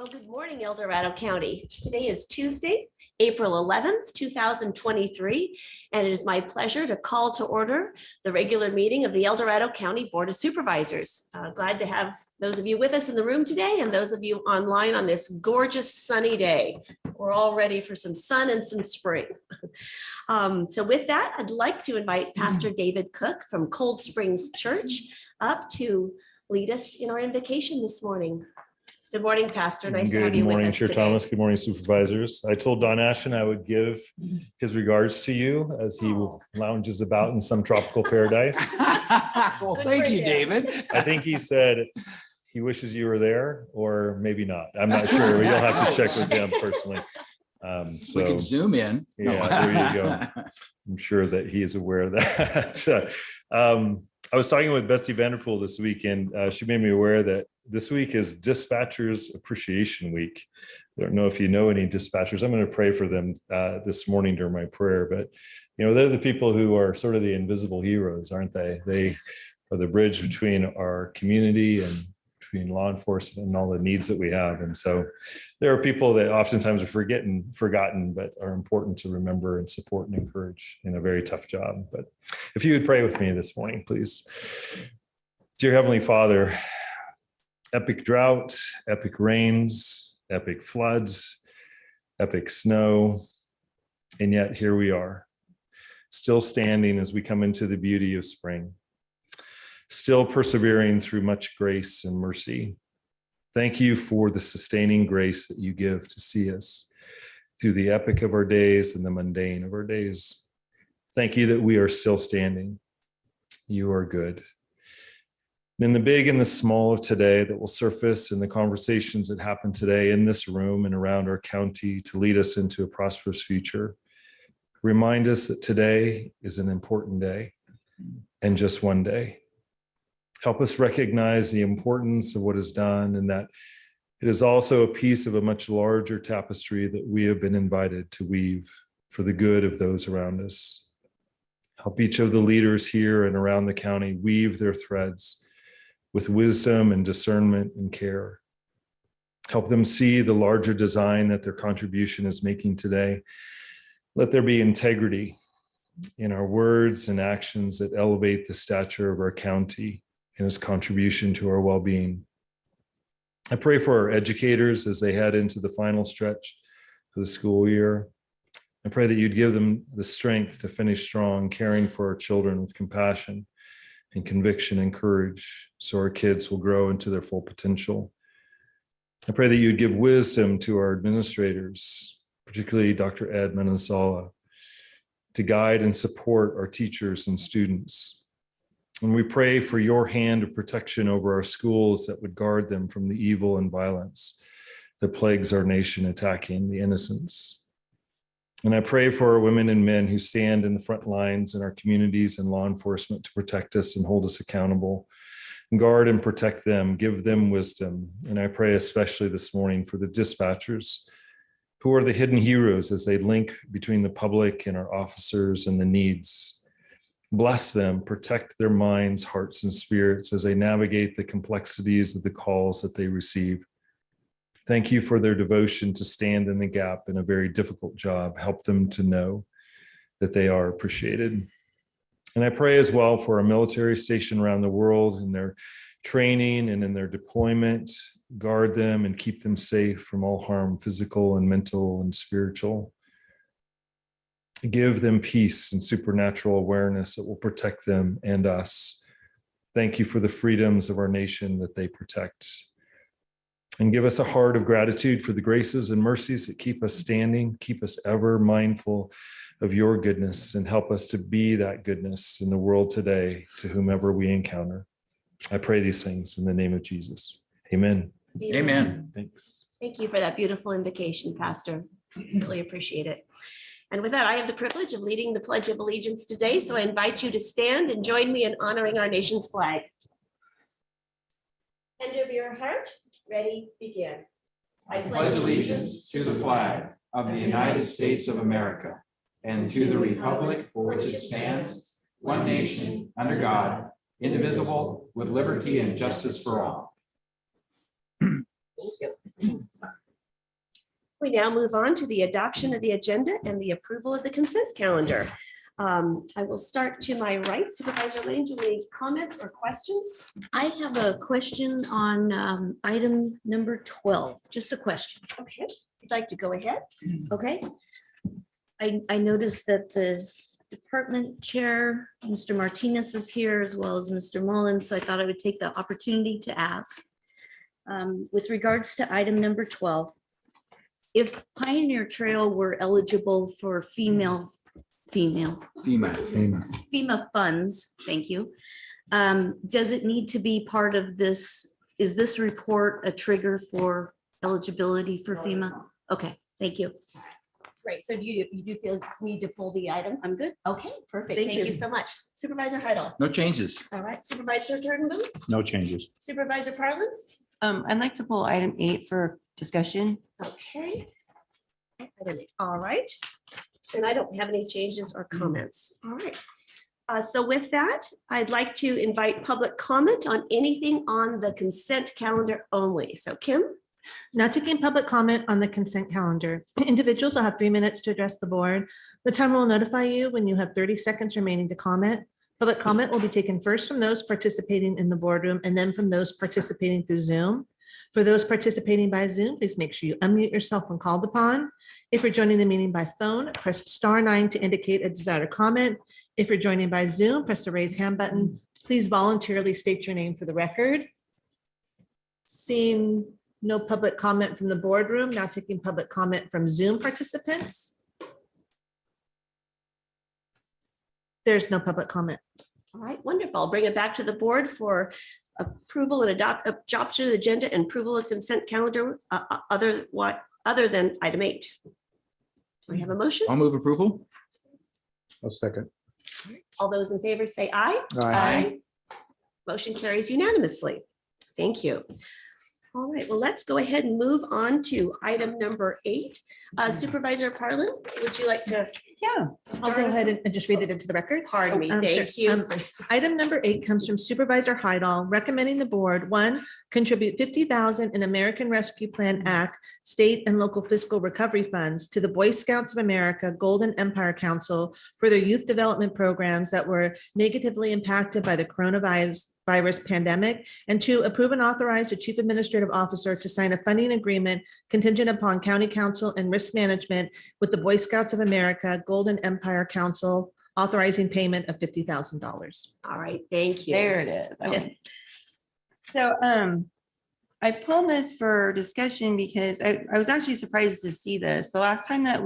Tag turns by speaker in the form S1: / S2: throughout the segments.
S1: Well, good morning, El Dorado County. Today is Tuesday, April 11th, 2023, and it is my pleasure to call to order the regular meeting of the El Dorado County Board of Supervisors. Glad to have those of you with us in the room today and those of you online on this gorgeous sunny day. We're all ready for some sun and some spring. So with that, I'd like to invite Pastor David Cook from Cold Springs Church up to lead us in our invocation this morning. Good morning, Pastor. Nice to have you with us today. Good morning, Chair Thomas.
S2: Good morning, Supervisors. I told Don Ashton I would give his regards to you as he lounges about in some tropical paradise.
S3: Well, thank you, David.
S2: I think he said he wishes you were there, or maybe not. I'm not sure. You'll have to check with him personally.
S3: We can zoom in.
S2: Yeah, there you go. I'm sure that he is aware of that. I was talking with Betsy Vanderpool this week, and she made me aware that this week is Dispatchers Appreciation Week. I don't know if you know any dispatchers. I'm going to pray for them this morning during my prayer, but you know, they're the people who are sort of the invisible heroes, aren't they? They are the bridge between our community and between law enforcement and all the needs that we have. And so there are people that oftentimes are forgotten, but are important to remember and support and encourage in a very tough job. But if you would pray with me this morning, please. Dear Heavenly Father, epic drought, epic rains, epic floods, epic snow, and yet here we are, still standing as we come into the beauty of spring, still persevering through much grace and mercy. Thank you for the sustaining grace that you give to see us through the epic of our days and the mundane of our days. Thank you that we are still standing. You are good. In the big and the small of today that will surface in the conversations that happen today in this room and around our county to lead us into a prosperous future, remind us that today is an important day and just one day. Help us recognize the importance of what is done and that it is also a piece of a much larger tapestry that we have been invited to weave for the good of those around us. Help each of the leaders here and around the county weave their threads with wisdom and discernment and care. Help them see the larger design that their contribution is making today. Let there be integrity in our words and actions that elevate the stature of our county and its contribution to our well-being. I pray for our educators as they head into the final stretch of the school year. I pray that you'd give them the strength to finish strong, caring for our children with compassion and conviction and courage, so our kids will grow into their full potential. I pray that you'd give wisdom to our administrators, particularly Dr. Ed Menazala, to guide and support our teachers and students. And we pray for your hand of protection over our schools that would guard them from the evil and violence that plagues our nation, attacking the innocents. And I pray for our women and men who stand in the front lines in our communities and law enforcement to protect us and hold us accountable. Guard and protect them, give them wisdom. And I pray especially this morning for the dispatchers who are the hidden heroes as they link between the public and our officers and the needs. Bless them, protect their minds, hearts, and spirits as they navigate the complexities of the calls that they receive. Thank you for their devotion to stand in the gap in a very difficult job. Help them to know that they are appreciated. And I pray as well for our military stationed around the world in their training and in their deployment. Guard them and keep them safe from all harm, physical and mental and spiritual. Give them peace and supernatural awareness that will protect them and us. Thank you for the freedoms of our nation that they protect. And give us a heart of gratitude for the graces and mercies that keep us standing, keep us ever mindful of your goodness, and help us to be that goodness in the world today to whomever we encounter. I pray these things in the name of Jesus. Amen.
S3: Amen.
S2: Thanks.
S1: Thank you for that beautiful invocation, Pastor. Really appreciate it. And with that, I have the privilege of leading the Pledge of Allegiance today. So I invite you to stand and join me in honoring our nation's flag. Hand over your heart. Ready, begin.
S4: I pledge allegiance to the flag of the United States of America and to the republic for which it stands, one nation, under God, indivisible, with liberty and justice for all.
S1: Thank you. We now move on to the adoption of the agenda and the approval of the consent calendar. I will start to my right. Supervisor Lane, do you have any comments or questions?
S5: I have a question on item number 12, just a question.
S1: Okay, if you'd like to go ahead.
S5: Okay. I noticed that the department chair, Mr. Martinez, is here as well as Mr. Mullins, so I thought I would take the opportunity to ask. With regards to item number 12, if Pioneer Trail were eligible for FEMA funds, thank you. Does it need to be part of this? Is this report a trigger for eligibility for FEMA? Okay, thank you.
S1: Great, so do you do feel you need to pull the item?
S5: I'm good.
S1: Okay, perfect.
S5: Thank
S1: Thank you
S5: you.
S1: so much. Supervisor Heidel.
S3: No changes.
S1: All right, Supervisor Turdenboom,
S2: No changes.
S1: Supervisor Parlin.
S6: I'd like to pull item 8 for discussion.
S1: Okay. All right. And I don't have any changes or comments. All right. So with that, I'd like to invite public comment on anything on the consent calendar only. So Kim?
S7: Not taking public comment on the consent calendar. Individuals will have 3 minutes to address the board. The timer will notify you when you have 30 seconds remaining to comment. Public comment will be taken first from those participating in the boardroom and then from those participating through Zoom. For those participating by Zoom, please make sure you unmute yourself when called upon. If you're joining the meeting by phone, press *9 to indicate a desire to comment. If you're joining by Zoom, press the raise hand button. Please voluntarily state your name for the record. Seeing no public comment from the boardroom, now taking public comment from Zoom participants. There's no public comment.
S1: All right, wonderful. I'll bring it back to the board for approval and adoption of the agenda and approval of consent calendar other than item 8. Do we have a motion?
S3: I'll move approval.
S2: I'll second.
S1: All those in favor say aye.
S2: Aye.
S1: Motion carries unanimously. Thank you. All right, well, let's go ahead and move on to item number 8. Supervisor Parlin, would you like to?
S7: Yeah, I'll go ahead and just read it into the record.
S1: Pardon me,
S7: Sure.
S1: thank you.
S7: Item number 8 comes from Supervisor Heidel, recommending the board, 1, contribute $50,000 in American Rescue Plan Act, state and local fiscal recovery funds to the Boy Scouts of America Golden Empire Council for their youth development programs that were negatively impacted by the coronavirus pandemic, and 2, approve and authorize the chief administrative officer to sign a funding agreement contingent upon county council and risk management with the Boy Scouts of America Golden Empire Council, authorizing payment of $50,000.
S1: All right, thank you.
S6: There it is. Okay. So I pulled this for discussion because I was actually surprised to see this. The last time that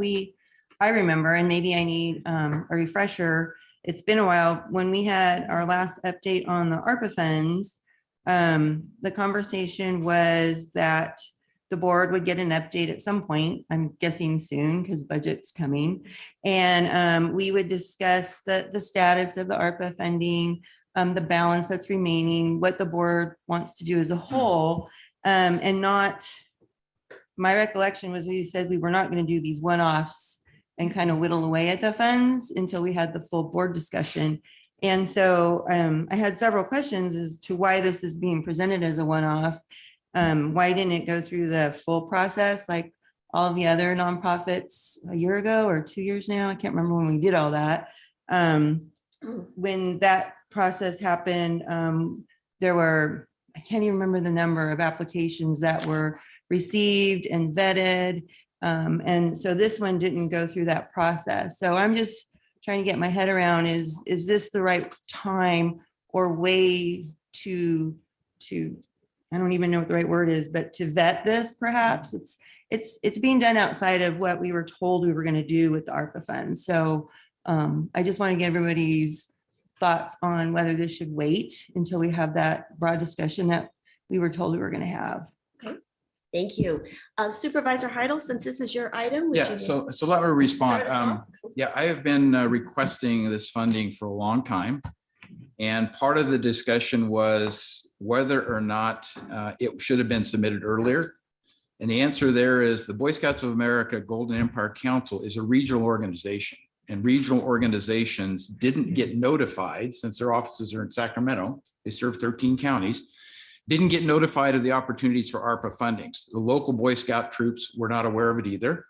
S6: I remember, and maybe I need a refresher, it's been a while, when we had our last update on the ARPA funds, the conversation was that the board would get an update at some point, I'm guessing soon because budget's coming. And we would discuss the status of the ARPA funding, the balance that's remaining, what the board wants to do as a whole. And not, my recollection was we said we were not going to do these one-offs and kind of whittle away at the funds until we had the full board discussion. And so I had several questions as to why this is being presented as a one-off. Why didn't it go through the full process like all of the other nonprofits a year ago or 2 years now? I can't remember when we did all that. When that process happened, there were, I can't even remember the number of applications that were received and vetted. And so this one didn't go through that process. So I'm just trying to get my head around, is this the right time or way to, I don't even know what the right word is, but to vet this perhaps? It's being done outside of what we were told we were going to do with the ARPA funds. So I just want to get everybody's thoughts on whether this should wait until we have that broad discussion that we were told we were going to have.
S1: Thank you. Supervisor Heidel, since this is your item. would
S4: Yeah,
S1: you
S4: so let me respond.
S1: start us off?
S4: Yeah, I have been requesting this funding for a long time. And part of the discussion was whether or not it should have been submitted earlier. And the answer there is the Boy Scouts of America Golden Empire Council is a regional organization. And regional organizations didn't get notified since their offices are in Sacramento. They serve 13 counties. Didn't get notified of the opportunities for ARPA fundings. The local Boy Scout troops were not aware of it either.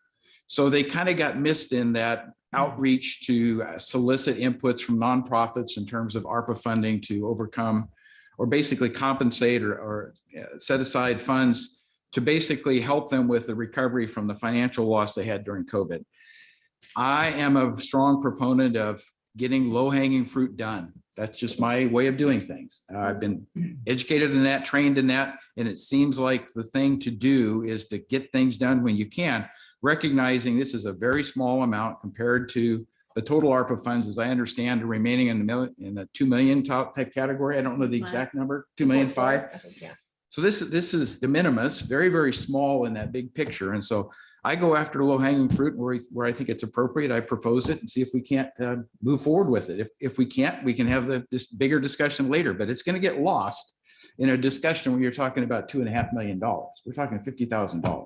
S4: So they kind of got missed in that outreach to solicit inputs from nonprofits in terms of ARPA funding to overcome or basically compensate or set aside funds to basically help them with the recovery from the financial loss they had during COVID. I am a strong proponent of getting low-hanging fruit done. That's just my way of doing things. I've been educated in that, trained in that, and it seems like the thing to do is to get things done when you can, recognizing this is a very small amount compared to the total ARPA funds, as I understand, are remaining in the 2 million type category. I don't know the exact number, 2,000,005.
S1: Yeah.
S4: So this is de minimis, very, very small in that big picture. And so I go after low hanging fruit where I think it's appropriate. I propose it and see if we can't move forward with it. If we can't, we can have this bigger discussion later, but it's going to get lost in a discussion when you're talking about $2.5 million. We're talking $50,000.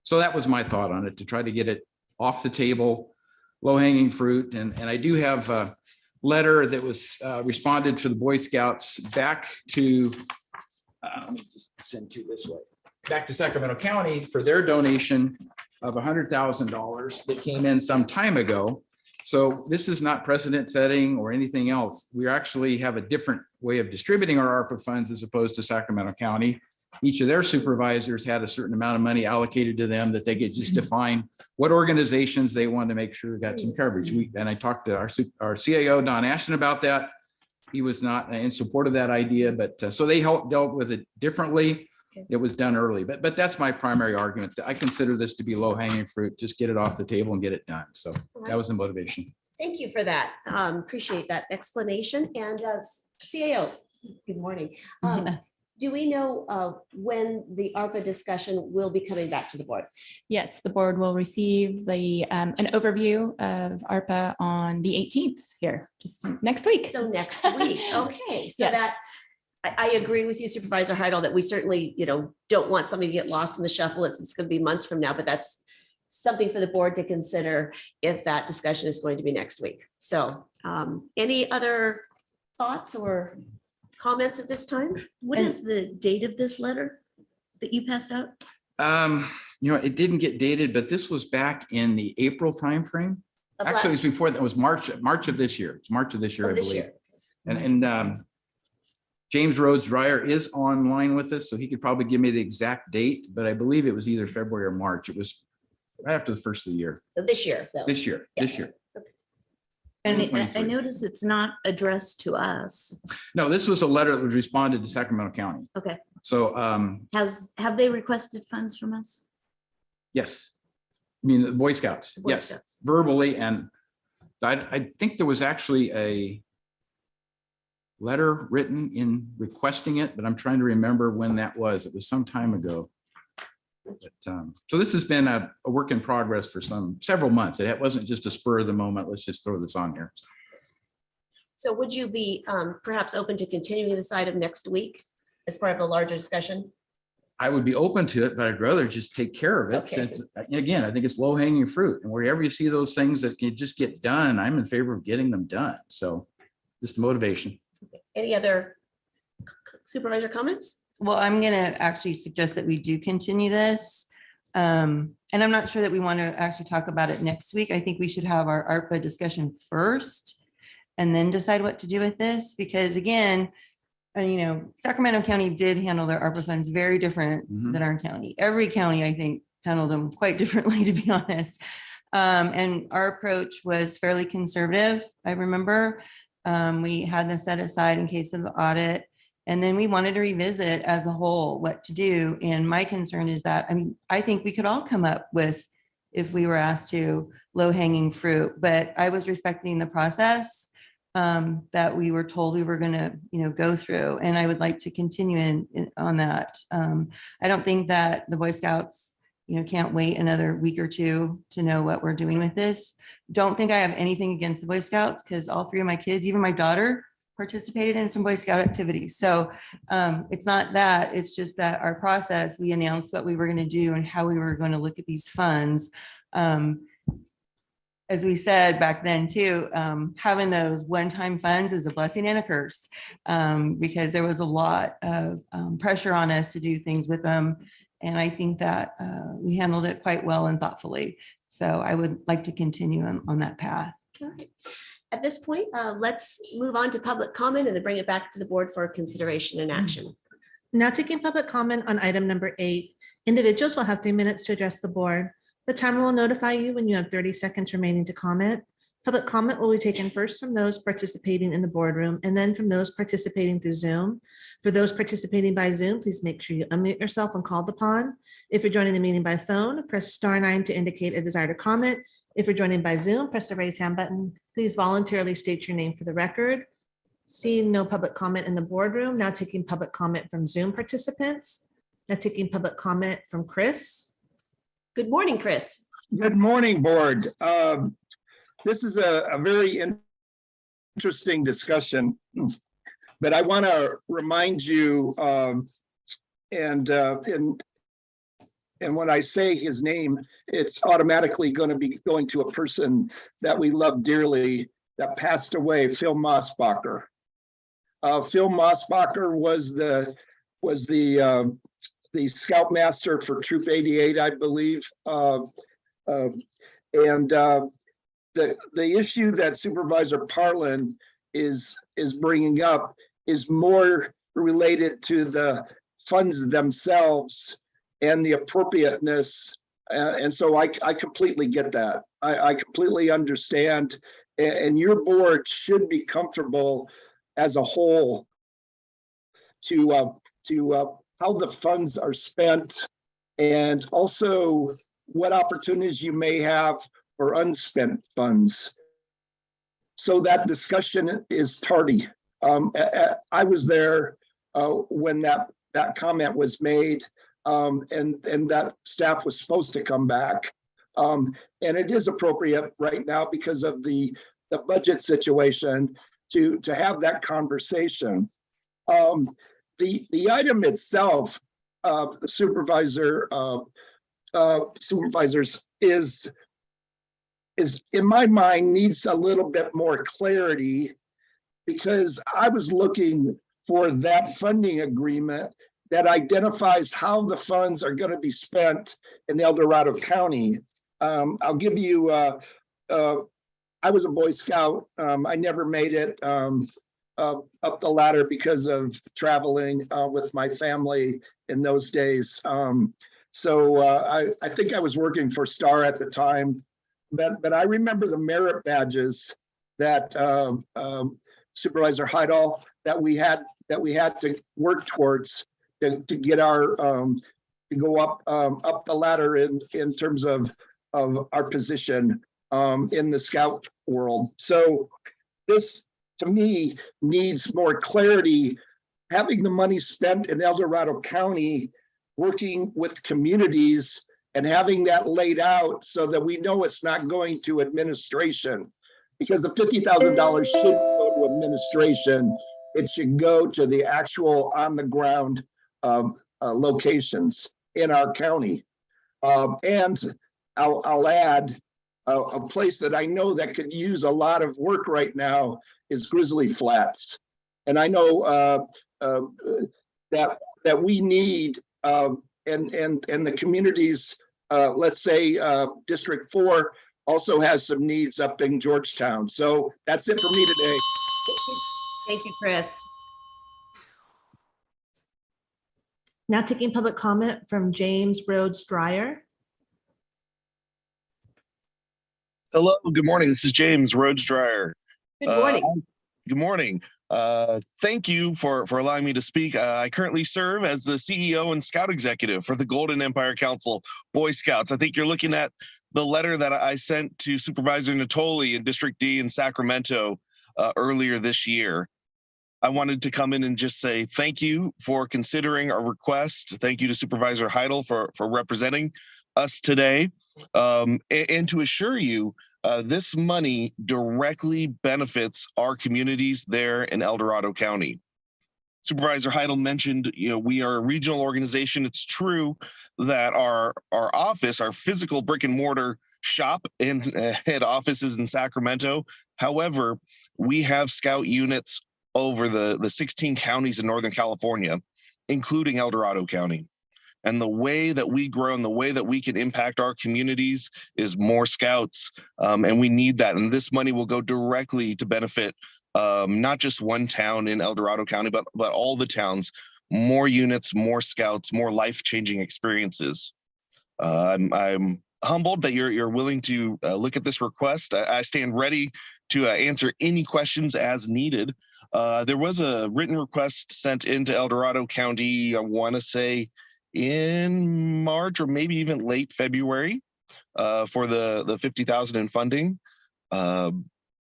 S4: So that was my thought on it, to try to get it off the table, low hanging fruit. And I do have a letter that was responded to the Boy Scouts back to, let me just send to this way, back to Sacramento County for their donation of $100,000 that came in some time ago. So this is not precedent setting or anything else. We actually have a different way of distributing our ARPA funds as opposed to Sacramento County. Each of their supervisors had a certain amount of money allocated to them that they could just define what organizations they wanted to make sure got some coverage. And I talked to our CAO, Don Ashton, about that. He was not in support of that idea, but so they dealt with it differently. It was done early, but that's my primary argument. I consider this to be low hanging fruit. Just get it off the table and get it done. So that was the motivation.
S1: Thank you for that. Appreciate that explanation. And CAO, good morning. Do we know when the ARPA discussion will be coming back to the board?
S8: Yes, the board will receive the an overview of ARPA on the 18th here, just next week.
S1: So next week, okay. So
S8: Yes.
S1: that, I agree with you, Supervisor Heidel, that we certainly, don't want somebody to get lost in the shuffle if it's going to be months from now, but that's something for the board to consider if that discussion is going to be next week. So any other thoughts or comments at this time?
S5: What is the date of this letter that you passed out?
S4: It didn't get dated, but this was back in the April timeframe.
S1: Of
S4: Actually, it was
S1: last-
S4: before that. It was March of this year. It's March of this year,
S1: of
S4: I
S1: this
S4: believe.
S1: year.
S4: And James Rhodes Dreyer is online with us, so he could probably give me the exact date, but I believe it was either February or March. It was right after the first of the year,
S1: So this year, though.
S4: this year.
S5: And I
S4: 2023.
S5: noticed it's not addressed to us.
S4: No, this was a letter that was responded to Sacramento County.
S5: Okay.
S4: So,
S5: Have they requested funds from us?
S4: yes. I mean, the Boy Scouts,
S5: Boy
S4: yes,
S5: Scouts.
S4: verbally. And I think there was actually a letter written in requesting it, but I'm trying to remember when that was. It was some time ago. But, so this has been a work in progress for several months. It wasn't just a spur of the moment. Let's just throw this on here.
S1: So would you be perhaps open to continuing this item next week as part of the larger discussion?
S4: I would be open to it, but I'd rather just take care of it.
S1: Okay.
S4: Since, again, I think it's low hanging fruit, and wherever you see those things that can just get done, I'm in favor of getting them done. So just motivation.
S1: Any other supervisor comments?
S6: Well, I'm going to actually suggest that we do continue this. And I'm not sure that we want to actually talk about it next week. I think we should have our ARPA discussion first and then decide what to do with this, because again, Sacramento County did handle their ARPA funds very different than our county. Every county, I think, handled them quite differently, to be honest. And our approach was fairly conservative. I remember we had this set aside in case of the audit. And then we wanted to revisit as a whole what to do. And my concern is that, I think we could all come up with, if we were asked to, low hanging fruit, but I was respecting the process that we were told we were going to, go through. And I would like to continue on that. I don't think that the Boy Scouts, can't wait another week or two to know what we're doing with this. Don't think I have anything against the Boy Scouts, because all three of my kids, even my daughter, participated in some Boy Scout activities. So it's not that, it's just that our process, we announced what we were going to do and how we were going to look at these funds. as we said back then too, having those one-time funds is a blessing and a curse, because there was a lot of pressure on us to do things with them. And I think that we handled it quite well and thoughtfully. So I would like to continue on that path.
S1: All right. At this point, let's move on to public comment and then bring it back to the board for consideration and action.
S7: Now taking public comment on item number 8, individuals will have 3 minutes to address the board. The timer will notify you when you have 30 seconds remaining to comment. Public comment will be taken first from those participating in the boardroom and then from those participating through Zoom. For those participating by Zoom, please make sure you unmute yourself when called upon. If you're joining the meeting by phone, press *9 to indicate a desire to comment. If you're joining by Zoom, press the raise hand button. Please voluntarily state your name for the record. Seeing no public comment in the boardroom, now taking public comment from Zoom participants. Now taking public comment from Chris.
S1: Good morning, Chris.
S9: Good morning, board. This is a very interesting discussion, but I want to remind you, and when I say his name, it's automatically going to be going to a person that we love dearly that passed away, Phil Mossbacher. Phil Mossbacher was the scoutmaster for Troop 88, I believe. The issue that Supervisor Parlin is bringing up is more related to the funds themselves and the appropriateness. And so I completely get that. I completely understand. And your board should be comfortable as a whole to how the funds are spent and also what opportunities you may have for unspent funds. So that discussion is tardy. I was there when that comment was made, and that staff was supposed to come back. And it is appropriate right now because of the budget situation to have that conversation. The item itself, supervisors, is in my mind needs a little bit more clarity, because I was looking for that funding agreement that identifies how the funds are going to be spent in El Dorado County. I'll give you, I was a Boy Scout. I never made it up the ladder because of traveling with my family in those days. So I think I was working for STAR at the time, but I remember the merit badges that Supervisor Heidel that we had to work towards to get our to go up the ladder in terms of our position in the scout world. So this, to me, needs more clarity. Having the money spent in El Dorado County, working with communities and having that laid out so that we know it's not going to administration, because the $50,000 should go to administration. It should go to the actual on the ground locations in our county. And I'll add a place that I know that could use a lot of work right now is Grizzly Flats. And I know that we need and the communities, let's say District 4 also has some needs up in Georgetown. So that's it for me today.
S1: Thank you, Chris.
S7: Now taking public comment from James Rhodes Dryer.
S10: Hello, good morning. This is James Rhodes Dryer.
S1: Good morning.
S10: Good morning. Thank you for allowing me to speak. I currently serve as the CEO and Scout Executive for the Golden Empire Council Boy Scouts. I think you're looking at the letter that I sent to Supervisor Natoli in District D in Sacramento earlier this year. I wanted to come in and just say thank you for considering our request. Thank you to Supervisor Heidel for representing us today, and to assure you this money directly benefits our communities there in El Dorado County. Supervisor Heidel mentioned, we are a regional organization. It's true that our office, our physical brick and mortar shop and head offices in Sacramento. However, we have Scout units over the 16 counties in Northern California, including El Dorado County. And the way that we grow and the way that we can impact our communities is more Scouts. And we need that. And this money will go directly to benefit not just one town in El Dorado County, but all the towns. More units, more Scouts, more life-changing experiences. I'm humbled that you're willing to look at this request. I stand ready to answer any questions as needed. There was a written request sent into El Dorado County, I want to say in March or maybe even late February for the 50,000 in funding.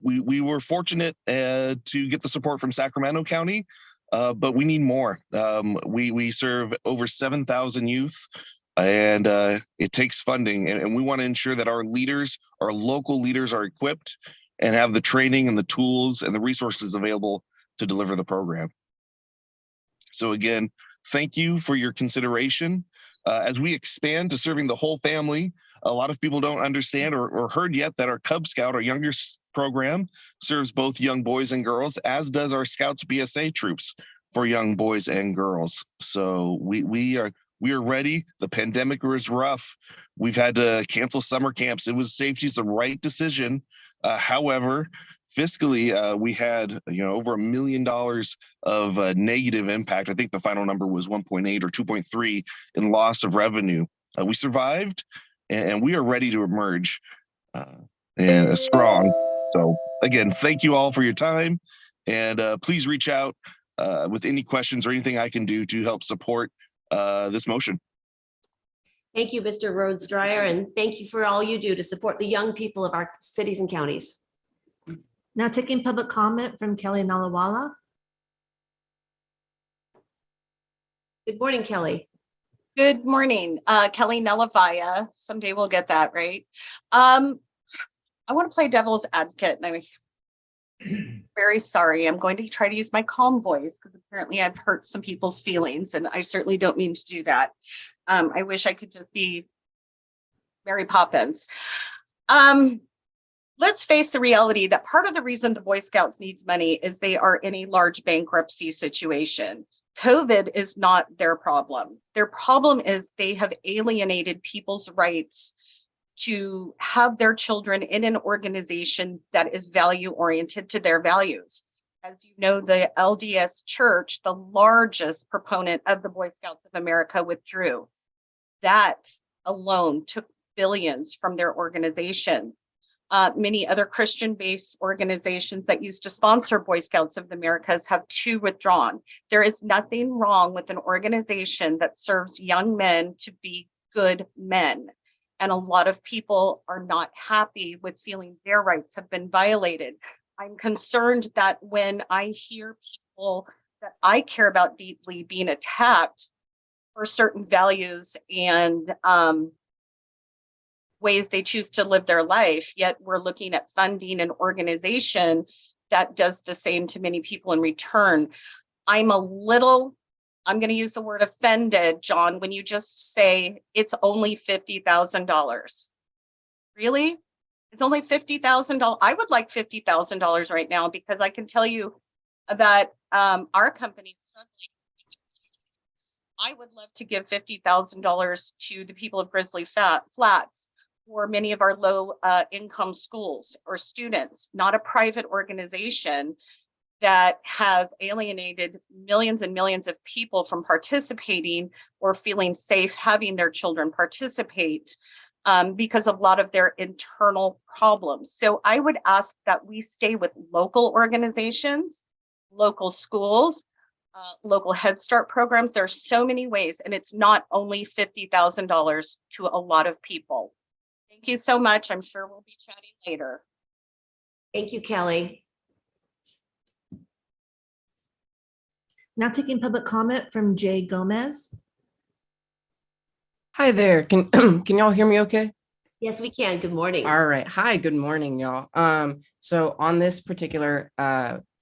S10: We were fortunate to get the support from Sacramento County, but we need more. We serve over 7,000 youth, and it takes funding, and we want to ensure that our leaders, our local leaders, are equipped and have the training and the tools and the resources available to deliver the program. So again, thank you for your consideration. As we expand to serving the whole family, a lot of people don't understand or heard yet that our Cub Scout, our younger program, serves both young boys and girls, as does our Scouts BSA troops for young boys and girls. So we are ready. The pandemic was rough. We've had to cancel summer camps. Safety is the right decision. However, fiscally, we had over $1 million of negative impact. I think the final number was 1.8 or 2.3 in loss of revenue. We survived, and we are ready to emerge and strong. So again, thank you all for your time, and please reach out with any questions or anything I can do to help support this motion.
S1: Thank you, Mr. Rhodes Dryer, and thank you for all you do to support the young people of our cities and counties.
S7: Now taking public comment from Kelly Nalawala.
S1: Good morning, Kelly.
S11: Good morning, Kelly Nelavaya. Someday we'll get that right. I want to play devil's advocate, and I'm very sorry. I'm going to try to use my calm voice because apparently I've hurt some people's feelings, and I certainly don't mean to do that. I wish I could just be Mary Poppins. Let's face the reality that part of the reason the Boy Scouts needs money is they are in a large bankruptcy situation. COVID is not their problem. Their problem is they have alienated people's rights to have their children in an organization that is value oriented to their values. As you know, the LDS Church, the largest proponent of the Boy Scouts of America, withdrew. That alone took billions from their organization. Many other Christian-based organizations that used to sponsor Boy Scouts of the Americas have too withdrawn. There is nothing wrong with an organization that serves young men to be good men. And a lot of people are not happy with feeling their rights have been violated. I'm concerned that when I hear people that I care about deeply being attacked for certain values and ways they choose to live their life, yet we're looking at funding an organization that does the same to many people in return. I'm going to use the word offended, John, when you just say it's only $50,000. Really? It's only $50,000. I would like $50,000 right now, because I can tell you that our company, I would love to give $50,000 to the people of Grizzly Flats, or many of our low income schools or students, not a private organization that has alienated millions and millions of people from participating or feeling safe having their children participate because of a lot of their internal problems. So I would ask that we stay with local organizations, local schools, local Head Start programs. There are so many ways, and it's not only $50,000 to a lot of people. Thank you so much. I'm sure we'll be chatting later.
S1: Thank you, Kelly.
S7: Now taking public comment from Jay Gomez.
S12: Hi there. Can y'all hear me okay?
S1: Yes, we can. Good morning.
S12: All right. Hi, good morning, y'all. So on this particular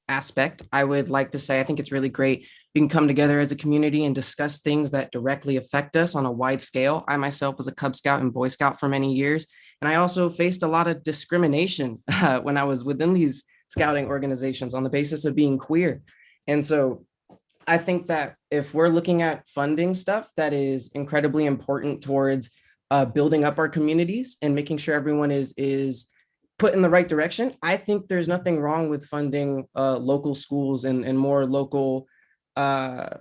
S12: aspect, I would like to say I think it's really great we can come together as a community and discuss things that directly affect us on a wide scale. I myself was a Cub Scout and Boy Scout for many years, and I also faced a lot of discrimination when I was within these scouting organizations on the basis of being queer. And so I think that if we're looking at funding stuff that is incredibly important towards building up our communities and making sure everyone is put in the right direction, I think there's nothing wrong with funding local schools and more local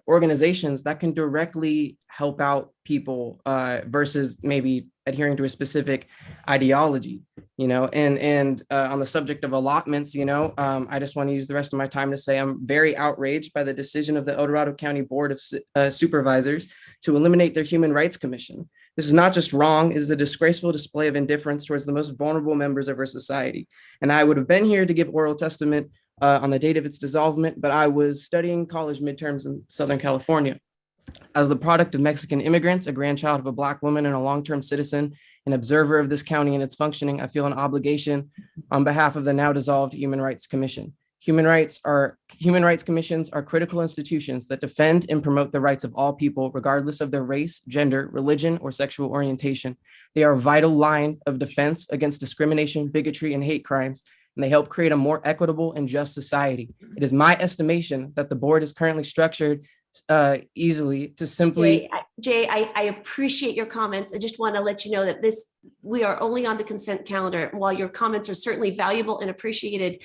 S12: organizations that can directly help out people versus maybe adhering to a specific ideology, and on the subject of allotments, I just want to use the rest of my time to say I'm very outraged by the decision of the El Dorado County Board of Supervisors to eliminate their Human Rights Commission. This is not just wrong, it is a disgraceful display of indifference towards the most vulnerable members of our society. And I would have been here to give oral testament on the date of its dissolvement, but I was studying college midterms in Southern California. As the product of Mexican immigrants, a grandchild of a Black woman and a long-term citizen, an observer of this county and its functioning, I feel an obligation on behalf of the now dissolved Human Rights Commission. Human rights commissions are critical institutions that defend and promote the rights of all people, regardless of their race, gender, religion, or sexual orientation. They are a vital line of defense against discrimination, bigotry, and hate crimes, and they help create a more equitable and just society. It is my estimation that the board is currently structured easily to simply.
S1: Jay, I appreciate your comments. I just want to let you know that we are only on the consent calendar. While your comments are certainly valuable and appreciated,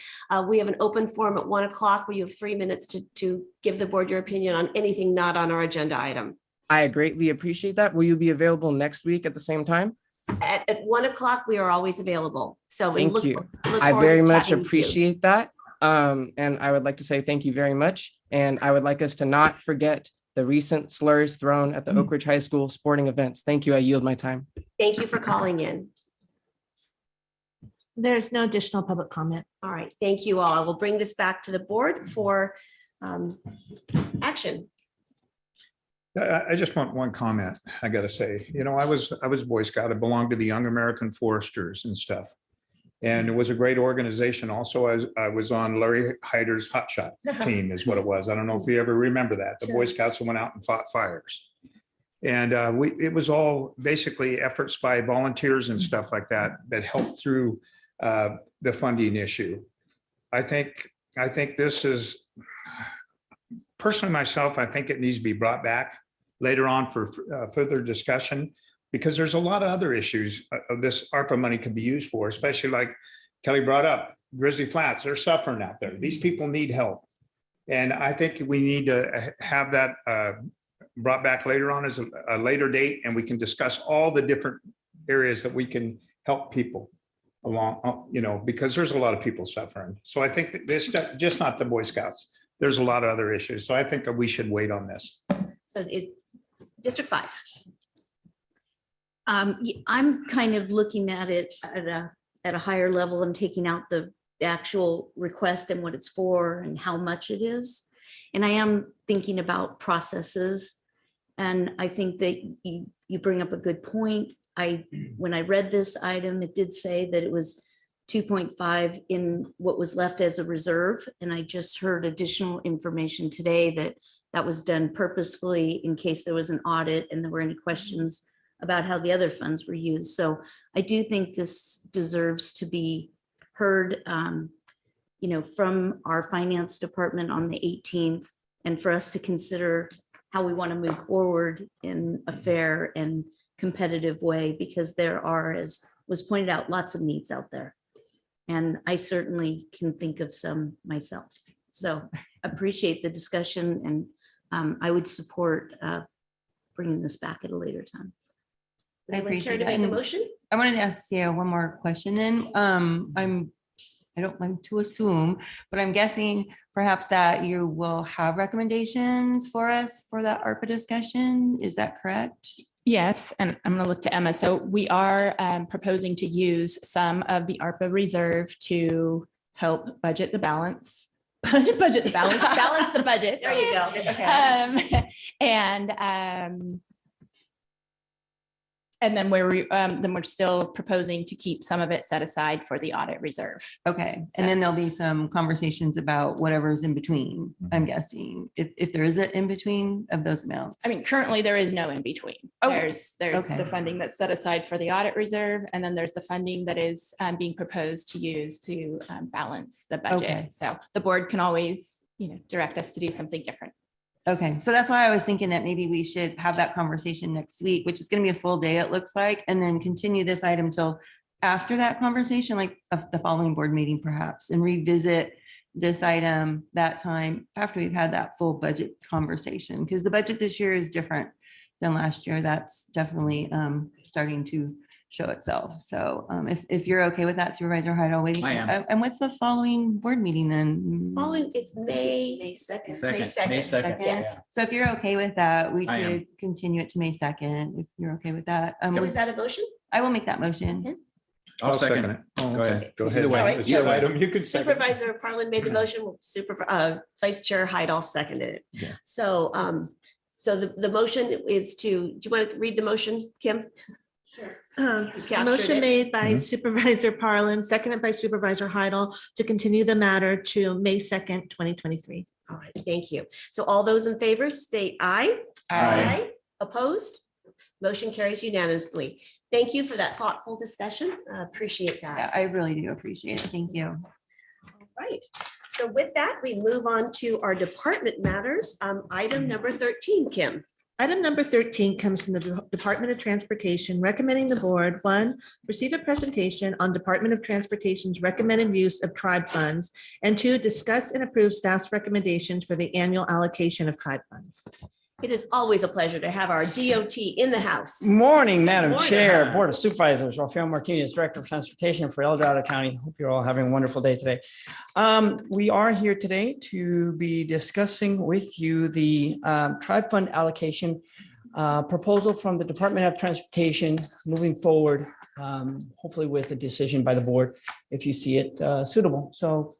S1: we have an open forum at 1 o'clock where you have 3 minutes to give the board your opinion on anything not on our agenda item.
S12: I greatly appreciate that. Will you be available next week at the same time?
S1: At 1 o'clock, we are always available. So
S12: thank you. I very much appreciate that. And I would like to say thank you very much. And I would like us to not forget the recent slurs thrown at the Oak Ridge High School sporting events. Thank you. I yield my time.
S1: Thank you for calling in.
S7: There's no additional public comment.
S1: All right. Thank you all. I will bring this back to the board for action.
S13: I just want one comment. I got to say, I was Boy Scout. I belonged to the Young American Foresters and stuff. And it was a great organization. Also, I was on Larry Hyder's hotshot team is what it was. I don't know if you ever remember that. The Boy Scouts went out and fought fires. And it was all basically efforts by volunteers and stuff like that helped through the funding issue. I think this is, personally myself, I think it needs to be brought back later on for further discussion, because there's a lot of other issues of this ARPA money can be used for, especially like Kelly brought up, Grizzly Flats, they're suffering out there. These people need help. And I think we need to have that brought back later on as a later date, and we can discuss all the different areas that we can help people along, because there's a lot of people suffering. So I think that this, just not the Boy Scouts, there's a lot of other issues. So I think that we should wait on this.
S1: So is District 5.
S5: I'm kind of looking at it at a higher level and taking out the actual request and what it's for and how much it is. And I am thinking about processes. And I think that you bring up a good point. When I read this item, it did say that it was 2.5 in what was left as a reserve. And I just heard additional information today that was done purposefully in case there was an audit and there were any questions about how the other funds were used. So I do think this deserves to be heard, from our finance department on the 18th, and for us to consider how we want to move forward in a fair and competitive way, because there are, as was pointed out, lots of needs out there. And I certainly can think of some myself. So appreciate the discussion, and I would support bringing this back at a later time.
S6: I appreciate
S1: to
S6: that.
S1: make a motion.
S6: I wanted to ask one more question then. I don't want to assume, but I'm guessing perhaps that you will have recommendations for us for that ARPA discussion. Is that correct?
S8: Yes, and I'm going to look to Emma. So we are proposing to use some of the ARPA reserve to help budget the balance. Balance the budget.
S1: There you go. Okay.
S8: And then we're still proposing to keep some of it set aside for the audit reserve.
S6: Okay, and then there'll be some conversations about whatever's in between, I'm guessing, if there is an in between of those amounts.
S8: I mean, currently there is no in between.
S6: Oh,
S8: There's
S6: okay.
S8: the funding that's set aside for the audit reserve, and then there's the funding that is being proposed to use to balance the
S6: Okay.
S8: budget. So the board can always, direct us to do something different.
S6: Okay, so that's why I was thinking that maybe we should have that conversation next week, which is gonna be a full day, it looks like, and then continue this item till after that conversation, like of the following board meeting perhaps, and revisit this item that time after we've had that full budget conversation, because the budget this year is different than last year. That's definitely starting to show itself. So if you're okay with that, Supervisor Heidel, waiting.
S3: I am.
S6: And what's the following board meeting then?
S1: Following is May.
S5: May 2nd.
S3: May 2nd.
S6: Second.
S1: Yes.
S6: So if you're okay with that, we
S3: I am.
S6: could continue it to May 2nd, if you're okay with that.
S1: So is that a motion?
S6: I will make that motion.
S3: I'll second it.
S13: Oh,
S3: Go
S13: okay.
S3: ahead.
S13: Go
S3: Either
S13: ahead.
S3: way,
S13: It's
S3: either
S13: your
S3: way.
S13: item. You could second.
S1: Supervisor Parlin made the motion, Vice Chair Heidel seconded it.
S2: Yeah.
S1: So, so the motion is do you want to read the motion, Kim?
S7: A
S1: captured
S7: motion
S1: it.
S7: made by
S2: Mhm.
S7: Supervisor Parlin, seconded by Supervisor Heidel to continue the matter to May 2nd, 2023.
S1: All right, thank you. So all those in favor state aye.
S3: Aye.
S1: Opposed? Motion carries unanimously. Thank you for that thoughtful discussion. Appreciate
S6: Yeah,
S1: that.
S6: I really do appreciate it. Thank you.
S1: All right. So with that, we move on to our department matters. Item number 13, Kim.
S7: Item number 13 comes from the Department of Transportation, recommending the board, one, receive a presentation on Department of Transportation's recommended use of tribe funds, and two, discuss and approve staff's recommendations for the annual allocation of tribe funds.
S1: It is always a pleasure to have our DOT in the house.
S14: Morning, Madam
S1: Morning.
S14: Chair, Board of Supervisors, Rafael Martinez, Director of Transportation for El Dorado County. Hope you're all having a wonderful day today. We are here today to be discussing with you the tribe fund allocation proposal from the Department of Transportation moving forward, hopefully with a decision by the board if you see it suitable. So.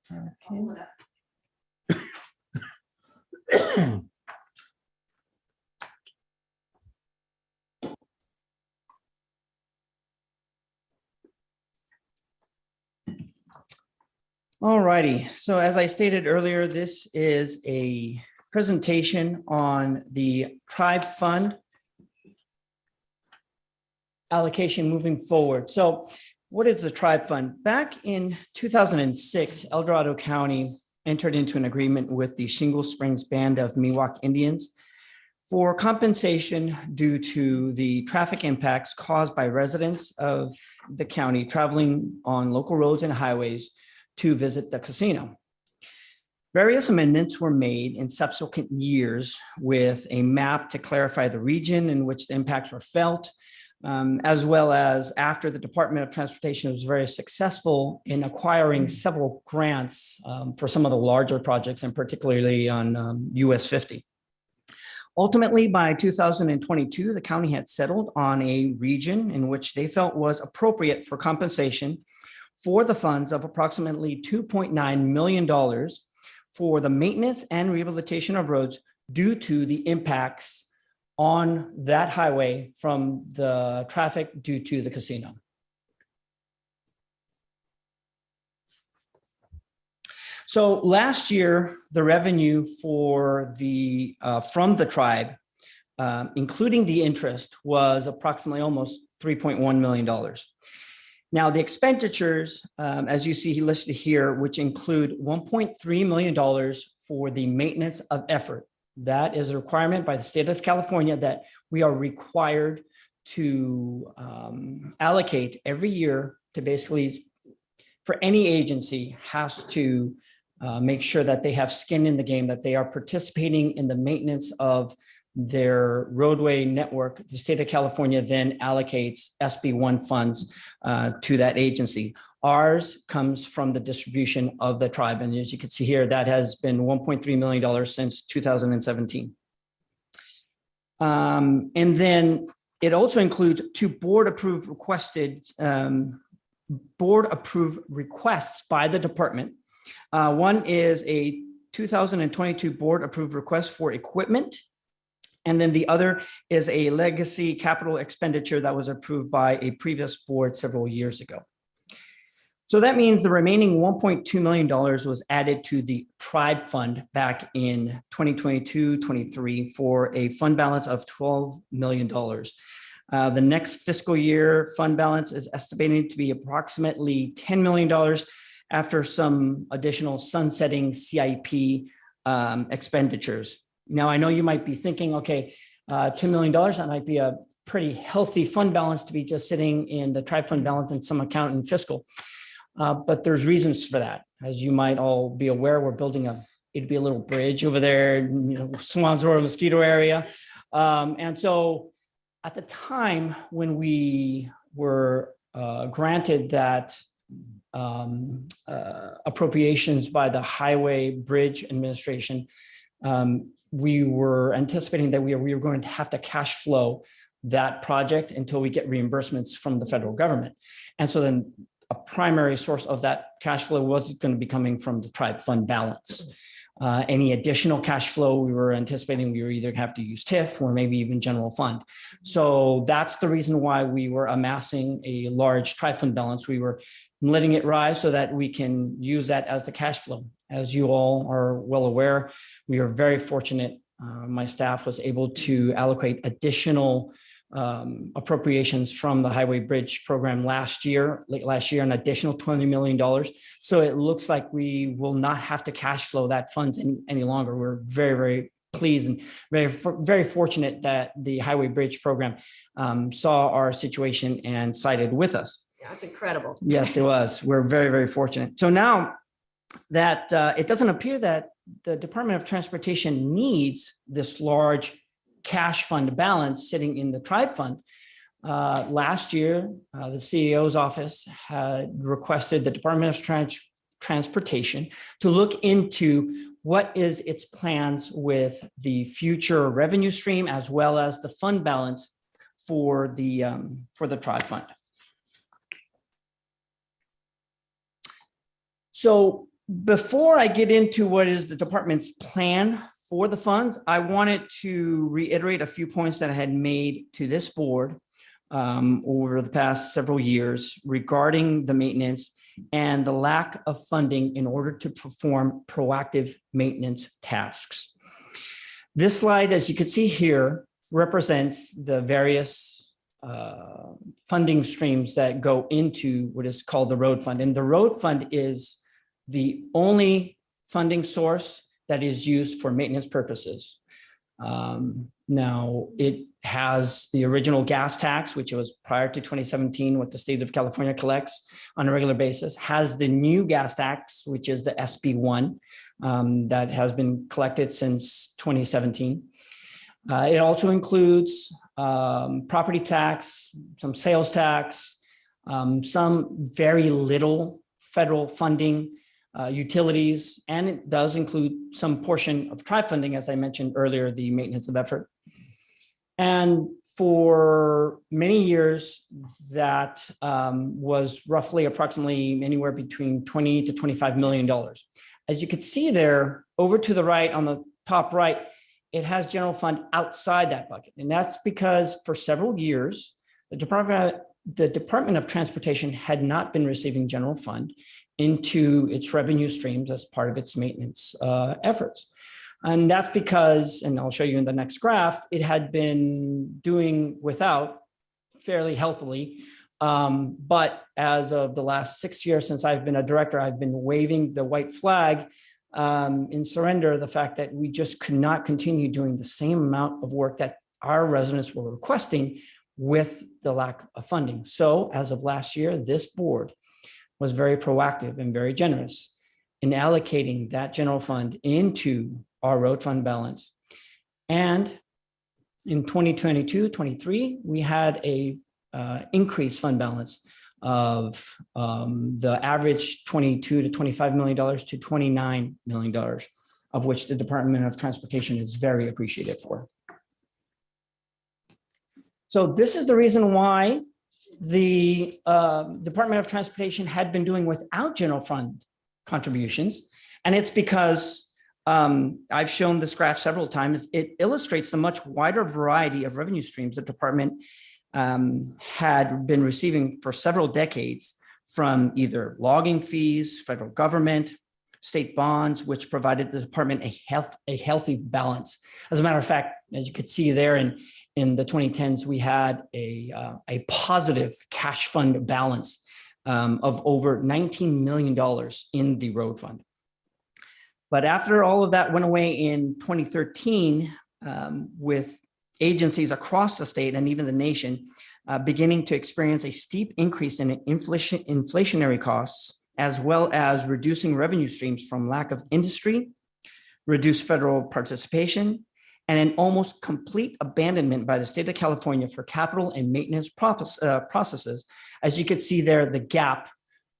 S14: All righty. So as I stated earlier, this is a presentation on the tribe fund allocation moving forward. So what is the tribe fund? Back in 2006, El Dorado County entered into an agreement with the Shingle Springs Band of Miwok Indians for compensation due to the traffic impacts caused by residents of the county traveling on local roads and highways to visit the casino. Various amendments were made in subsequent years with a map to clarify the region in which the impacts were felt, as well as after the Department of Transportation was very successful in acquiring several grants for some of the larger projects, and particularly on US 50. Ultimately, by 2022, the county had settled on a region in which they felt was appropriate for compensation for the funds of approximately $2.9 million for the maintenance and rehabilitation of roads due to the impacts on that highway from the traffic due to the casino. So last year, the revenue for the from the tribe, including the interest, was approximately almost $3.1 million. Now, the expenditures, as you see listed here, which include $1.3 million for the maintenance of effort. That is a requirement by the state of California that we are required to allocate every year to basically, for any agency, has to make sure that they have skin in the game, that they are participating in the maintenance of their roadway network. The state of California then allocates SB1 funds to that agency. Ours comes from the distribution of the tribe. And as you can see here, that has been $1.3 million since 2017. And then it also includes two board-approved requests by the department. One is a 2022 board-approved request for equipment, And then the other is a legacy capital expenditure that was approved by a previous board several years ago. So that means the remaining $1.2 million was added to the tribe fund back in 2022-23 for a fund balance of $12 million. The next fiscal year fund balance is estimated to be approximately $10 million after some additional sunsetting CIP expenditures. Now, I know you might be thinking, okay, $10 million, that might be a pretty healthy fund balance to be just sitting in the tribe fund balance in some account in fiscal. But there's reasons for that. As you might all be aware, we're building it'd be a little bridge over there, Swansboro mosquito area. And so at the time when we were granted that appropriations by the Highway Bridge Administration, we were anticipating that we were going to have to cash flow that project until we get reimbursements from the federal government. And so then a primary source of that cash flow was going to be coming from the tribe fund balance. Any additional cash flow, we were anticipating we were either have to use TIF or maybe even general fund. So that's the reason why we were amassing a large tribe fund balance. We were letting it rise so that we can use that as the cash flow. As you all are well aware, we are very fortunate. My staff was able to allocate additional appropriations from the Highway Bridge program late last year, an additional $20 million. So it looks like we will not have to cash flow that funds any longer. We're very, very pleased and very fortunate that the Highway Bridge program saw our situation and sided with us.
S1: That's incredible.
S14: Yes, it was. We're very, very fortunate. So now that it doesn't appear that the Department of Transportation needs this large cash fund balance sitting in the tribe fund. Last year, the CEO's office had requested the Department of Transportation to look into what is its plans with the future revenue stream as well as the fund balance for the tribe fund. So before I get into what is the department's plan for the funds, I wanted to reiterate a few points that I had made to this board over the past several years regarding the maintenance and the lack of funding in order to perform proactive maintenance tasks. This slide, as you can see here, represents the various funding streams that go into what is called the road fund. And the road fund is the only funding source that is used for maintenance purposes. Now, it has the original gas tax, which was prior to 2017, what the state of California collects on a regular basis, has the new gas tax, which is the SB1, that has been collected since 2017. It also includes property tax, some sales tax, some very little federal funding, utilities, and it does include some portion of tribe funding, as I mentioned earlier, the maintenance of effort. And for many years, that was roughly approximately anywhere between $20 to $25 million. As you can see there, over to the right, on the top right, it has general fund outside that bucket. And that's because for several years, the Department of Transportation had not been receiving general fund into its revenue streams as part of its maintenance efforts. And that's because, and I'll show you in the next graph, it had been doing without fairly healthily. But as of the last 6 years since I've been a director, I've been waving the white flag in surrender, the fact that we just could not continue doing the same amount of work that our residents were requesting with the lack of funding. So as of last year, this board was very proactive and very generous in allocating that general fund into our road fund balance. And in 2022-23, we had a increased fund balance of the average $22 to $25 million to $29 million, of which the Department of Transportation is very appreciative for. So this is the reason why the Department of Transportation had been doing without general fund contributions. And it's because I've shown this graph several times. It illustrates the much wider variety of revenue streams the department had been receiving for several decades from either logging fees, federal government, state bonds, which provided the department a healthy balance. As a matter of fact, as you could see there in the 2010s, we had a positive cash fund balance of over $19 million in the road fund. But after all of that went away in 2013, with agencies across the state and even the nation beginning to experience a steep increase in inflationary costs, as well as reducing revenue streams from lack of industry, reduced federal participation, and an almost complete abandonment by the state of California for capital and maintenance processes. As you could see there, the gap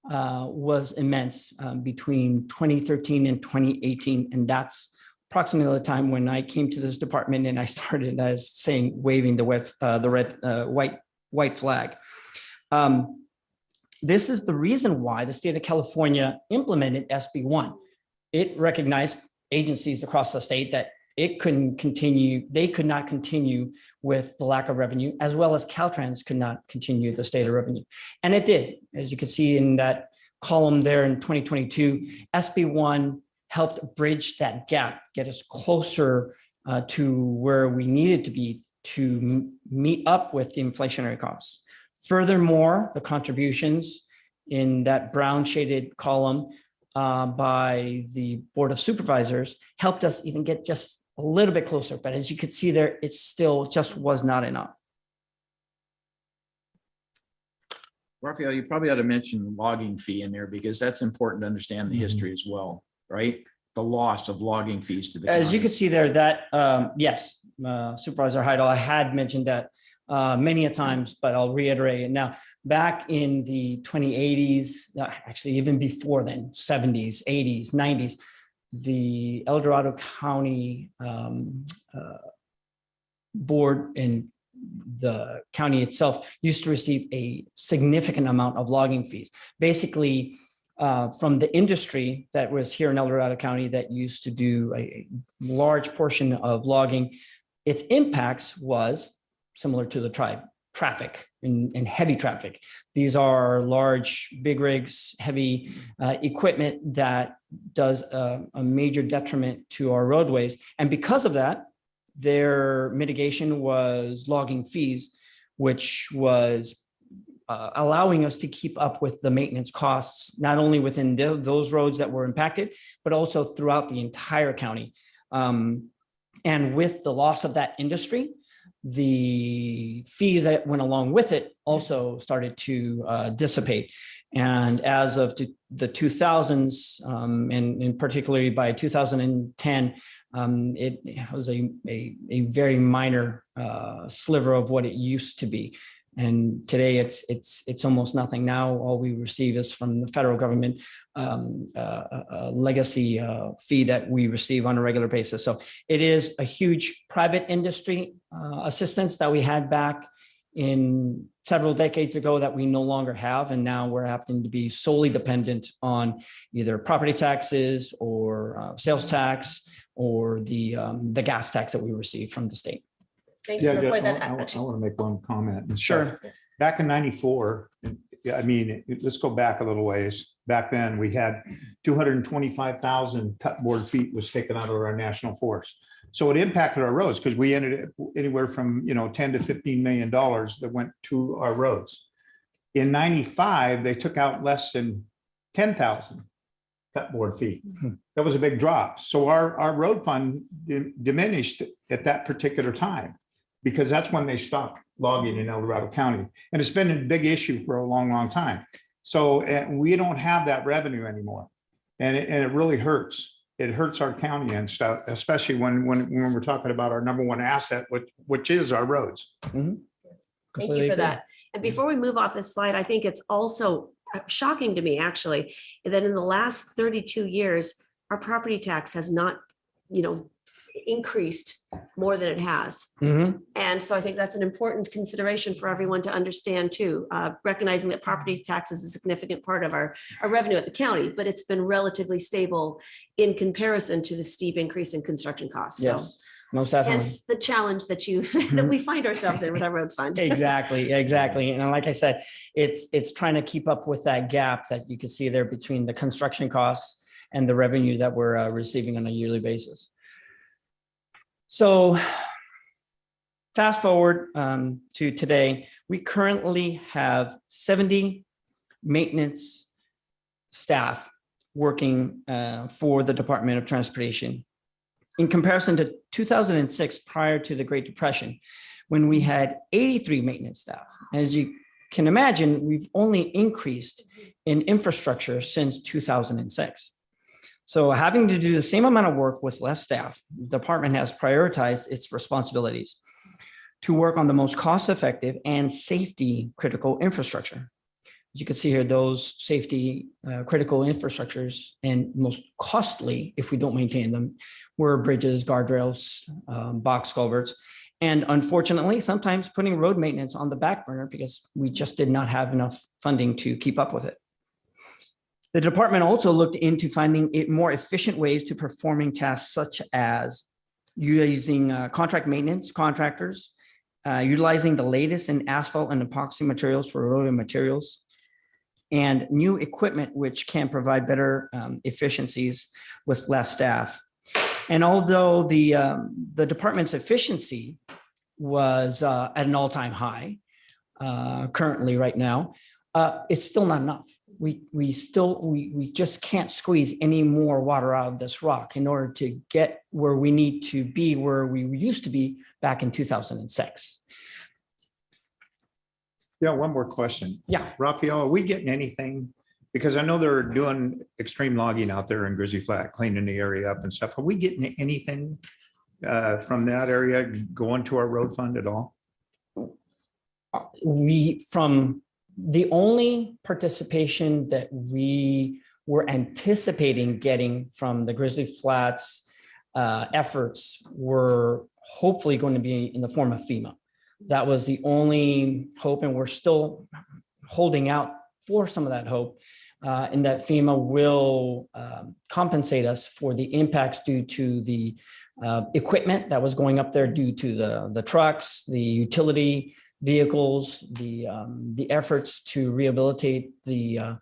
S14: was immense between 2013 and 2018. And that's approximately the time when I came to this department and I started as saying, waving the white flag. This is the reason why the state of California implemented SB1. It recognized agencies across the state that it couldn't continue, they could not continue with the lack of revenue, as well as Caltrans could not continue the state of revenue. And it did, as you can see in that column there in 2022, SB1 helped bridge that gap, get us closer to where we needed to be to meet up with the inflationary costs. Furthermore, the contributions in that brown shaded column by the Board of Supervisors helped us even get just a little bit closer. But as you could see there, it still just was not enough.
S4: Raphael, you probably ought to mention logging fee in there because that's important to understand the history as well, right? The loss of logging fees to the
S14: As you
S4: county.
S14: can see there, that yes, Supervisor Heidel, I had mentioned that many a times, but I'll reiterate it now. Back in the 2080s, actually even before then, 70s, 80s, 90s, the El Dorado County board and the county itself used to receive a significant amount of logging fees. Basically, from the industry that was here in El Dorado County that used to do a large portion of logging, its impacts was similar to the tribe, traffic and heavy traffic. These are large, big rigs, heavy equipment that does a major detriment to our roadways. And because of that, their mitigation was logging fees, which was allowing us to keep up with the maintenance costs, not only within those roads that were impacted, but also throughout the entire county. And with the loss of that industry, the fees that went along with it also started to dissipate. And as of the 2000s, and particularly by 2010, it was a very minor sliver of what it used to be. And today it's almost nothing. Now all we receive is from the federal government a legacy fee that we receive on a regular basis. So it is a huge private industry assistance that we had back in several decades ago that we no longer have. And now we're having to be solely dependent on either property taxes or sales tax or the gas tax that we receive from the state.
S1: Thank you for pointing that
S13: I
S1: out.
S13: want to make one comment. and
S14: Sure.
S13: stuff. Back in '94, I mean, let's go back a little ways. Back then, we had 225,000 cut board feet was taken out of our national forest. So it impacted our roads because we ended up anywhere from 10 to $15 million that went to our roads. In '95, they took out less than 10,000 cut board feet. That was a big drop. So our road fund diminished at that particular time, because that's when they stopped logging in El Dorado County. And it's been a big issue for a long, long time. So we don't have that revenue anymore. And it really hurts. It hurts our county and stuff, especially when we're talking about our number one asset, which is our roads.
S1: Thank you for that. And before we move off this slide, I think it's also shocking to me, actually, that in the last 32 years, our property tax has not, increased more than it has.
S14: Mhm.
S1: And so I think that's an important consideration for everyone to understand too, recognizing that property tax is a significant part of our revenue at the county, but it's been relatively stable in comparison to the steep increase in construction costs. So
S14: Yes, most definitely.
S1: hence the challenge that that we find ourselves in with our road fund.
S14: Exactly. And like I said, it's trying to keep up with that gap that you can see there between the construction costs and the revenue that we're receiving on a yearly basis. So fast forward to today, we currently have 70 maintenance staff working for the Department of Transportation. In comparison to 2006, prior to the Great Depression, when we had 83 maintenance staff. As you can imagine, we've only increased in infrastructure since 2006. So having to do the same amount of work with less staff, the department has prioritized its responsibilities to work on the most cost-effective and safety critical infrastructure. As you can see here, those safety critical infrastructures and most costly, if we don't maintain them, were bridges, guardrails, box culverts, and unfortunately, sometimes putting road maintenance on the back burner because we just did not have enough funding to keep up with it. The department also looked into finding more efficient ways to performing tasks such as using contract maintenance contractors, utilizing the latest in asphalt and epoxy materials for road materials, and new equipment which can provide better efficiencies with less staff. And although the department's efficiency was at an all-time high currently right now, it's still not enough. We just can't squeeze any more water out of this rock in order to get where we need to be, where we used to be back in 2006.
S13: Yeah, one more question.
S14: Yeah.
S13: Raphael, are we getting anything? Because I know they're doing extreme logging out there in Grizzly Flat, cleaning the area up and stuff. Are we getting anything from that area going to our road fund at all?
S14: From the only participation that we were anticipating getting from the Grizzly Flats efforts were hopefully going to be in the form of FEMA. That was the only hope, and we're still holding out for some of that hope, and that FEMA will compensate us for the impacts due to the equipment that was going up there due to the trucks, the utility vehicles, the efforts to rehabilitate the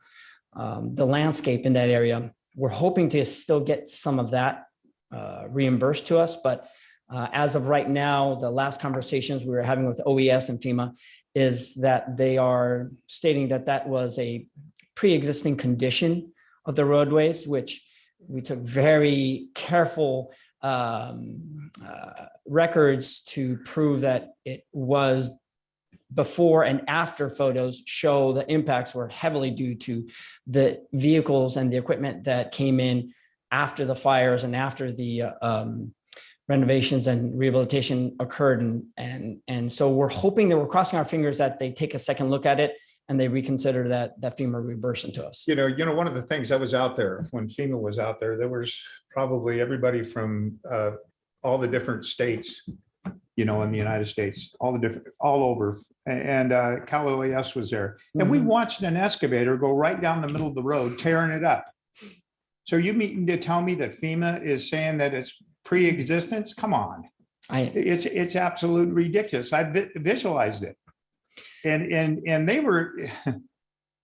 S14: landscape in that area. We're hoping to still get some of that reimbursed to us, but as of right now, the last conversations we were having with OES and FEMA is that they are stating that that was a pre-existing condition of the roadways, which we took very careful records to prove that it was. Before and after photos show the impacts were heavily due to the vehicles and the equipment that came in after the fires and after the renovations and rehabilitation occurred. And so we're hoping that we're crossing our fingers that they take a second look at it and they reconsider that FEMA reimbursement to us.
S13: You know, one of the things that was out there when FEMA was out there, there was probably everybody from all the different states, you know, in the United States, all over. And Cal OES was there. And we watched an excavator go right down the middle of the road, tearing it up. So you mean to tell me that FEMA is saying that it's pre-existence? Come on. It's absolutely ridiculous. I visualized it. And they were,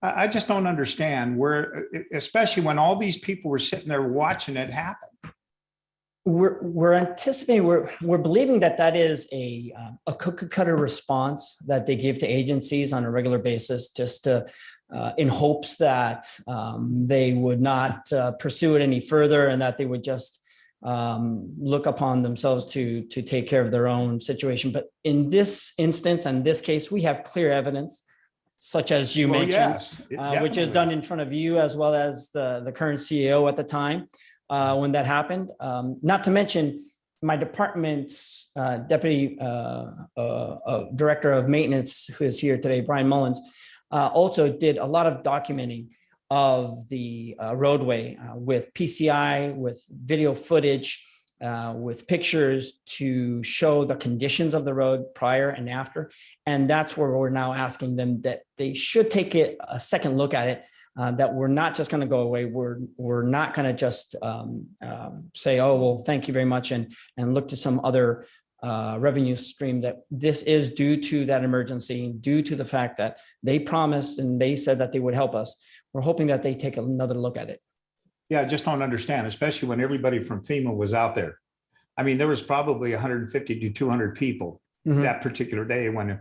S13: I just don't understand where, especially when all these people were sitting there watching it happen.
S14: We're anticipating, we're believing that is a cookie cutter response that they give to agencies on a regular basis, just to in hopes that they would not pursue it any further and that they would just look upon themselves to take care of their own situation. But in this instance and this case, we have clear evidence, such as you mentioned, which is done in front of you as well as the current CEO at the time. When that happened, not to mention my department's deputy director of maintenance, who is here today, Brian Mullins, also did a lot of documenting of the roadway with PCI, with video footage, with pictures to show the conditions of the road prior and after. And that's where we're now asking them that they should take a second look at it, that we're not just going to go away. We're not going to just say, oh, well, thank you very much, and look to some other revenue stream. That this is due to that emergency, due to the fact that they promised and they said that they would help us. We're hoping that they take another look at it.
S13: Yeah, I just don't understand, especially when everybody from FEMA was out there. I mean, there was probably 150 to 200 people that particular day when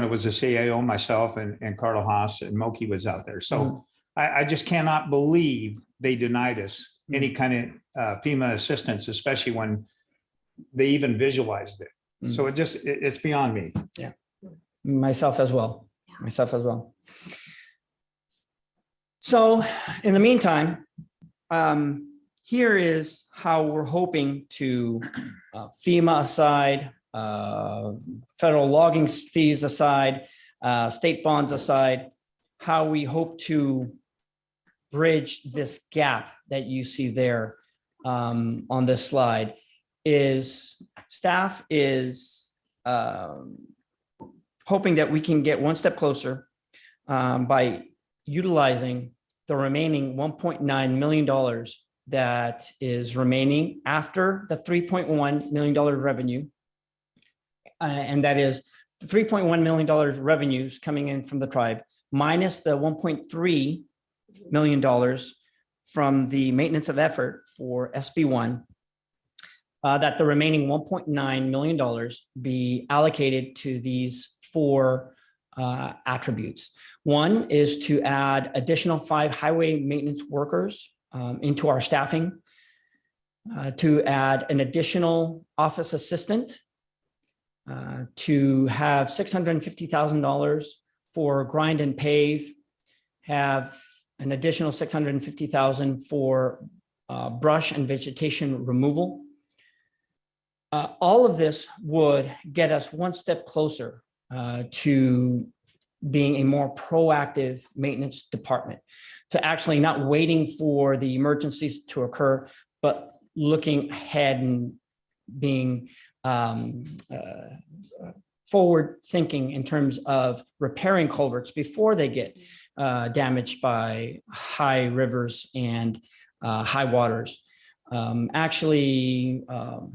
S13: it was the CAO, myself and Carl Haas and Moki was out there. So I just cannot believe they denied us any kind of FEMA assistance, especially when they even visualized it. So it's beyond me.
S14: Yeah, myself as well. So in the meantime, here is how we're hoping to, FEMA aside, federal logging fees aside, state bonds aside, how we hope to bridge this gap that you see there on this slide. Is staff is hoping that we can get one step closer by utilizing the remaining $1.9 million that is remaining after the $3.1 million revenue. And that is the $3.1 million revenues coming in from the tribe minus the $1.3 million from the maintenance of effort for SB1, that the remaining $1.9 million be allocated to these four attributes. One is to add additional 5 highway maintenance workers into our staffing, to add an additional office assistant, to have $650,000 for grind and pave, have an additional $650,000 for brush and vegetation removal. All of this would get us one step closer to being a more proactive maintenance department, to actually not waiting for the emergencies to occur, but looking ahead and being forward thinking in terms of repairing culverts before they get damaged by high rivers and high waters. Actually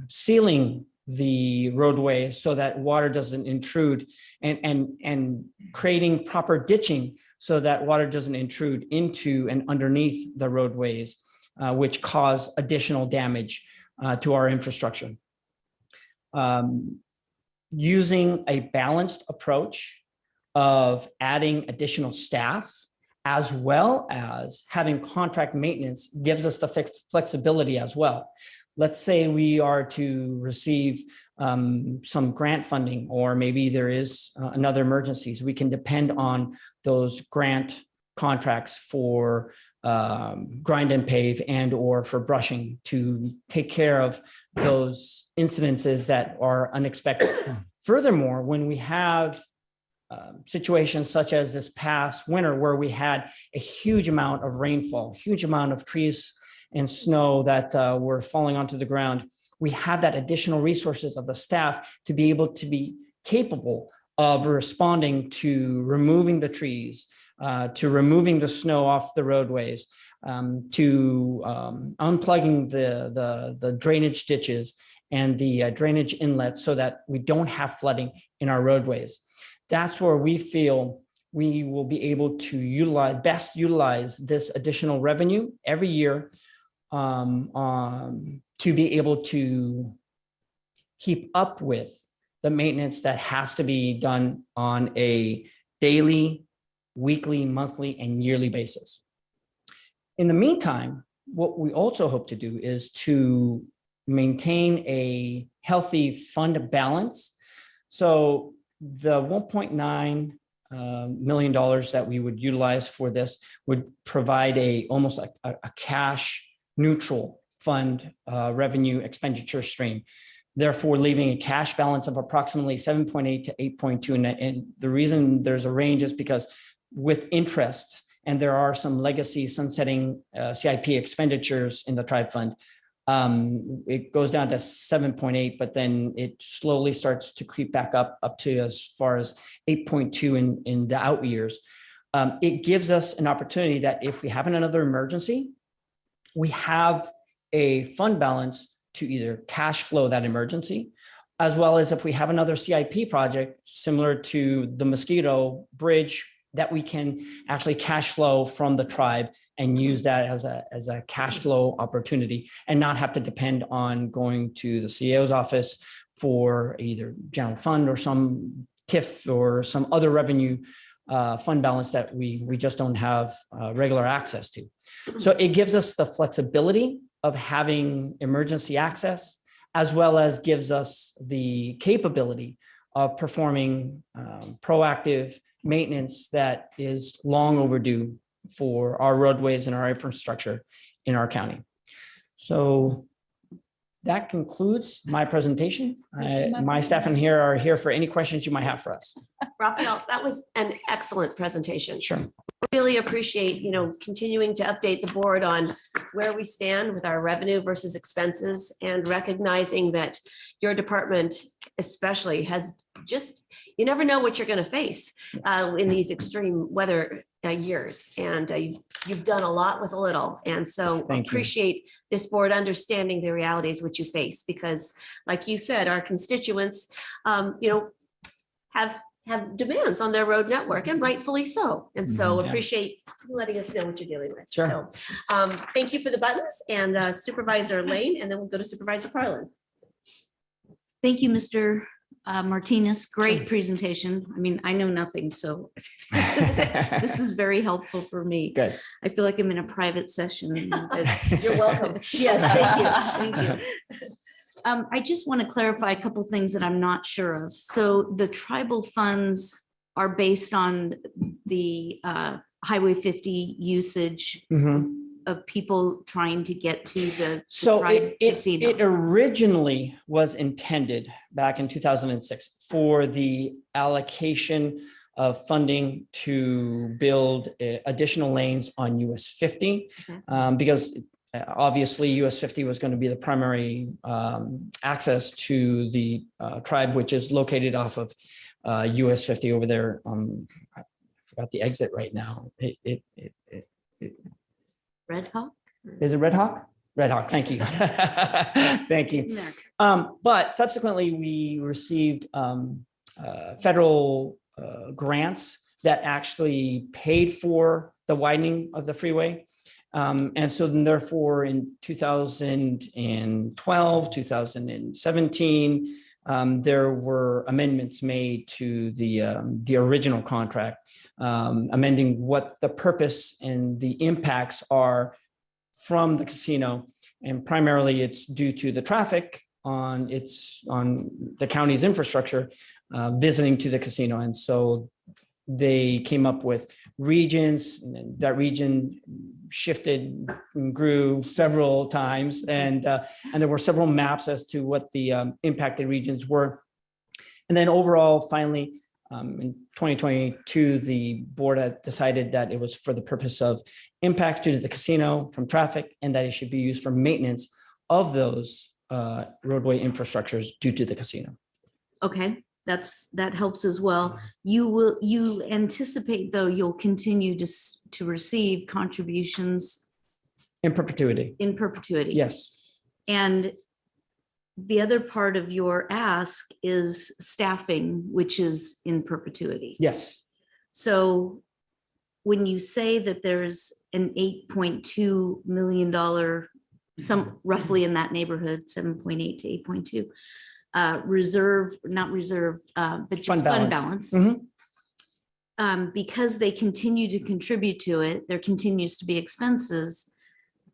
S14: sealing the roadway so that water doesn't intrude, and creating proper ditching so that water doesn't intrude into and underneath the roadways, which cause additional damage to our infrastructure. Using a balanced approach of adding additional staff as well as having contract maintenance gives us the fixed flexibility as well. Let's say we are to receive some grant funding, or maybe there is another emergencies. We can depend on those grant contracts for grind and pave and or for brushing to take care of those incidences that are unexpected. Furthermore, when we have situations such as this past winter where we had a huge amount of rainfall, huge amount of trees and snow that were falling onto the ground, we have that additional resources of the staff to be able to be capable of responding to removing the trees, to removing the snow off the roadways, to unplugging the drainage ditches and the drainage inlets so that we don't have flooding in our roadways. That's where we feel we will be able to best utilize this additional revenue every year to be able to keep up with the maintenance that has to be done on a daily, weekly, monthly, and yearly basis. In the meantime, what we also hope to do is to maintain a healthy fund balance. So the $1.9 million that we would utilize for this would provide almost a cash neutral fund revenue expenditure stream, therefore leaving a cash balance of approximately 7.8 to 8.2. And the reason there's a range is because with interest, and there are some legacy sunsetting CIP expenditures in the tribe fund, It goes down to 7.8, but then it slowly starts to creep back up to as far as 8.2 in the out years. It gives us an opportunity that if we have another emergency, we have a fund balance to either cash flow that emergency, as well as if we have another CIP project similar to the Mosquito Bridge, that we can actually cash flow from the tribe and use that as a cash flow opportunity and not have to depend on going to the CEO's office for either general fund or some TIF or some other revenue fund balance that we just don't have regular access to. So it gives us the flexibility of having emergency access, as well as gives us the capability of performing proactive maintenance that is long overdue for our roadways and our infrastructure in our county. So that concludes my presentation. My staff in here are here for any questions you might have for us.
S1: Raphael, that was an excellent presentation.
S14: Sure.
S1: Really appreciate, continuing to update the board on where we stand with our revenue versus expenses, and recognizing that your department especially has just, you never know what you're going to face in these extreme weather years. And you've done a lot with a little. And so
S14: Thank you.
S1: appreciate this board understanding the realities which you face, because like you said, our constituents, have demands on their road network, and rightfully so. And so
S14: Yeah.
S1: appreciate letting us know what you're dealing with.
S14: Sure.
S1: So thank you for the buttons, and Supervisor Lane, and then we'll go to Supervisor Carlin.
S5: Thank you, Mr. Martinez. Great presentation. I mean, I know nothing, so this is very helpful for me.
S14: Good.
S5: I feel like I'm in a private session.
S1: You're welcome.
S5: Yes, thank you. Thank you. I just want to clarify a couple things that I'm not sure of. So the tribal funds are based on the Highway 50 usage
S14: Mhm.
S5: of people trying to get to the
S14: So
S5: tribe
S14: it
S5: casino.
S14: originally was intended back in 2006 for the allocation of funding to build additional lanes on US 50, because obviously US 50 was going to be the primary access to the tribe, which is located off of US 50 over there. I forgot the exit right now.
S5: Red Hawk?
S14: Is it Red Hawk? Red Hawk, thank you. Thank you. But subsequently, we received federal grants that actually paid for the widening of the freeway. And so then therefore in 2012, 2017, there were amendments made to the original contract, amending what the purpose and the impacts are from the casino. And primarily it's due to the traffic on the county's infrastructure visiting to the casino. And so they came up with regions, and that region shifted and grew several times. And there were several maps as to what the impacted regions were. And then overall, finally, in 2022, the board had decided that it was for the purpose of impact due to the casino from traffic, and that it should be used for maintenance of those roadway infrastructures due to the casino.
S5: Okay, that helps as well. You anticipate, though, you'll continue to receive contributions
S14: In perpetuity.
S5: in perpetuity.
S14: Yes.
S5: And the other part of your ask is staffing, which is in perpetuity.
S14: Yes.
S5: So when you say that there's an $8.2 million, some roughly in that neighborhood, 7.8 to 8.2, not reserve, but just fund balance. Because they continue to contribute to it, there continues to be expenses.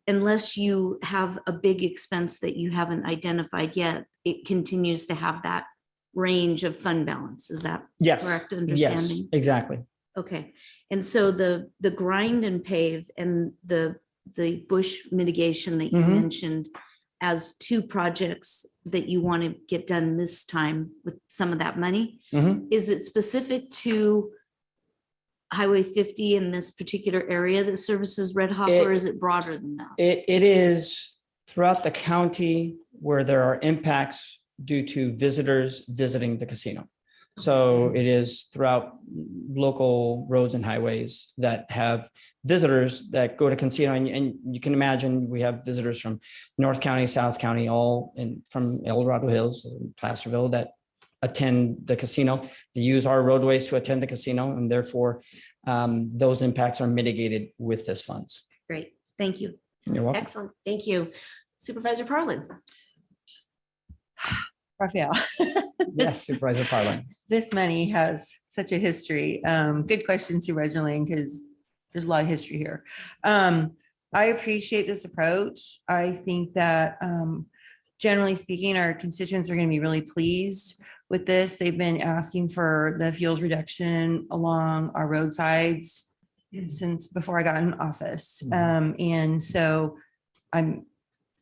S5: Unless you have a big expense that you haven't identified yet, it continues to have that range of fund balance. Is that correct understanding?
S14: Yes, exactly.
S5: Okay, and so the grind and pave and the bush mitigation that you mentioned as two projects that you want to get done this time with some of that money, is it specific to Highway 50 in this particular area that services Red Hawk, or is it broader than that?
S14: It is throughout the county where there are impacts due to visitors visiting the casino. So it is throughout local roads and highways that have visitors that go to casino. And you can imagine we have visitors from North County, South County, all from El Dorado Hills, Placerville, that attend the casino. They use our roadways to attend the casino, and therefore those impacts are mitigated with this funds.
S1: Great, thank you.
S14: You're welcome.
S1: Excellent, thank you. Supervisor Parlin.
S6: Raphael.
S14: Yes, Supervisor Parlin.
S6: This money has such a history. Good question, Supervisor Lane, because there's a lot of history here. I appreciate this approach. I think that generally speaking, our constituents are going to be really pleased with this. They've been asking for the fuels reduction along our roadsides since before I got in office. And so I'm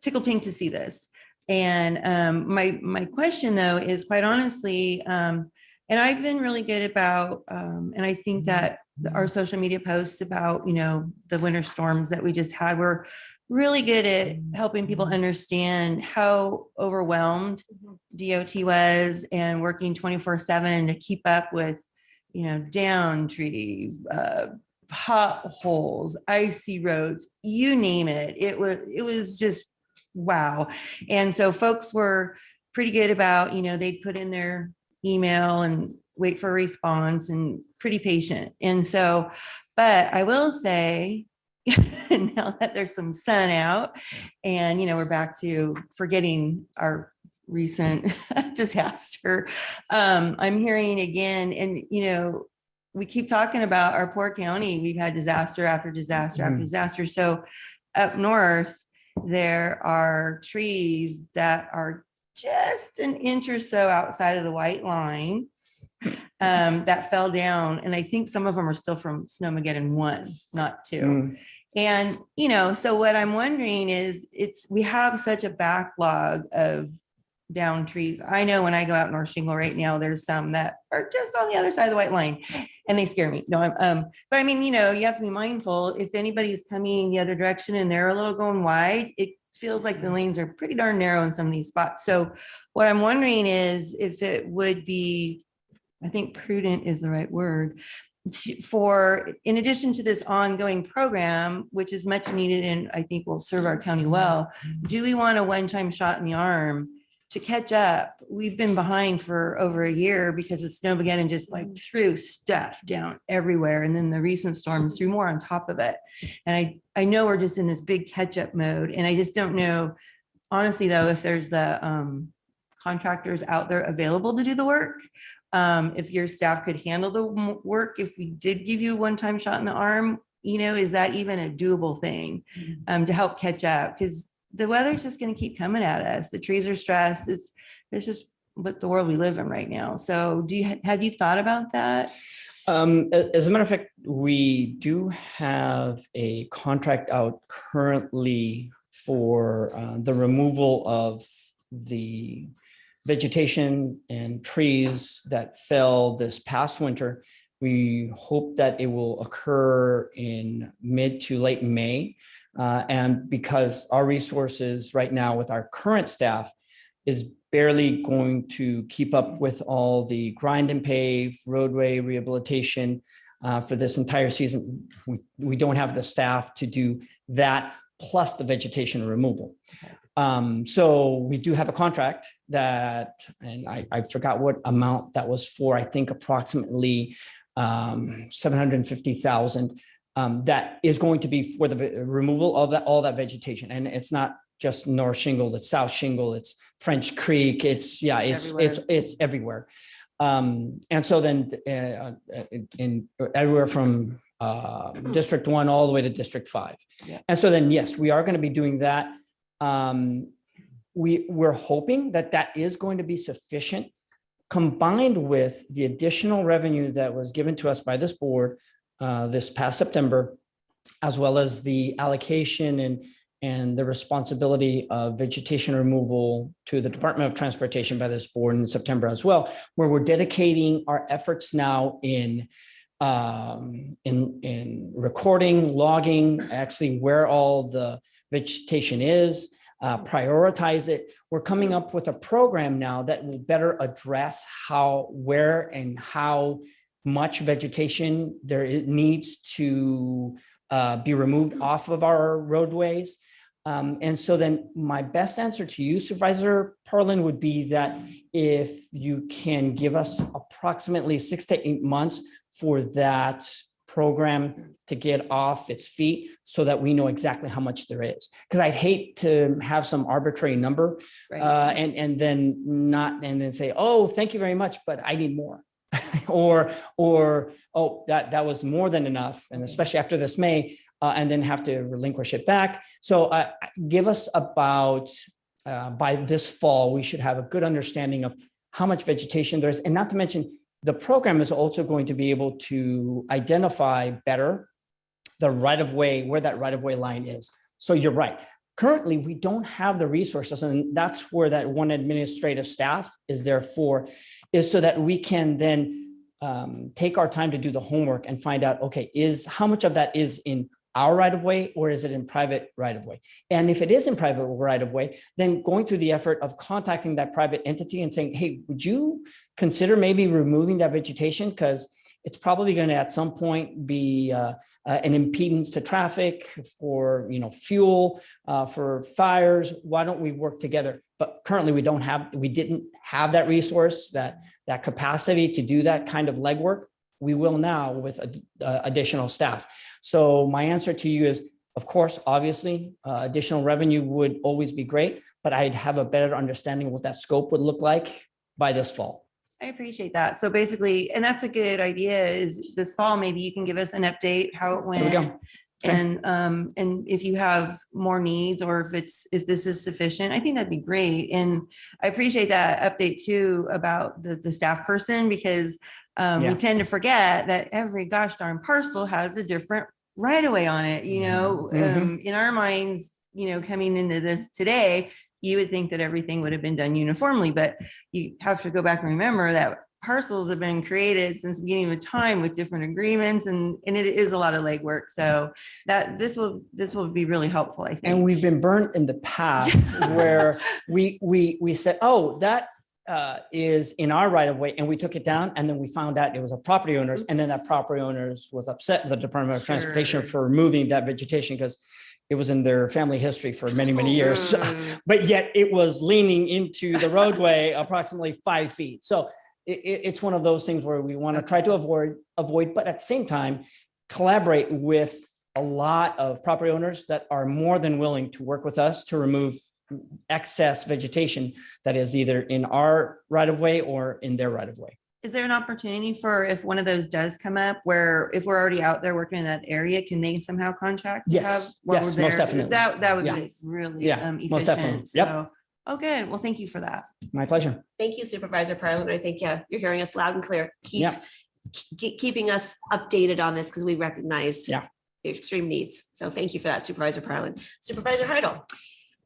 S6: tickled pink to see this. And my question though is quite honestly, and I've been really good about, and I think that our social media posts about, the winter storms that we just had were really good at helping people understand how overwhelmed DOT was and working 24/7 to keep up with, down trees, potholes, icy roads, you name it. It was just wow. And so folks were pretty good about, they'd put in their email and wait for a response and pretty patient. And so, but I will say, now that there's some sun out and, we're back to forgetting our recent disaster, I'm hearing again, and, we keep talking about our poor county. We've had disaster after disaster after disaster. So up north, there are trees that are just an inch or so outside of the white line that fell down. And I think some of them are still from Snowmageddon 1, not 2. And, so what I'm wondering is we have such a backlog of down trees. I know when I go out North Shingle right now, there's some that are just on the other side of the white line and they scare me. No, but I mean, you have to be mindful if anybody's coming the other direction and they're a little going wide, it feels like the lanes are pretty darn narrow in some of these spots. So what I'm wondering is if it would be, I think prudent is the right word, for in addition to this ongoing program, which is much needed and I think will serve our county well, do we want a one-time shot in the arm to catch up? We've been behind for over a year because the Snowmageddon just threw stuff down everywhere. And then the recent storms threw more on top of it. And I know we're just in this big catch up mode. And I just don't know, honestly though, if there's the contractors out there available to do the work. If your staff could handle the work, if we did give you a one-time shot in the arm, is that even a doable thing to help catch up? Because the weather's just going to keep coming at us. The trees are stressed. It's just what the world we live in right now. So have you thought about that?
S14: As a matter of fact, we do have a contract out currently for the removal of the vegetation and trees that fell this past winter. We hope that it will occur in mid to late May. And because our resources right now with our current staff is barely going to keep up with all the grind and pave roadway rehabilitation for this entire season, we don't have the staff to do that plus the vegetation removal. So we do have a contract that, and I forgot what amount that was for, I think approximately $750,000. That is going to be for the removal of all that vegetation. And it's not just North Shingle, it's South Shingle, it's French Creek, it's everywhere. And so then in everywhere from District 1 all the way to District 5. Yeah. And so then, yes, we are going to be doing that. We're hoping that is going to be sufficient, combined with the additional revenue that was given to us by this board this past September, as well as the allocation and the responsibility of vegetation removal to the Department of Transportation by this board in September as well, where we're dedicating our efforts now in recording, logging, actually where all the vegetation is, prioritize it. We're coming up with a program now that will better address where and how much vegetation needs to be removed off of our roadways. And so then my best answer to you, Supervisor Parlin, would be that if you can give us approximately 6 to 8 months for that program to get off its feet so that we know exactly how much there is. Because I'd hate to have some arbitrary number and then say, oh, thank you very much, but I need more. or oh, that was more than enough, and especially after this May, and then have to relinquish it back. So give us about by this fall, we should have a good understanding of how much vegetation there is, and not to mention the program is also going to be able to identify better the right-of-way, where that right-of-way line is. So you're right. Currently, we don't have the resources, and that's where that one administrative staff is there for, is so that we can then take our time to do the homework and find out, okay, how much of that is in our right-of-way or is it in private right-of-way? And if it is in private right-of-way, then going through the effort of contacting that private entity and saying, hey, would you consider maybe removing that vegetation? Because it's probably going to at some point be an impedance to traffic, for fuel, for fires. Why don't we work together? But currently we didn't have that resource, that capacity to do that kind of legwork. We will now with additional staff. So my answer to you is, of course, obviously, additional revenue would always be great, but I'd have a better understanding of what that scope would look like by this fall.
S6: I appreciate that. So basically, and that's a good idea, is this fall, maybe you can give us an update how it
S14: There we
S6: went.
S14: go. Okay.
S6: And if you have more needs, or if this is sufficient, I think that'd be great. And I appreciate that update too about the staff person, because we tend to forget that every gosh darn parcel has a different right of way on it. In our minds, coming into this today, you would think that everything would have been done uniformly, but you have to go back and remember that parcels have been created since the beginning of time with different agreements, and it is a lot of legwork. So that this will be really helpful, I think.
S14: And we've been burnt in the past where we said, oh, that is in our right of way, and we took it down, and then we found out it was a property owner's, and then that property owners was upset with the Department of Transportation for removing that vegetation because it was in their family history for many, many years, but yet it was leaning into the roadway approximately 5 feet. So it's one of those things where we want to try to avoid, but at the same time, collaborate with a lot of property owners that are more than willing to work with us to remove excess vegetation that is either in our right of way or in their right of way.
S6: Is there an opportunity for, if one of those does come up, where if we're already out there working in that area, can they somehow contract?
S14: Yes, yes, most definitely.
S6: That would
S14: Yeah.
S6: be really
S14: Most
S6: efficient.
S14: definitely. Yep.
S6: So, oh, good. Well, thank you for that.
S14: My pleasure.
S1: Thank you, Supervisor Parlin. I think, you're hearing us loud and clear. Keeping us updated on this, because we recognize the extreme needs. So thank you for that, Supervisor Parlin. Supervisor Heidel.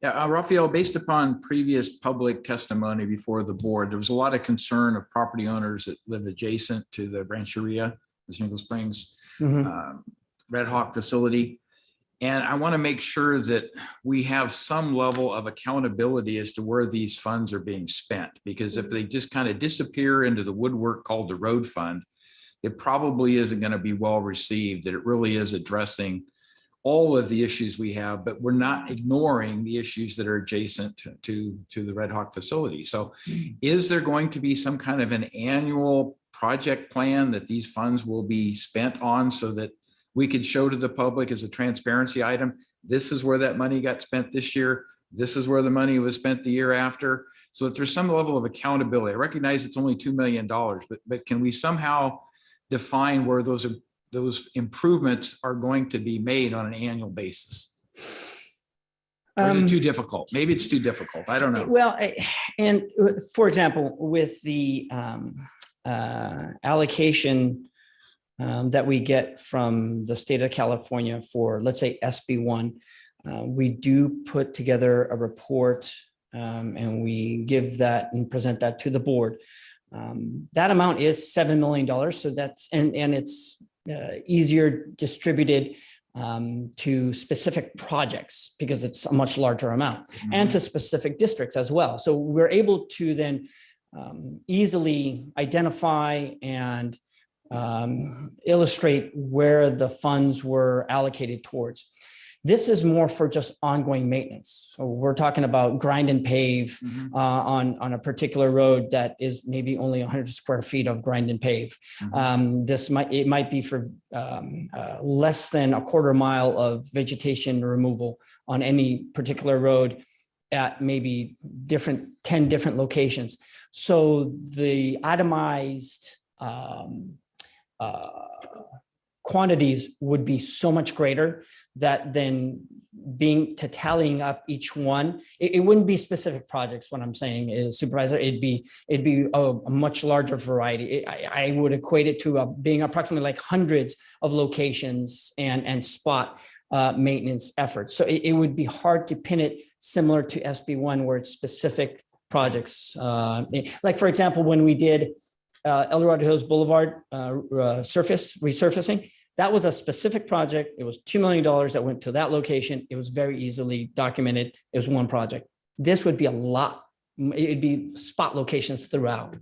S4: Yeah, Raphael, based upon previous public testimony before the board, there was a lot of concern of property owners that live adjacent to the Rancheria, the Single Springs Red Hawk facility. And I want to make sure that we have some level of accountability as to where these funds are being spent, because if they just kind of disappear into the woodwork called the road fund, it probably isn't going to be well received, that it really is addressing all of the issues we have, but we're not ignoring the issues that are adjacent to the Red Hawk facility. So is there going to be some kind of an annual project plan that these funds will be spent on, so that we could show to the public as a transparency item, this is where that money got spent this year, this is where the money was spent the year after, so that there's some level of accountability. I recognize it's only $2 million, but can we somehow define where those improvements are going to be made on an annual basis? Or is it too difficult? Maybe it's too difficult. I don't know.
S14: Well, and for example, with the allocation that we get from the state of California for, let's say, SB1, we do put together a report and we give that and present that to the board. That amount is $7 million. So that's, and it's easier distributed to specific projects because it's a much larger amount, and to specific districts as well. So we're able to then easily identify and illustrate where the funds were allocated towards. This is more for just ongoing maintenance. So we're talking about grind and pave on a particular road that is maybe only 100 square feet of grind and pave. It might be for less than a quarter mile of vegetation removal on any particular road at maybe 10 different locations. So the itemized quantities would be so much greater that then tallying up each one, it wouldn't be specific projects. What I'm saying is, Supervisor, it'd be a much larger variety. I would equate it to being approximately like hundreds of locations and spot maintenance efforts. So it would be hard to pin it similar to SB1 where it's specific projects. Like for example, when we did El Dorado Hills Boulevard resurfacing, that was a specific project. It was $2 million that went to that location. It was very easily documented. It was one project. This would be a lot. It'd be spot locations throughout.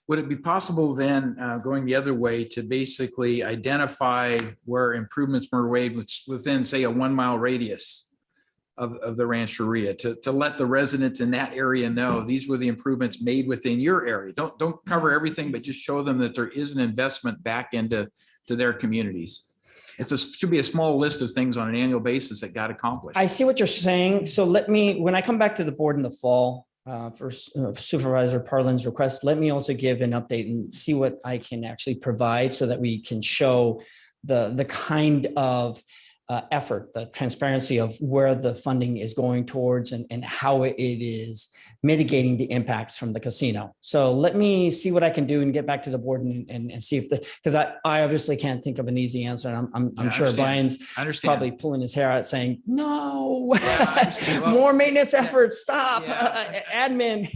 S4: Would it be possible then, going the other way, to basically identify where improvements were made within, say, a 1 mile radius of the Rancheria, to let the residents in that area know these were the improvements made within your area? Don't cover everything, but just show them that there is an investment back into their communities. Should be a small list of things on an annual basis that got accomplished.
S14: I see what you're saying. So when I come back to the board in the fall for Supervisor Parlin's request, let me also give an update and see what I can actually provide so that we can show the kind of effort, the transparency of where the funding is going towards and how it is mitigating the impacts from the casino. So let me see what I can do and get back to the board and see if because I obviously can't think of an easy answer. And I'm sure Brian's probably pulling his hair out saying, no, more maintenance efforts, stop, admin.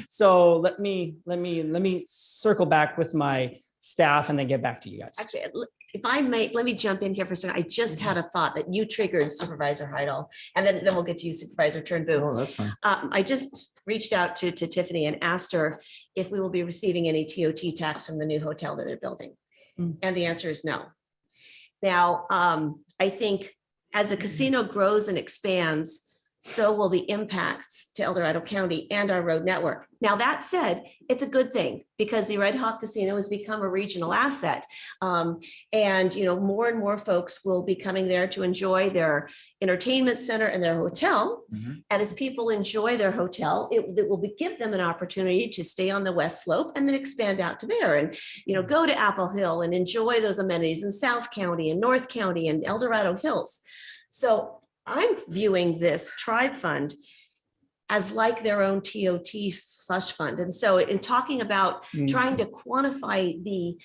S14: So let me circle back with my staff and then get back to you guys.
S1: Actually, if I may, let me jump in here for a second. I just had a thought that you triggered, Supervisor Heidel, and then we'll get to you, Supervisor Turnbull.
S13: Oh, that's fine.
S1: I just reached out to Tiffany and asked her if we will be receiving any TOT tax from the new hotel that they're building. And the answer is no. Now, I think as the casino grows and expands, so will the impacts to El Dorado County and our road network. Now, that said, it's a good thing because the Red Hawk Casino has become a regional asset. And, more and more folks will be coming there to enjoy their entertainment center and their hotel. And as people enjoy their hotel, it will give them an opportunity to stay on the West Slope and then expand out to there and, go to Apple Hill and enjoy those amenities in South County and North County and El Dorado Hills. So I'm viewing this tribe fund as like their own TOT slush fund. And so in talking about trying to quantify the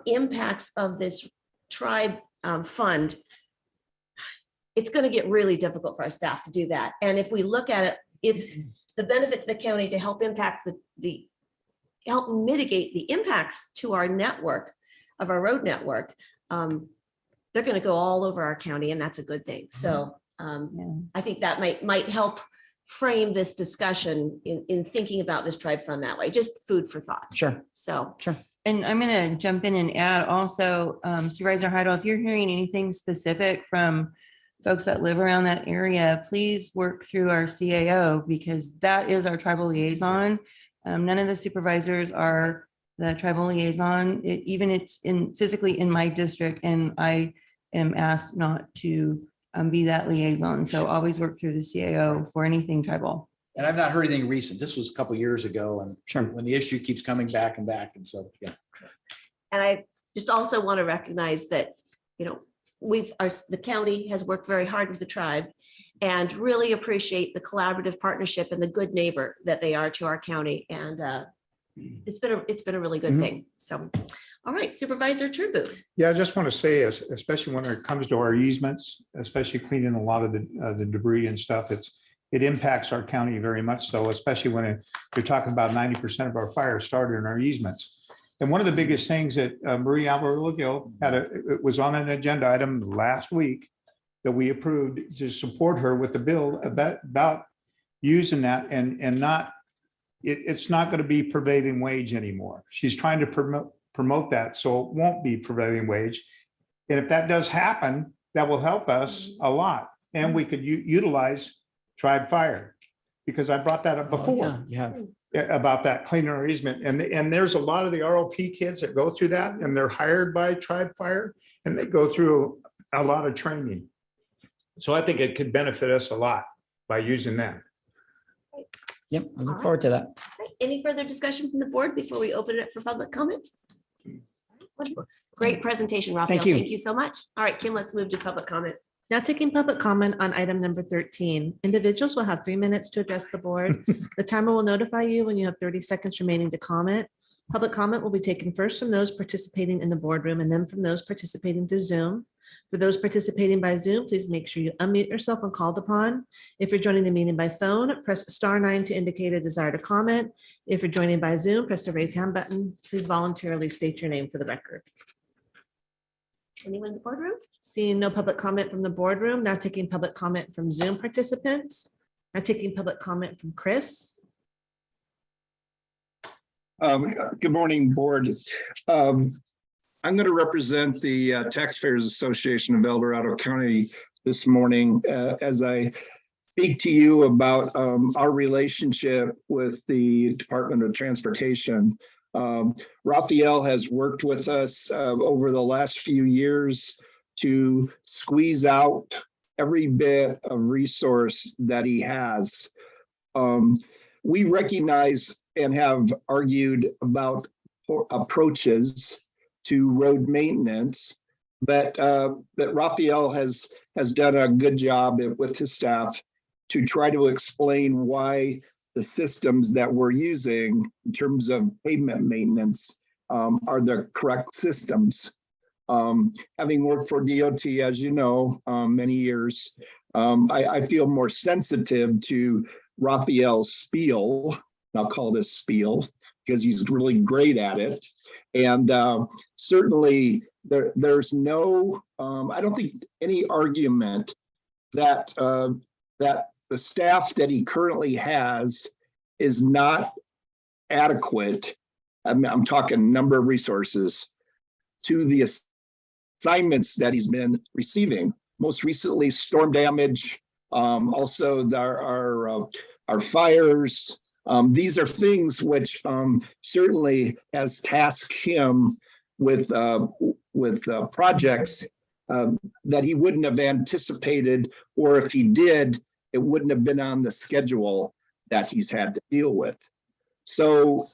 S1: impacts of this tribe fund, it's going to get really difficult for our staff to do that. And if we look at it, it's the benefit to the county to help impact help mitigate the impacts to our network of our road network. They're going to go all over our county, and that's a good thing. So I think that might help frame this discussion in thinking about this tribe fund that way, just food for thought.
S14: Sure.
S1: So.
S14: Sure.
S6: And I'm going to jump in and add also, Supervisor Heidel, if you're hearing anything specific from folks that live around that area, please work through our CAO because that is our tribal liaison. None of the supervisors are the tribal liaison. Even it's physically in my district, and I am asked not to be that liaison. So always work through the CAO for anything tribal.
S4: And I've not heard anything recent. This was a couple of years ago, and when the issue keeps coming back and back, and so yeah.
S1: And I just also want to recognize that the county has worked very hard with the tribe, and really appreciate the collaborative partnership and the good neighbor that they are to our county. And it's been a really good thing. So. All right, Supervisor Turnbull.
S13: Yeah, I just want to say, especially when it comes to our easements, especially cleaning a lot of the debris and stuff, it impacts our county very much so, especially when you're talking about 90% of our fires started in our easements. And one of the biggest things that Marie Alvarado it was on an agenda item last week that we approved to support her with the bill about using that and not, it's not going to be prevailing wage anymore. She's trying to promote that, so it won't be prevailing wage. And if that does happen, that will help us a lot. And we could utilize Tribe Fire, because I brought that up before.
S14: Yeah.
S13: About that cleaner easement. And there's a lot of the ROP kids that go through that, and they're hired by Tribe Fire, and they go through a lot of training. So I think it could benefit us a lot by using that.
S14: Yep, I look forward to that.
S1: Any further discussion from the board before we open it for public comment? Wonderful. Great presentation, Raphael.
S14: Thank you.
S1: Thank you so much. All right, Kim, let's move to public comment.
S7: Now taking public comment on item number 13. Individuals will have 3 minutes to address the board. The timer will notify you when you have 30 seconds remaining to comment. Public comment will be taken first from those participating in the boardroom and then from those participating through Zoom. For those participating by Zoom, please make sure you unmute yourself when called upon. If you're joining the meeting by phone, press *9 to indicate a desire to comment. If you're joining by Zoom, press the raise hand button. Please voluntarily state your name for the record.
S1: Anyone in the boardroom?
S7: Seeing no public comment from the boardroom, now taking public comment from Zoom participants. Now taking public comment from Chris.
S9: Good morning, board. I'm going to represent the Taxpayers Association of El Dorado County this morning as I speak to you about our relationship with the Department of Transportation. Raphael has worked with us over the last few years to squeeze out every bit of resource that he has. We recognize and have argued about approaches to road maintenance, but Raphael has done a good job with his staff to try to explain why the systems that we're using in terms of pavement maintenance are the correct systems. Having worked for DOT, as you know, many years, I feel more sensitive to Raphael's spiel. I'll call this spiel because he's really great at it. And certainly there's no, I don't think any argument that that the staff that he currently has is not adequate. I'm talking number of resources to the assignments that he's been receiving. Most recently, storm damage, also our fires. These are things which certainly has tasked him with projects that he wouldn't have anticipated, or if he did, it wouldn't have been on the schedule that he's had to deal with. So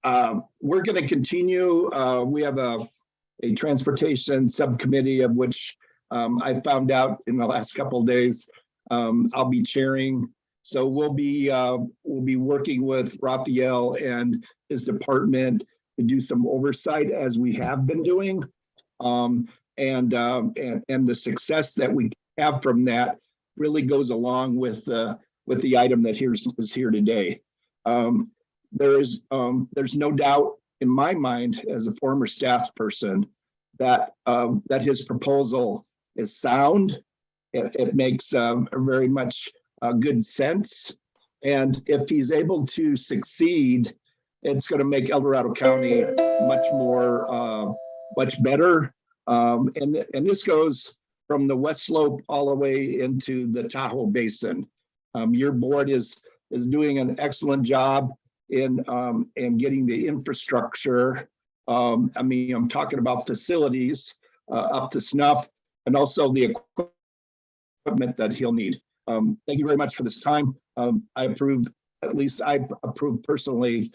S9: we're going to continue. We have a transportation subcommittee of which I found out in the last couple of days I'll be chairing. So we'll be working with Raphael and his department to do some oversight as we have been doing, and the success that we have from that really goes along with the item that is here today. There's no doubt in my mind as a former staff person that his proposal is sound. It makes very much good sense. And if he's able to succeed, it's going to make El Dorado County much better. And this goes from the West Slope all the way into the Tahoe Basin. Your board is doing an excellent job in getting the infrastructure. I mean, I'm talking about facilities up to snuff, and also the equipment that he'll need. Thank you very much for this time. I approve personally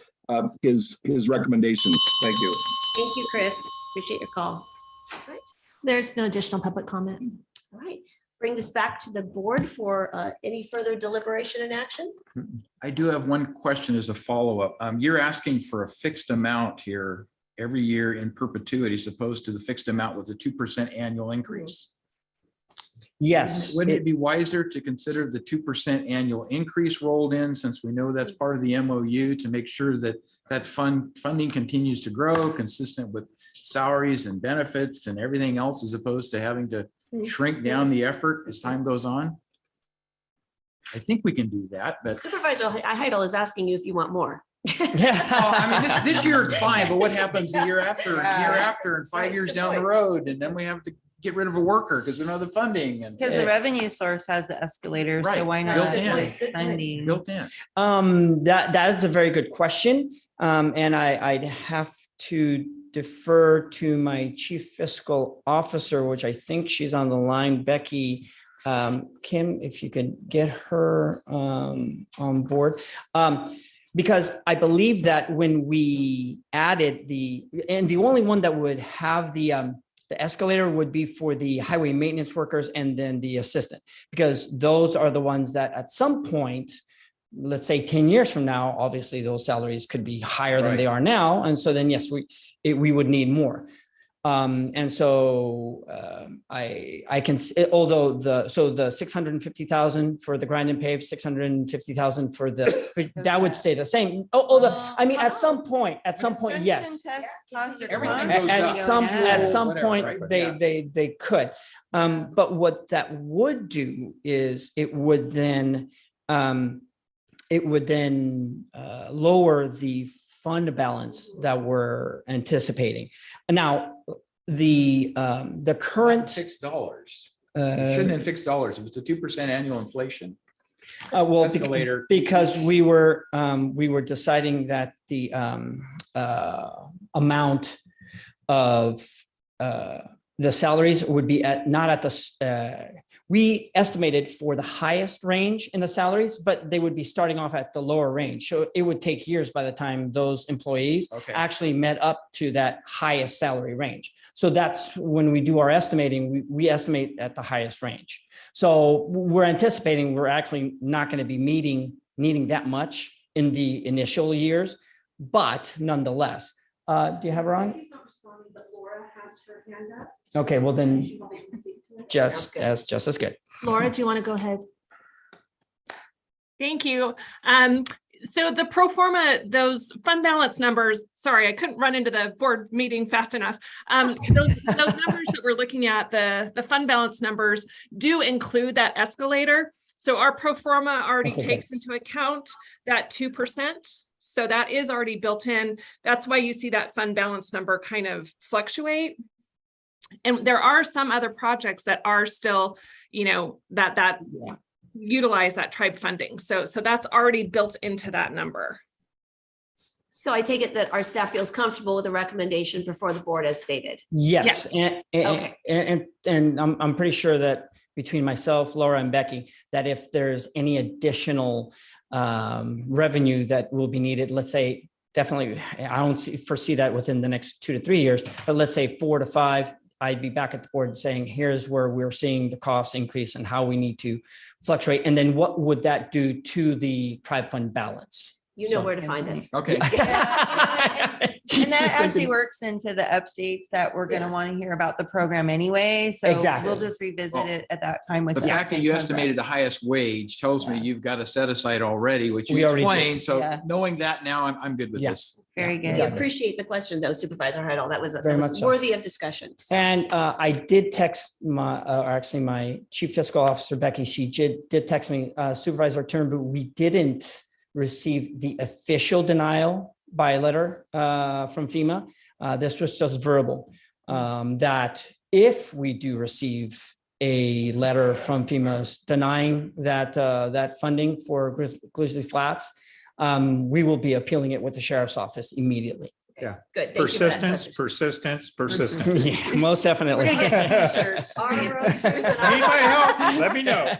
S9: his recommendations. Thank you.
S1: Thank you, Chris. Appreciate your call. All right.
S7: There's no additional public comment.
S1: All right. Bring this back to the board for any further deliberation and action.
S4: I do have one question as a follow-up. You're asking for a fixed amount here every year in perpetuity, as opposed to the fixed amount with a 2% annual increase.
S14: Yes.
S4: Wouldn't it be wiser to consider the 2% annual increase rolled in, since we know that's part of the MOU, to make sure that that funding continues to grow consistent with salaries and benefits and everything else, as opposed to having to shrink down the effort as time goes on. I think we can do that, but
S1: Supervisor Heidel is asking you if you want more.
S4: I mean, this year it's fine, but what happens the year after, and 5 years down the road, and then we have to get rid of a worker because we don't have the funding and.
S6: Because the revenue source has the escalator, so
S4: Right,
S6: why not?
S4: built in.
S6: with funding?
S4: Built in.
S14: That is a very good question. And I'd have to defer to my chief fiscal officer, which I think she's on the line, Becky. Kim, if you could get her on board. Because I believe that when we added the only one that would have the escalator would be for the highway maintenance workers and then the assistant, because those are the ones that at some point, let's say 10 years from now, obviously those salaries could be higher than they are now. And so then, yes, we would need more. And so I can, although the 650,000 for the grind and pave, 650,000 for that would stay the same. I mean, at some point, yes. At some point, they could. But what that would do is it would then lower the fund balance that we're anticipating. Now, the current
S4: $6. It shouldn't have fixed dollars. If it's a 2% annual inflation.
S14: Well,
S4: escalator.
S14: because we were deciding that the amount of the salaries would be not at the we estimated for the highest range in the salaries, but they would be starting off at the lower range. So it would take years by the time those employees actually met up to that highest salary range. So that's when we do our estimating, we estimate at the highest range. So we're anticipating we're actually not going to be needing that much in the initial years, but nonetheless, do you have her on? Okay, well then, just as good.
S7: Laura, do you want to go ahead?
S15: Thank you. So the pro forma, those fund balance numbers, sorry, I couldn't run into the board meeting fast enough. Those numbers that we're looking at, the fund balance numbers do include that escalator. So our pro forma already takes into account that 2%. So that is already built in. That's why you see that fund balance number kind of fluctuate. And there are some other projects that are still, that utilize that tribe funding. So that's already built into that number.
S1: So I take it that our staff feels comfortable with the recommendation before the board as stated.
S14: Yes, and I'm pretty sure that between myself, Laura, and Becky, that if there's any additional revenue that will be needed, let's say, definitely, I don't foresee that within the next 2 to 3 years, but let's say 4 to 5, I'd be back at the board saying, here's where we're seeing the costs increase and how we need to fluctuate. And then what would that do to the tribe fund balance?
S1: You know where to find us.
S4: Okay.
S6: And that actually works into the updates that we're going to want to hear about the program anyway. So we'll just revisit it at that time with
S4: the fact that you estimated the highest wage tells me you've got a set aside already, which you explained. So knowing that now, I'm good with this.
S6: Very good.
S1: We appreciate the question though, Supervisor Heidel. That was
S14: Very much so.
S1: worthy of discussion. So.
S14: And I did text my chief fiscal officer, Becky. She did text me, Supervisor Turnbull. We didn't receive the official denial by letter from FEMA. This was just verbal, that if we do receive a letter from FEMA denying that funding for Grizzly Flats, we will be appealing it with the sheriff's office immediately.
S13: Yeah.
S1: Good.
S13: Persistence.
S14: Yeah, most definitely.
S1: We're gonna get t-shirts.
S13: Need my help? Let me know.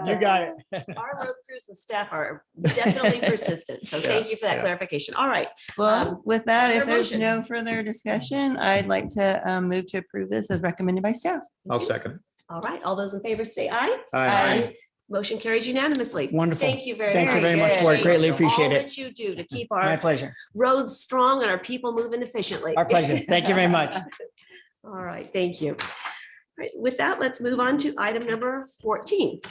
S14: You got it.
S1: Our road crews and staff are definitely persistent. So thank you for that clarification. All right.
S6: Well, with that, if there's
S1: motion?
S6: no further discussion, I'd like to move to approve this as recommended by staff.
S13: I'll second.
S1: All right. All those in favor say aye.
S13: Aye.
S1: Motion carries unanimously.
S14: Wonderful.
S1: Thank you very
S14: much for it. Greatly appreciate
S1: all
S14: it.
S1: that you do to keep
S14: My
S1: our
S14: pleasure.
S1: roads strong and our people moving efficiently.
S14: Our pleasure. Thank you very much.
S1: All right. Thank you. All right. With that, let's move on to item number 14.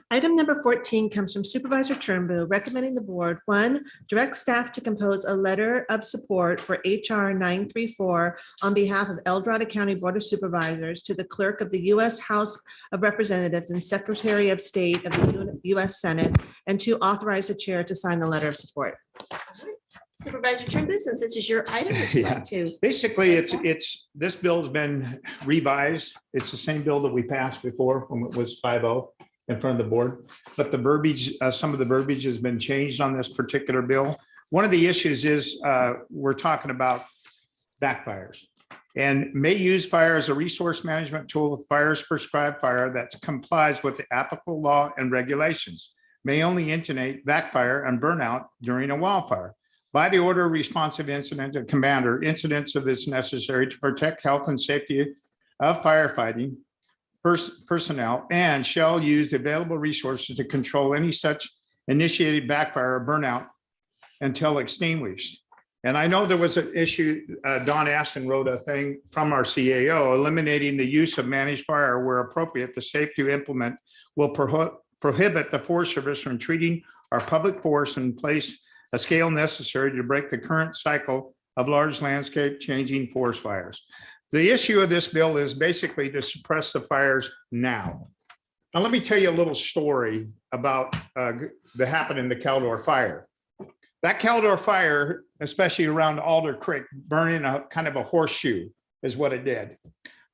S7: Item number 14 comes from Supervisor Turnbull, recommending the board, one, direct staff to compose a letter of support for HR 934 on behalf of El Dorado County Board of Supervisors to the clerk of the U.S. House of Representatives and Secretary of State of the U.S. Senate, and two, authorize the chair to sign the letter of support.
S1: Supervisor Turnbull, since this is your item, would you
S13: Yeah.
S1: like to?
S13: Basically, this bill's been revised. It's the same bill that we passed before when it was 5-0 in front of the board. But the verbiage, some of the verbiage has been changed on this particular bill. One of the issues is we're talking about backfires. And may use fire as a resource management tool with fires prescribed fire that complies with the applicable law and regulations. May only intimate backfire and burnout during a wildfire. By the order of responsive incident and commander, incidents of this necessary to protect health and safety of firefighting personnel, and shall use the available resources to control any such initiated backfire or burnout until extinguished. And I know there was an issue, Don Aston wrote a thing from our CAO, eliminating the use of managed fire where appropriate. The safe to implement will prohibit the Forest Service from treating our public forest and place a scale necessary to break the current cycle of large landscape changing forest fires. The issue of this bill is basically to suppress the fires now. Now, let me tell you a little story about that happened in the Caldor fire. That Caldor fire, especially around Alder Creek, burning a kind of a horseshoe is what it did.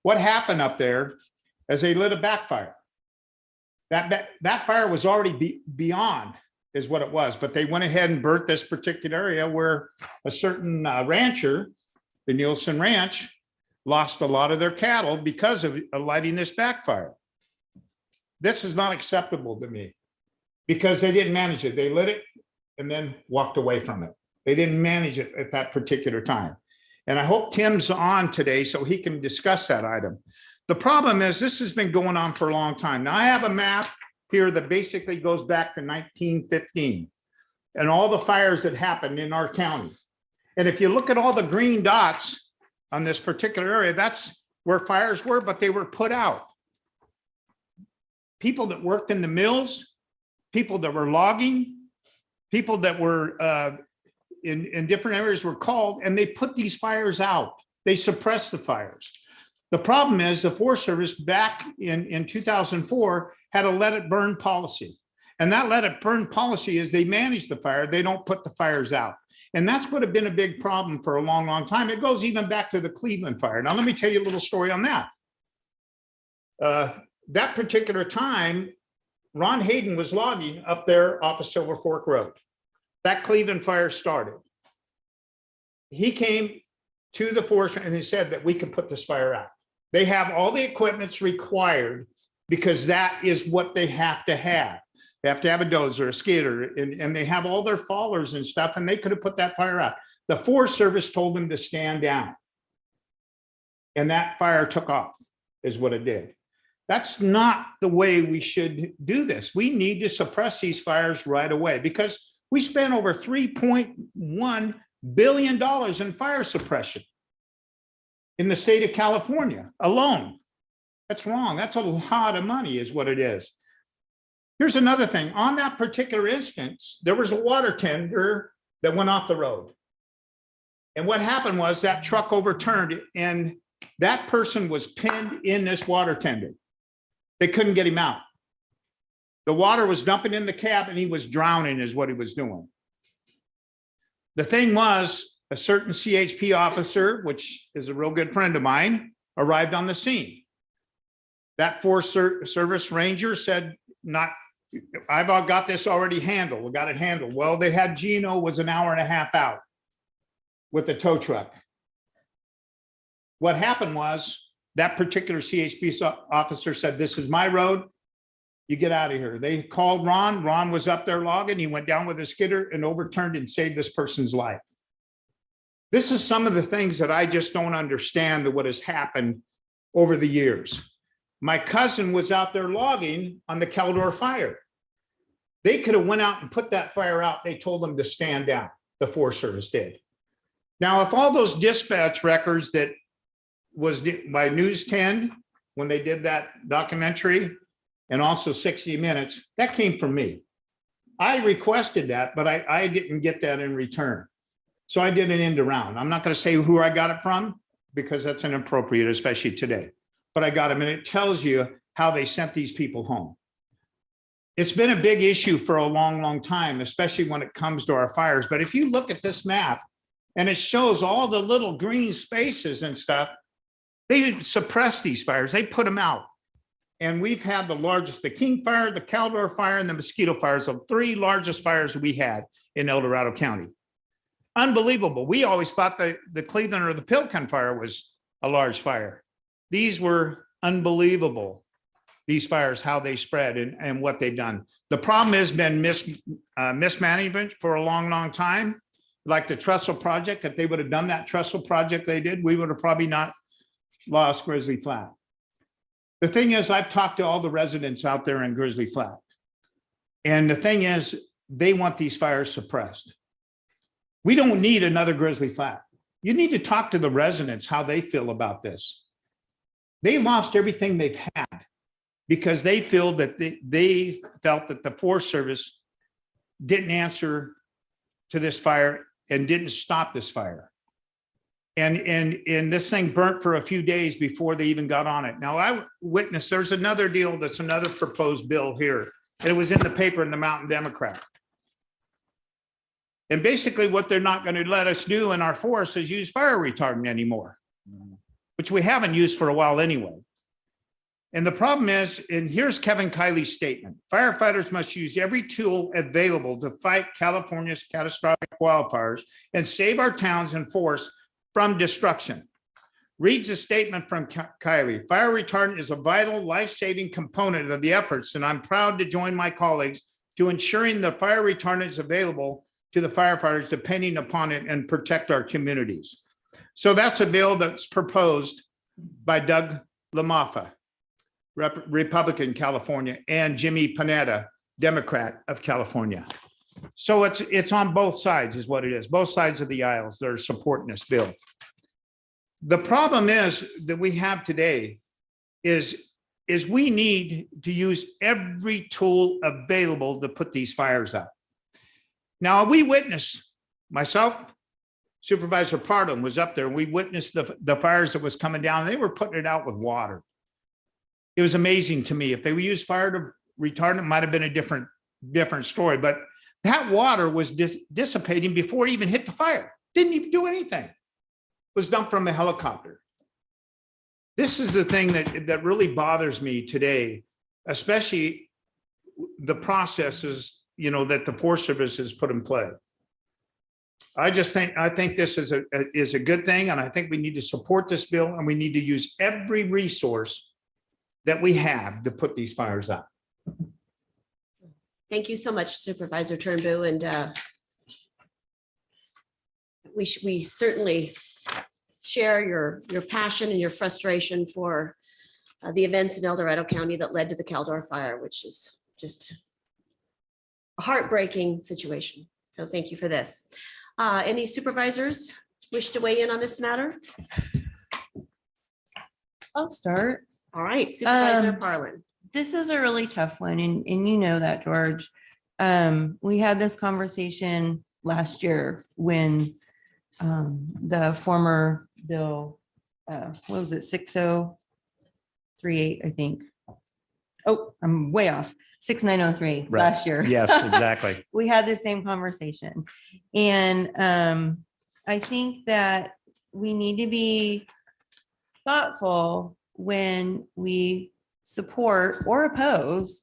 S13: What happened up there is they lit a backfire. That fire was already beyond is what it was, but they went ahead and burnt this particular area where a certain rancher, the Nielsen Ranch, lost a lot of their cattle because of lighting this backfire. This is not acceptable to me because they didn't manage it. They lit it and then walked away from it. They didn't manage it at that particular time. And I hope Tim's on today so he can discuss that item. The problem is this has been going on for a long time. Now I have a map here that basically goes back to 1915 and all the fires that happened in our county. And if you look at all the green dots on this particular area, that's where fires were, but they were put out. People that worked in the mills, people that were logging, people that were in different areas were called, and they put these fires out. They suppressed the fires. The problem is the Forest Service back in 2004 had a let it burn policy. And that let it burn policy is they manage the fire, they don't put the fires out. And that's would have been a big problem for a long, long time. It goes even back to the Cleveland fire. Now, let me tell you a little story on that. That particular time, Ron Hayden was logging up there off of Silver Fork Road. That Cleveland fire started. He came to the forest and he said that we can put this fire out. They have all the equipments required because that is what they have to have. They have to have a dozer, a skidder, and they have all their fallers and stuff, and they could have put that fire out. The Forest Service told them to stand down. And that fire took off, is what it did. That's not the way we should do this. We need to suppress these fires right away because we spent over $3.1 billion in fire suppression in the state of California alone. That's wrong. That's a lot of money is what it is. Here's another thing. On that particular instance, there was a water tender that went off the road. And what happened was that truck overturned and that person was pinned in this water tender. They couldn't get him out. The water was dumping in the cab and he was drowning is what he was doing. The thing was a certain CHP officer, which is a real good friend of mine, arrived on the scene. That Forest Service ranger said, I've got this already handled. We got it handled. Well, they had Gino was an hour and a half out with the tow truck. What happened was that particular CHP officer said, this is my road. You get out of here. They called Ron. Ron was up there logging. He went down with a skidder and overturned and saved this person's life. This is some of the things that I just don't understand that what has happened over the years. My cousin was out there logging on the Caldor fire. They could have went out and put that fire out. They told them to stand down. The Forest Service did. Now, if all those dispatch records that was by News 10, when they did that documentary, and also 60 Minutes, that came from me. I requested that, but I didn't get that in return. So I did an end around. I'm not going to say who I got it from because that's inappropriate, especially today. But I got them, and it tells you how they sent these people home. It's been a big issue for a long, long time, especially when it comes to our fires. But if you look at this map and it shows all the little green spaces and stuff, they suppress these fires. They put them out. And we've had the largest, the King Fire, the Caldor Fire, and the Mosquito Fires, the three largest fires we had in El Dorado County. Unbelievable. We always thought the Cleveland or the Pilkin Fire was a large fire. These were unbelievable, these fires, how they spread and what they've done. The problem has been mismanagement for a long, long time. Like the trestle project, if they would have done that trestle project they did, we would have probably not lost Grizzly Flat. The thing is, I've talked to all the residents out there in Grizzly Flat. And the thing is, they want these fires suppressed. We don't need another Grizzly Flat. You need to talk to the residents how they feel about this. They lost everything they've had because they feel that they felt that the Forest Service didn't answer to this fire and didn't stop this fire. And this thing burnt for a few days before they even got on it. Now I witnessed, there's another deal that's another proposed bill here. It was in the paper in the Mountain Democrat. And basically what they're not going to let us do in our forest is use fire retardant anymore, which we haven't used for a while anyway. And the problem is, and here's Kevin Kiley's statement, firefighters must use every tool available to fight California's catastrophic wildfires and save our towns and forests from destruction. Reads a statement from Kiley. Fire retardant is a vital life-saving component of the efforts, and I'm proud to join my colleagues to ensuring the fire retardant is available to the firefighters depending upon it and protect our communities. So that's a bill that's proposed by Doug LaMaffa, Republican, California, and Jimmy Panetta, Democrat of California. So it's on both sides is what it is. Both sides of the aisles that are supporting this bill. The problem is that we have today is we need to use every tool available to put these fires out. Now we witnessed, myself, Supervisor Pardon was up there, and we witnessed the fires that was coming down. They were putting it out with water. It was amazing to me. If they would use fire retardant, it might have been a different story, but that water was dissipating before it even hit the fire. Didn't even do anything. It was dumped from a helicopter. This is the thing that really bothers me today, especially the processes, that the Forest Service has put in play. I think this is a good thing, and I think we need to support this bill, and we need to use every resource that we have to put these fires out.
S1: Thank you so much, Supervisor Turnbull, and we certainly share your passion and your frustration for the events in El Dorado County that led to the Caldor fire, which is just a heartbreaking situation. So thank you for this. Any supervisors wish to weigh in on this matter?
S6: I'll start.
S1: All right, Supervisor Parlin.
S6: This is a really tough one, and you know that, George. We had this conversation last year when the former bill, what was it, 6038, I think. Oh, I'm way off. 6903
S13: Right.
S6: last year.
S13: Yes, exactly.
S6: We had the same conversation. And I think that we need to be thoughtful when we support or oppose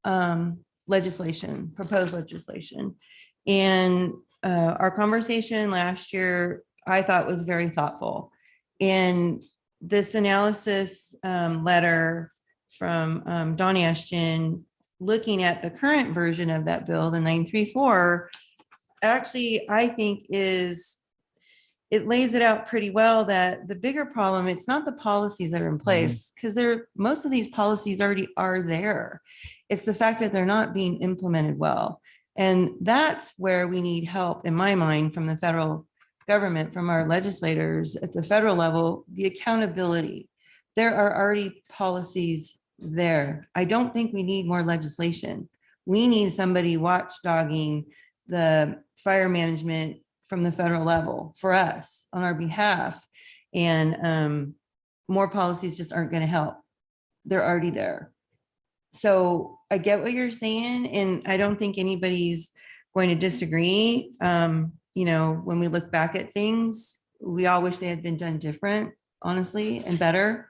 S6: proposed legislation. And our conversation last year, I thought, was very thoughtful. And this analysis letter from Don Ashton, looking at the current version of that bill, the 934, actually, I think it lays it out pretty well that the bigger problem, it's not the policies that are in place, because most of these policies already are there. It's the fact that they're not being implemented well. And that's where we need help, in my mind, from the federal government, from our legislators at the federal level, the accountability. There are already policies there. I don't think we need more legislation. We need somebody watchdogging the fire management from the federal level for us on our behalf. And more policies just aren't going to help. They're already there. So I get what you're saying, and I don't think anybody's going to disagree. You know, when we look back at things, we all wish they had been done different, honestly, and better.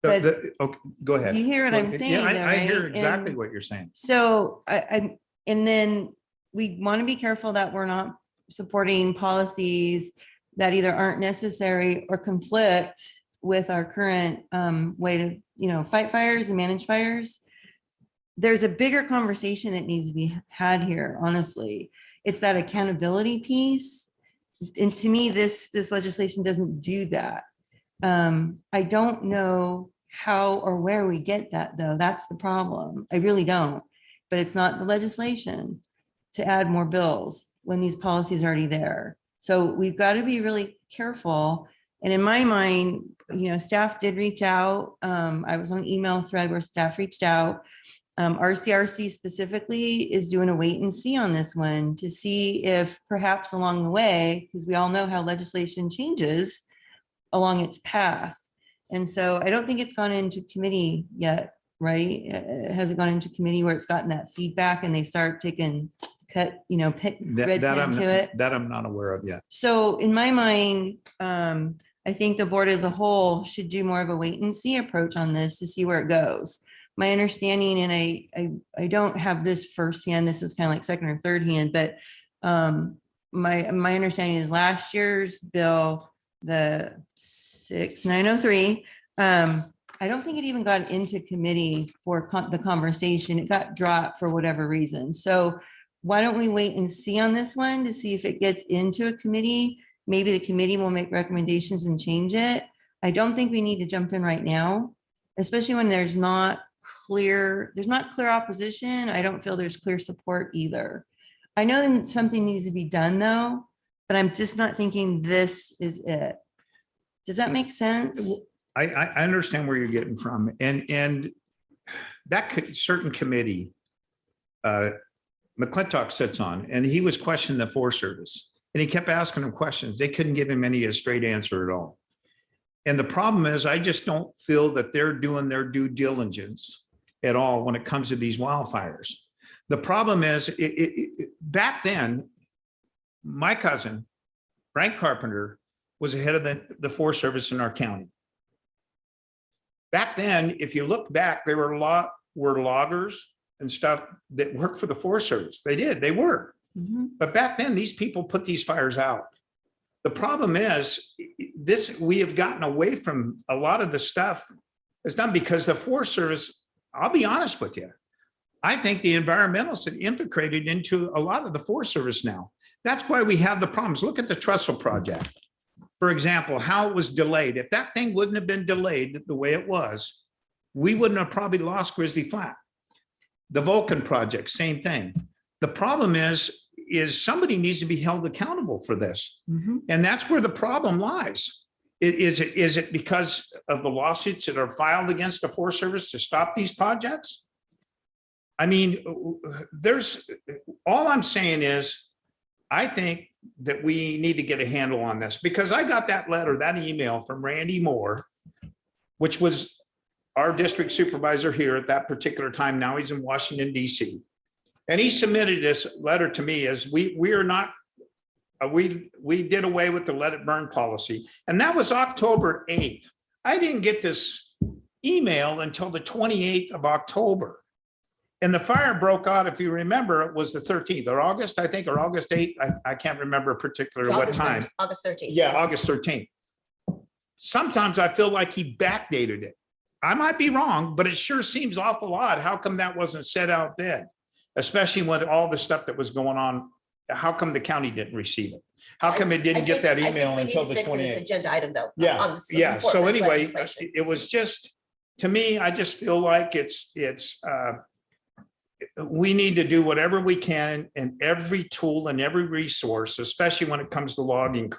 S6: But
S13: Okay, go ahead.
S6: you hear what I'm
S13: Yeah,
S6: saying, though,
S13: I hear
S6: right?
S13: exactly
S6: And
S13: what you're saying.
S6: So and then we want to be careful that we're not supporting policies that either aren't necessary or conflict with our current way to, you know, fight fires and manage fires. There's a bigger conversation that needs to be had here, honestly. It's that accountability piece. And to me, this legislation doesn't do that. I don't know how or where we get that, though. That's the problem. I really don't. But it's not the legislation to add more bills when these policies are already there. So we've got to be really careful. And in my mind, you know, staff did reach out. I was on an email thread where staff reached out. RCRC specifically is doing a wait and see on this one to see if perhaps along the way, because we all know how legislation changes along its path. And so I don't think it's gone into committee yet, right? Has it gone into committee where it's gotten that feedback and they start taking red pen to it?
S13: That I'm not aware of yet.
S6: So in my mind, I think the board as a whole should do more of a wait and see approach on this to see where it goes. My understanding, and I don't have this firsthand, this is kind of like second or third hand, but my understanding is last year's bill, the 6903, I don't think it even got into committee for the conversation. It got dropped for whatever reason. So why don't we wait and see on this one to see if it gets into a committee? Maybe the committee will make recommendations and change it. I don't think we need to jump in right now, especially when there's not clear opposition. I don't feel there's clear support either. I know that something needs to be done though, but I'm just not thinking this is it. Does that make sense?
S13: I understand where you're getting from, and that certain committee McClintock sits on, and he was questioning the Forest Service, and he kept asking them questions. They couldn't give him a straight answer at all. And the problem is, I just don't feel that they're doing their due diligence at all when it comes to these wildfires. The problem is, back then, my cousin, Frank Carpenter, was the head of the Forest Service in our county. Back then, if you look back, there were loggers and stuff that worked for the Forest Service. They were. But back then, these people put these fires out. The problem is we have gotten away from a lot of the stuff. It's done because the Forest Service, I'll be honest with you, I think the environmentalists have infiltrated into a lot of the Forest Service now. That's why we have the problems. Look at the Trestle Project, for example, how it was delayed. If that thing wouldn't have been delayed the way it was, we wouldn't have probably lost Grizzly Flat. The Vulcan Project, same thing. The problem is somebody needs to be held accountable for this. And that's where the problem lies. Is it because of the lawsuits that are filed against the Forest Service to stop these projects? I mean, all I'm saying is, I think that we need to get a handle on this, because I got that letter, that email from Randy Moore, which was our district supervisor here at that particular time. Now he's in Washington, DC. And he submitted this letter to me as we did away with the let it burn policy. And that was October 8th. I didn't get this email until the 28th of October. And the fire broke out, if you remember, it was the 13th or August, I think, or August 8th. I can't remember particularly what time.
S1: August 13th.
S13: Yeah, August 13th. Sometimes I feel like he backdated it. I might be wrong, but it sure seems awful odd. How come that wasn't set out then? Especially with all the stuff that was going on. How come the county didn't receive it? How come it didn't get that email until the 28th?
S1: Agenda item though.
S13: Yeah, yeah. So anyway, it was just, to me, I just feel like we need to do whatever we can and every tool and every resource, especially when it comes to logging.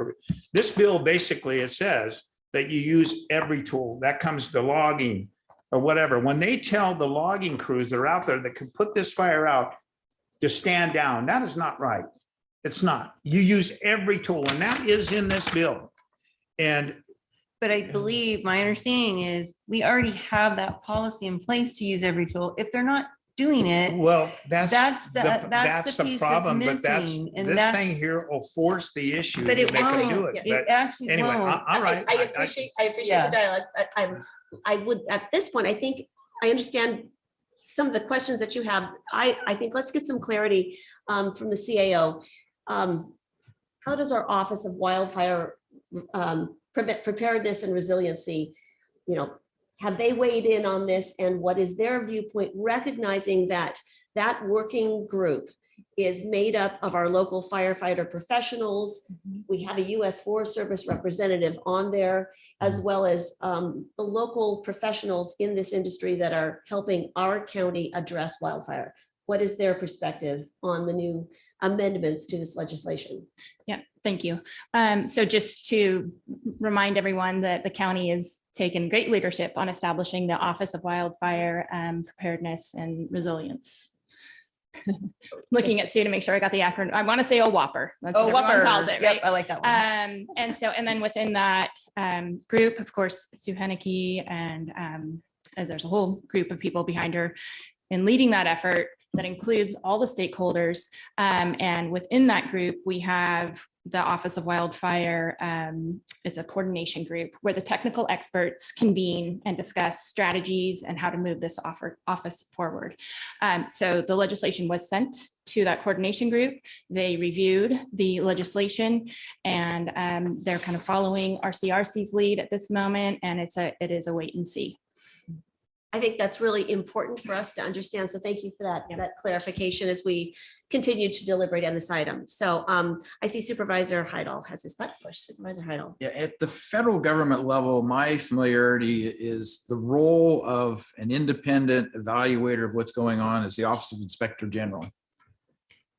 S13: This bill, basically, it says that you use every tool that comes to logging, or whatever, when they tell the logging crews that are out there that can put this fire out to stand down, that is not right. It's not. You use every tool, and that is in this bill. And
S6: But I believe my understanding is we already have that policy in place to use every tool. If they're not doing it,
S13: well, that's
S6: that's the piece that's
S13: problem, but that's,
S6: missing, and
S13: this thing
S6: that's-
S13: here will force the issue.
S6: But it
S13: to make them
S6: won't.
S13: do it.
S6: It
S13: But
S6: actually
S13: anyway,
S6: won't.
S13: all right.
S1: I appreciate
S6: Yeah.
S1: the dialogue. I would, at this point, I think, I understand some of the questions that you have. I think let's get some clarity from the CAO. How does our Office of Wildfire Preparedness and Resiliency, have they weighed in on this, and what is their viewpoint, recognizing that that working group is made up of our local firefighter professionals. We have a U.S. Forest Service representative on there, as well as the local professionals in this industry that are helping our county address wildfire. What is their perspective on the new amendments to this legislation?
S8: Yeah, thank you. So just to remind everyone that the county has taken great leadership on establishing the Office of Wildfire Preparedness and Resilience. Looking at Sue to make sure I got the acronym. I want to say OWAPR. That's what everyone calls it, right?
S6: Yep, I like that one.
S8: And then within that group, of course, Sue Henneke, and there's a whole group of people behind her in leading that effort that includes all the stakeholders. And within that group, we have the Office of Wildfire. It's a coordination group where the technical experts convene and discuss strategies and how to move this office forward. So the legislation was sent to that coordination group. They reviewed the legislation, and they're kind of following RCRC's lead at this moment. And it is a wait and see.
S1: I think that's really important for us to understand. So thank you for that clarification as we continue to deliberate on this item. So I see Supervisor Heidel has his button pushed. Supervisor Heidel.
S4: Yeah, at the federal government level, my familiarity is the role of an independent evaluator of what's going on is the Office of Inspector General.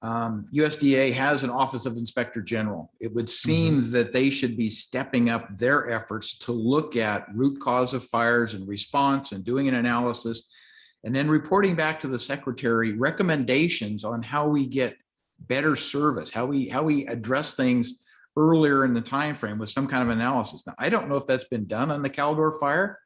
S4: USDA has an Office of Inspector General. It would seem that they should be stepping up their efforts to look at root cause of fires and response and doing an analysis, and then reporting back to the Secretary recommendations on how we get better service, how we address things earlier in the time frame with some kind of analysis. Now, I don't know if that's been done on the Caldor fire,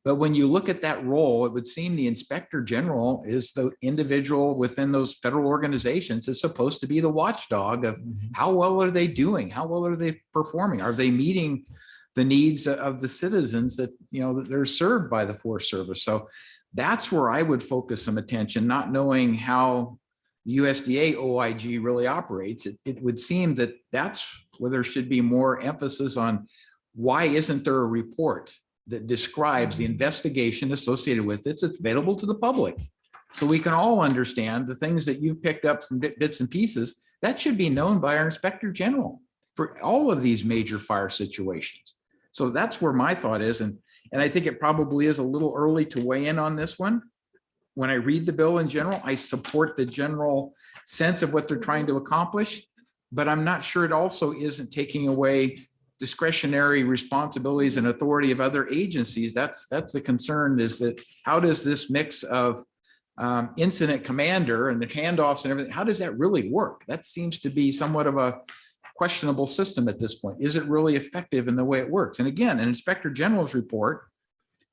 S4: but when you look at that role, it would seem the Inspector General is the individual within those federal organizations is supposed to be the watchdog of how well are they doing? How well are they performing? Are they meeting the needs of the citizens that they're served by the Forest Service? So that's where I would focus some attention, not knowing how the USDA OIG really operates. It would seem that that's where there should be more emphasis on why isn't there a report that describes the investigation associated with it. It's available to the public. So we can all understand the things that you've picked up from bits and pieces. That should be known by our Inspector General for all of these major fire situations. So that's where my thought is. And I think it probably is a little early to weigh in on this one. When I read the bill in general, I support the general sense of what they're trying to accomplish, but I'm not sure it also isn't taking away discretionary responsibilities and authority of other agencies. That's the concern, is that how does this mix of incident commander and the handoffs and everything, how does that really work? That seems to be somewhat of a questionable system at this point. Is it really effective in the way it works? And again, an Inspector General's report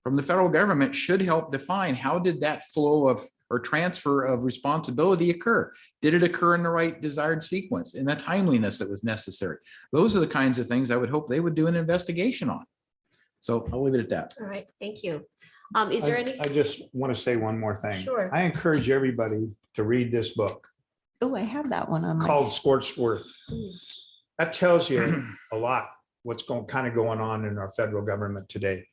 S4: from the federal government should help define how did that flow of or transfer of responsibility occur? Did it occur in the right desired sequence, in the timeliness that was necessary? Those are the kinds of things I would hope they would do an investigation on. So I'll leave it at that.
S1: All right, thank you. Is there any?
S13: I just want to say one more thing.
S1: Sure.
S13: I encourage everybody to read this book
S6: Oh, I have that one on my.
S13: called Scorched Earth. That tells you a lot what's going on in our federal government today.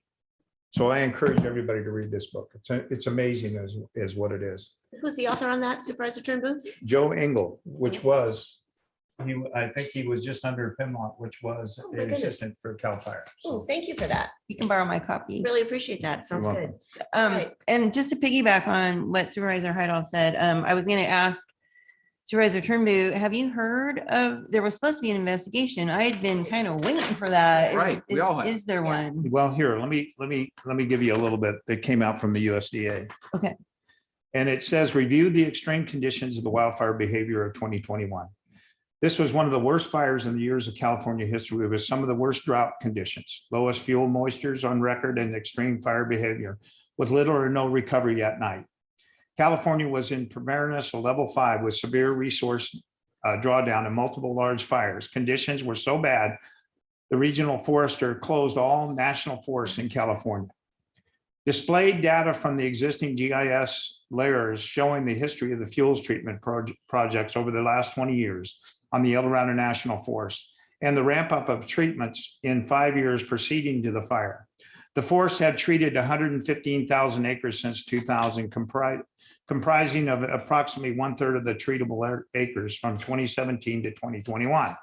S13: So I encourage everybody to read this book. It's amazing as what it is.
S1: Who's the author on that, Supervisor Turnbull?
S13: Joe Engel, which was, I think he was just under Pinmont, which was
S1: Oh, my
S13: an
S1: goodness.
S13: assistant for CAL FIRE.
S1: Oh, thank you for that.
S6: You can borrow my copy.
S1: Really appreciate that. Sounds
S13: You're
S1: good.
S13: welcome.
S1: Right.
S6: And just to piggyback on what Supervisor Heidel said, I was going to ask Supervisor Turnbull, have you heard of, there was supposed to be an investigation. I had been kind of waiting for that.
S4: Right, we all have.
S6: Is there one?
S13: Well, here, let me give you a little bit that came out from the USDA.
S6: Okay.
S13: And it says, review the extreme conditions of the wildfire behavior of 2021. This was one of the worst fires in the years of California history with some of the worst drought conditions, lowest fuel moistures on record, and extreme fire behavior with little or no recovery at night. California was in preparedness of level 5 with severe resource drawdown and multiple large fires. Conditions were so bad, the regional forester closed all national forests in California. Displayed data from the existing GIS layers showing the history of the fuels treatment projects over the last 20 years on the El Dorado National Forest and the ramp up of treatments in 5 years preceding to the fire. The forest had treated 115,000 acres since 2000, comprising of approximately 1/3 of the treatable acres from 2017 to 2021.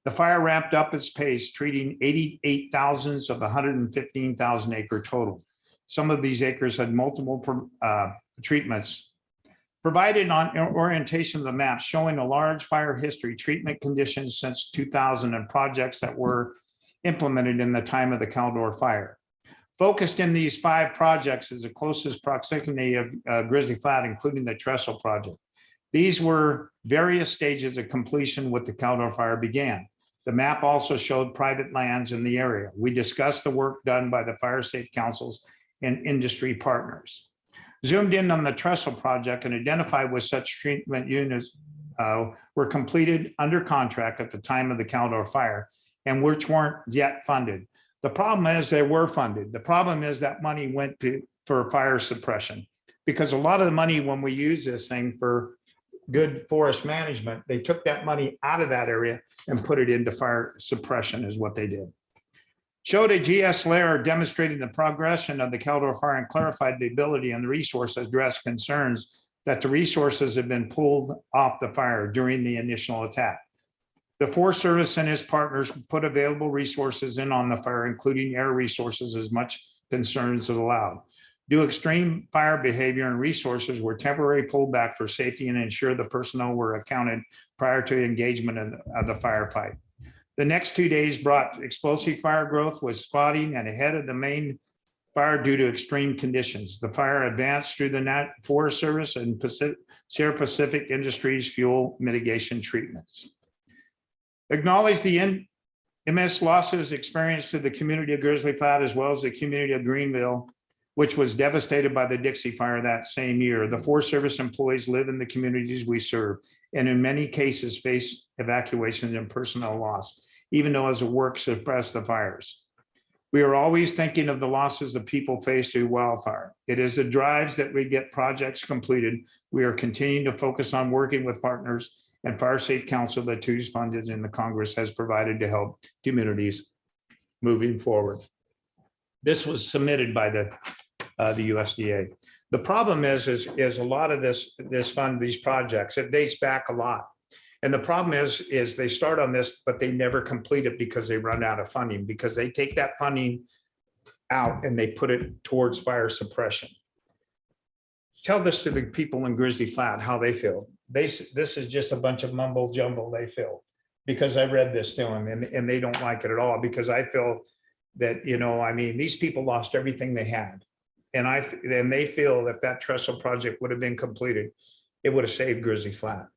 S13: The fire ramped up its pace, treating 88,000 of the 115,000 acre total. Some of these acres had multiple treatments. Provided on orientation of the map showing a large fire history, treatment conditions since 2000, and projects that were implemented in the time of the Caldor fire. Focused in these 5 projects is the closest proximity of Grizzly Flat, including the Trestle project. These were various stages of completion with the Caldor fire began. The map also showed private lands in the area. We discussed the work done by the fire safe councils and industry partners. Zoomed in on the Trestle project and identified with such treatment units were completed under contract at the time of the Caldor fire and which weren't yet funded. The problem is they were funded. The problem is that money went for fire suppression, because a lot of the money, when we use this thing for good forest management, they took that money out of that area and put it into fire suppression is what they did. Showed a GS layer demonstrating the progression of the Caldor fire and clarified the ability and the resource address concerns that the resources have been pulled off the fire during the initial attack. The Forest Service and his partners put available resources in on the fire, including air resources, as much concerns as allowed. Due to extreme fire behavior and resources were temporarily pulled back for safety and ensure the personnel were accounted prior to engagement of the firefight. The next 2 days brought explosive fire growth with spotting and ahead of the main fire due to extreme conditions. The fire advanced through the Forest Service and Sierra Pacific Industries fuel mitigation treatments. Acknowledge the immense losses experienced to the community of Grizzly Flat as well as the community of Greenville, which was devastated by the Dixie Fire that same year. The Forest Service employees live in the communities we serve, and in many cases face evacuations and personnel loss, even though as a work suppressed the fires. We are always thinking of the losses the people face through wildfire. It is the drives that we get projects completed. We are continuing to focus on working with partners and Fire Safe Council that TWS funded in the Congress has provided to help communities moving forward. This was submitted by the USDA. The problem is a lot of this fund, these projects, it dates back a lot. And the problem is they start on this, but they never complete it because they run out of funding, because they take that funding out and they put it towards fire suppression. Tell this to the people in Grizzly Flat, how they feel. This is just a bunch of mumble jumble they feel, because I read this to them and they don't like it at all, because I feel that, you know, I mean, these people lost everything they had. And they feel that that trestle project would have been completed, it would have saved Grizzly Flat.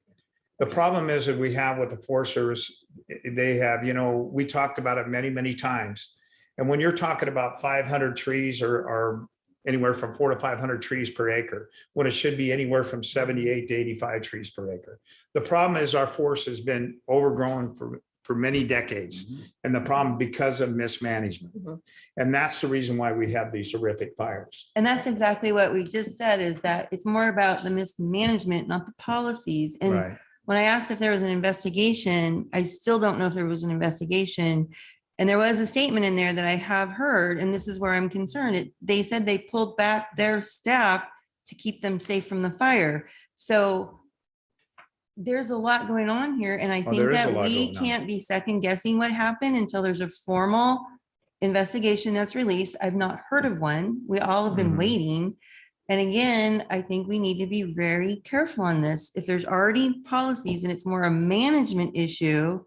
S13: The problem is that we have with the Forest Service, they have, you know, we talked about it many, many times. And when you're talking about 500 trees or anywhere from 400 to 500 trees per acre, when it should be anywhere from 78 to 85 trees per acre. The problem is our forest has been overgrown for many decades. And the problem because of mismanagement. And that's the reason why we have these horrific fires.
S6: And that's exactly what we just said, is that it's more about the mismanagement, not the policies. And
S13: Right.
S6: when I asked if there was an investigation, I still don't know if there was an investigation. And there was a statement in there that I have heard, and this is where I'm concerned. They said they pulled back their staff to keep them safe from the fire. So there's a lot going on here. And I think
S13: there is a
S6: that
S13: lot
S6: we
S13: going on.
S6: can't be second guessing what happened until there's a formal investigation that's released. I've not heard of one. We all have been
S13: Mhm.
S6: waiting. And again, I think we need to be very careful on this. If there's already policies and it's more a management issue,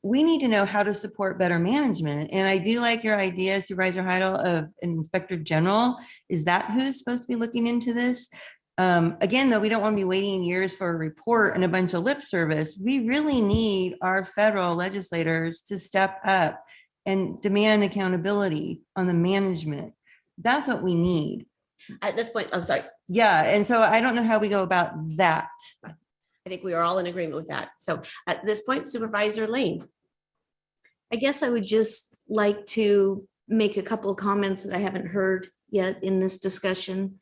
S6: we need to know how to support better management. And I do like your idea, Supervisor Heidel, of an inspector general. Is that who's supposed to be looking into this? Again, though, we don't want to be waiting years for a report and a bunch of lip service. We really need our federal legislators to step up and demand accountability on the management. That's what we need.
S1: At this point, I'm sorry,
S6: Yeah, and so I don't know how we go about that.
S1: I think we are all in agreement with that. So at this point, Supervisor Lane.
S5: I guess I would just like to make a couple of comments that I haven't heard yet in this discussion.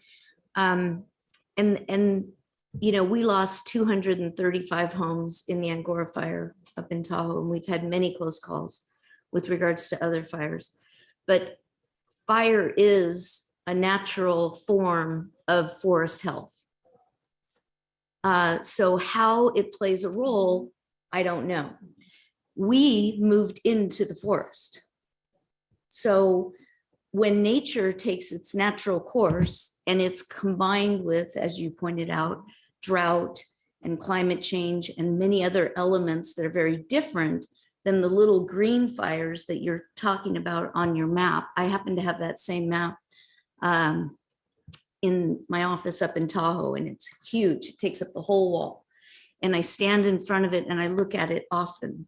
S5: And we lost 235 homes in the Angora fire up in Tahoe, and we've had many close calls with regards to other fires. But fire is a natural form of forest health. So how it plays a role, I don't know. We moved into the forest. So when nature takes its natural course and it's combined with, as you pointed out, drought and climate change and many other elements that are very different than the little green fires that you're talking about on your map. I happen to have that same map in my office up in Tahoe, and it's huge. It takes up the whole wall. And I stand in front of it and I look at it often.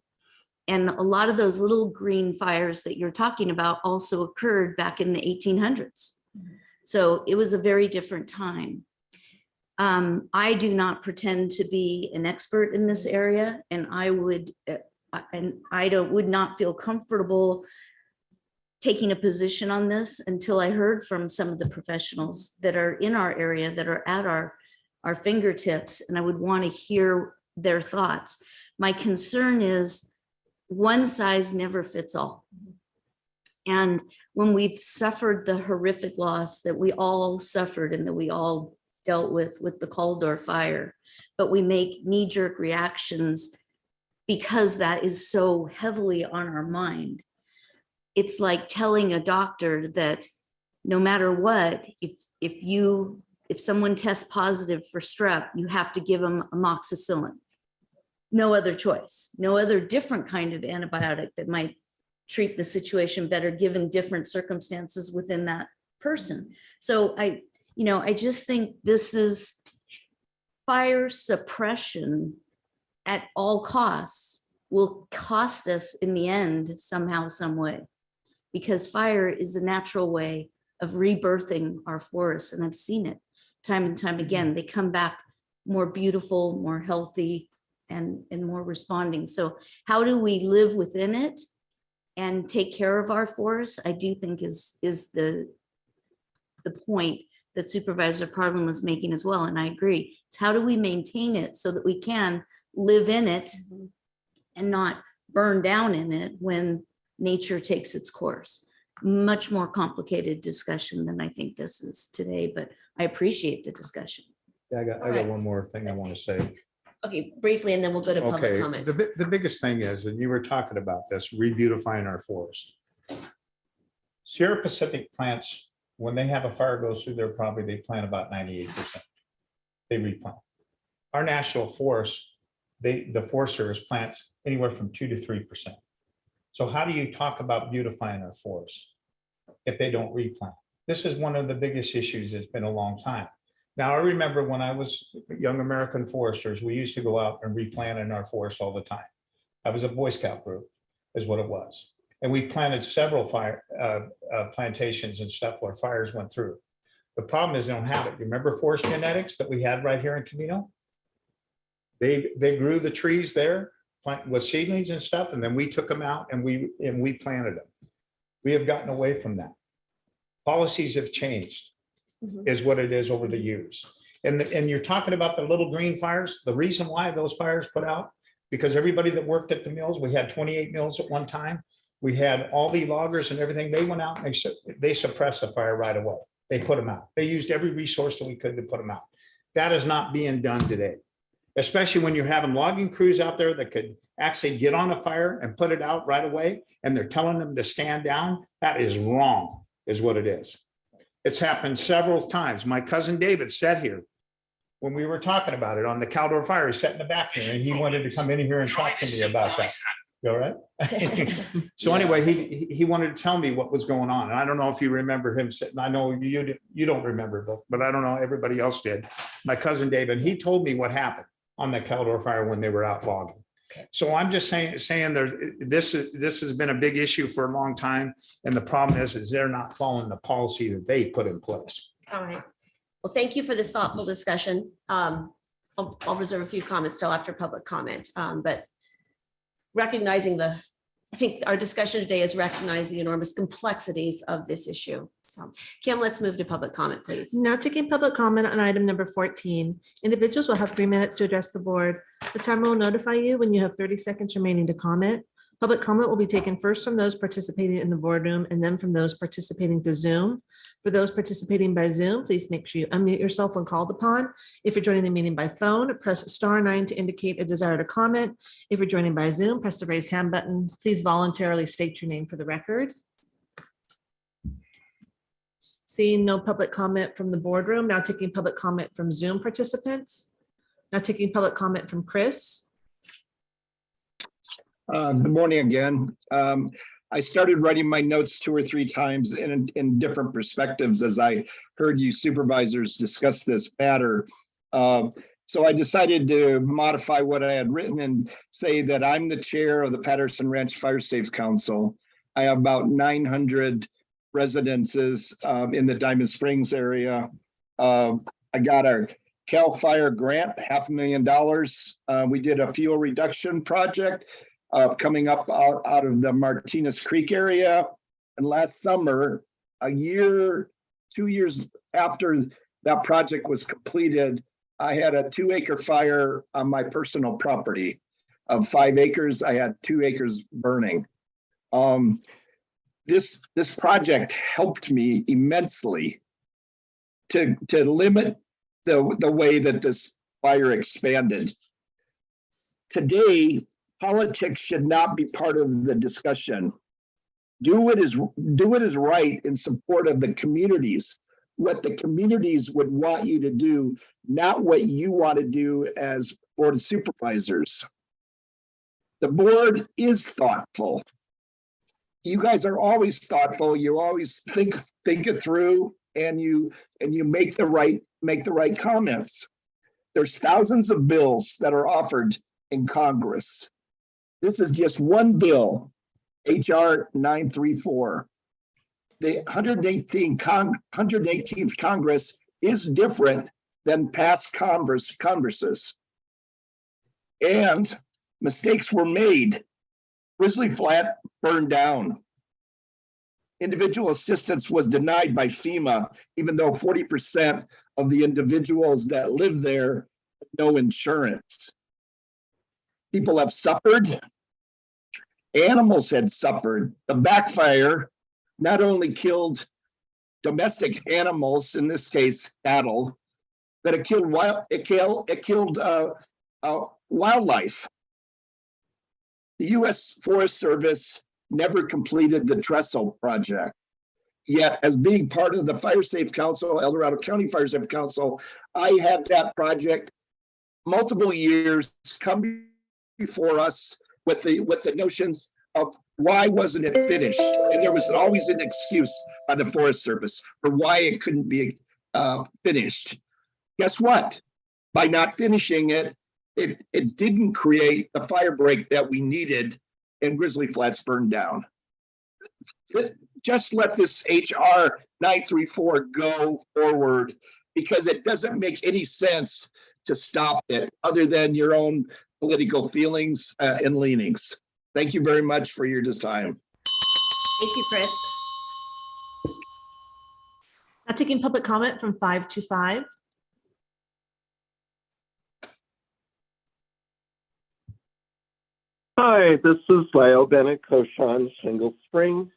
S5: And a lot of those little green fires that you're talking about also occurred back in the 1800s. So it was a very different time. I do not pretend to be an expert in this area, and I would not feel comfortable taking a position on this until I heard from some of the professionals that are in our area, that are at our fingertips, and I would want to hear their thoughts. My concern is one size never fits all. And when we've suffered the horrific loss that we all suffered and that we all dealt with the Caldor fire, but we make knee-jerk reactions because that is so heavily on our mind. It's like telling a doctor that no matter what, if someone tests positive for strep, you have to give them amoxicillin. No other choice, no other different kind of antibiotic that might treat the situation better given different circumstances within that person. So I just think this is fire suppression at all costs will cost us in the end somehow, some way, because fire is a natural way of rebirthing our forests. And I've seen it time and time again. They come back more beautiful, more healthy, and more responding. So how do we live within it and take care of our forests? I do think is the point that Supervisor Parlin was making as well. And I agree. It's how do we maintain it so that we can live in it and not burn down in it when nature takes its course. Much more complicated discussion than I think this is today, but I appreciate the discussion.
S13: Yeah, I got one more thing I want to say.
S1: Okay, briefly, and then we'll go to public
S13: Okay,
S1: comment.
S13: the biggest thing is, and you were talking about this, re-beautifying our forest. Sierra Pacific plants, when they have a fire goes through their property, they plant about 98%. They replant. Our national forest, the Forest Service plants anywhere from 2 to 3%. So how do you talk about beautifying our forests if they don't replant? This is one of the biggest issues. It's been a long time. Now, I remember when I was young American foresters, we used to go out and replant in our forest all the time. I was a Boy Scout group is what it was. And we planted several plantations and stuff where fires went through. The problem is they don't have it. You remember Forest Genetics that we had right here in Camino? They grew the trees there with seedlings and stuff, and then we took them out and we planted them. We have gotten away from that. Policies have changed, is what it is over the years. And you're talking about the little green fires. The reason why those fires put out, because everybody that worked at the mills, we had 28 mills at one time. We had all the loggers and everything. They went out and they suppressed the fire right away. They put them out. They used every resource that we could to put them out. That is not being done today, especially when you're having logging crews out there that could actually get on a fire and put it out right away. And they're telling them to stand down. That is wrong, is what it is. It's happened several times. My cousin David sat here when we were talking about it on the Caldor Fire, he sat in the back there and he wanted to come in here and talk to me about that. You all right? So anyway, he wanted to tell me what was going on. And I don't know if you remember him sitting. I know you don't remember, but I don't know, everybody else did. My cousin David, he told me what happened on the Caldor Fire when they were out logging. So I'm just saying this has been a big issue for a long time. And the problem is they're not following the policy that they put in place.
S1: All right. Well, thank you for this thoughtful discussion. I'll reserve a few comments till after public comment, but recognizing I think our discussion today is recognizing the enormous complexities of this issue. So Kim, let's move to public comment, please.
S7: Now taking public comment on item number 14. Individuals will have 3 minutes to address the board. The timer will notify you when you have 30 seconds remaining to comment. Public comment will be taken first from those participating in the boardroom and then from those participating through Zoom. For those participating by Zoom, please make sure you unmute yourself when called upon. If you're joining the meeting by phone, press *9 to indicate a desire to comment. If you're joining by Zoom, press the raise hand button. Please voluntarily state your name for the record. Seeing no public comment from the boardroom, now taking public comment from Zoom participants. Now taking public comment from Chris.
S9: Good morning again. I started writing my notes 2 or 3 times in different perspectives as I heard you supervisors discuss this matter. So I decided to modify what I had written and say that I'm the chair of the Patterson Ranch Fire Safe Council. I have about 900 residences in the Diamond Springs area. I got a CAL FIRE grant, $500,000. We did a fuel reduction project coming up out of the Martinez Creek area. And last summer, 2 years after that project was completed, I had a 2-acre fire on my personal property. Of 5 acres, I had 2 acres burning. This project helped me immensely to limit the way that this fire expanded. Today, politics should not be part of the discussion. Do what is right in support of the communities, what the communities would want you to do, not what you want to do as board of supervisors. The board is thoughtful. You guys are always thoughtful. You always think it through, and you make the right comments. There's thousands of bills that are offered in Congress. This is just one bill, HR 934. The 118th Congress is different than past Congresses. And mistakes were made. Grizzly Flat burned down. Individual assistance was denied by FEMA, even though 40% of the individuals that live there have no insurance. People have suffered. Animals had suffered. The backfire not only killed domestic animals, in this case cattle, but it killed wildlife. The U.S. Forest Service never completed the Trestle project. Yet, as being part of the Fire Safe Council, El Dorado County Fire Safe Council, I had that project multiple years come before us with the notion of why wasn't it finished? And there was always an excuse by the Forest Service for why it couldn't be finished. Guess what? By not finishing it, it didn't create the fire break that we needed, and Grizzly Flats burned down. Just let this HR 934 go forward, because it doesn't make any sense to stop it other than your own political feelings and leanings. Thank you very much for your time.
S1: Thank you, Chris.
S7: Now taking public comment from 525.
S16: Hi, this is Lyle Bennett, Coshan, Shingle Springs.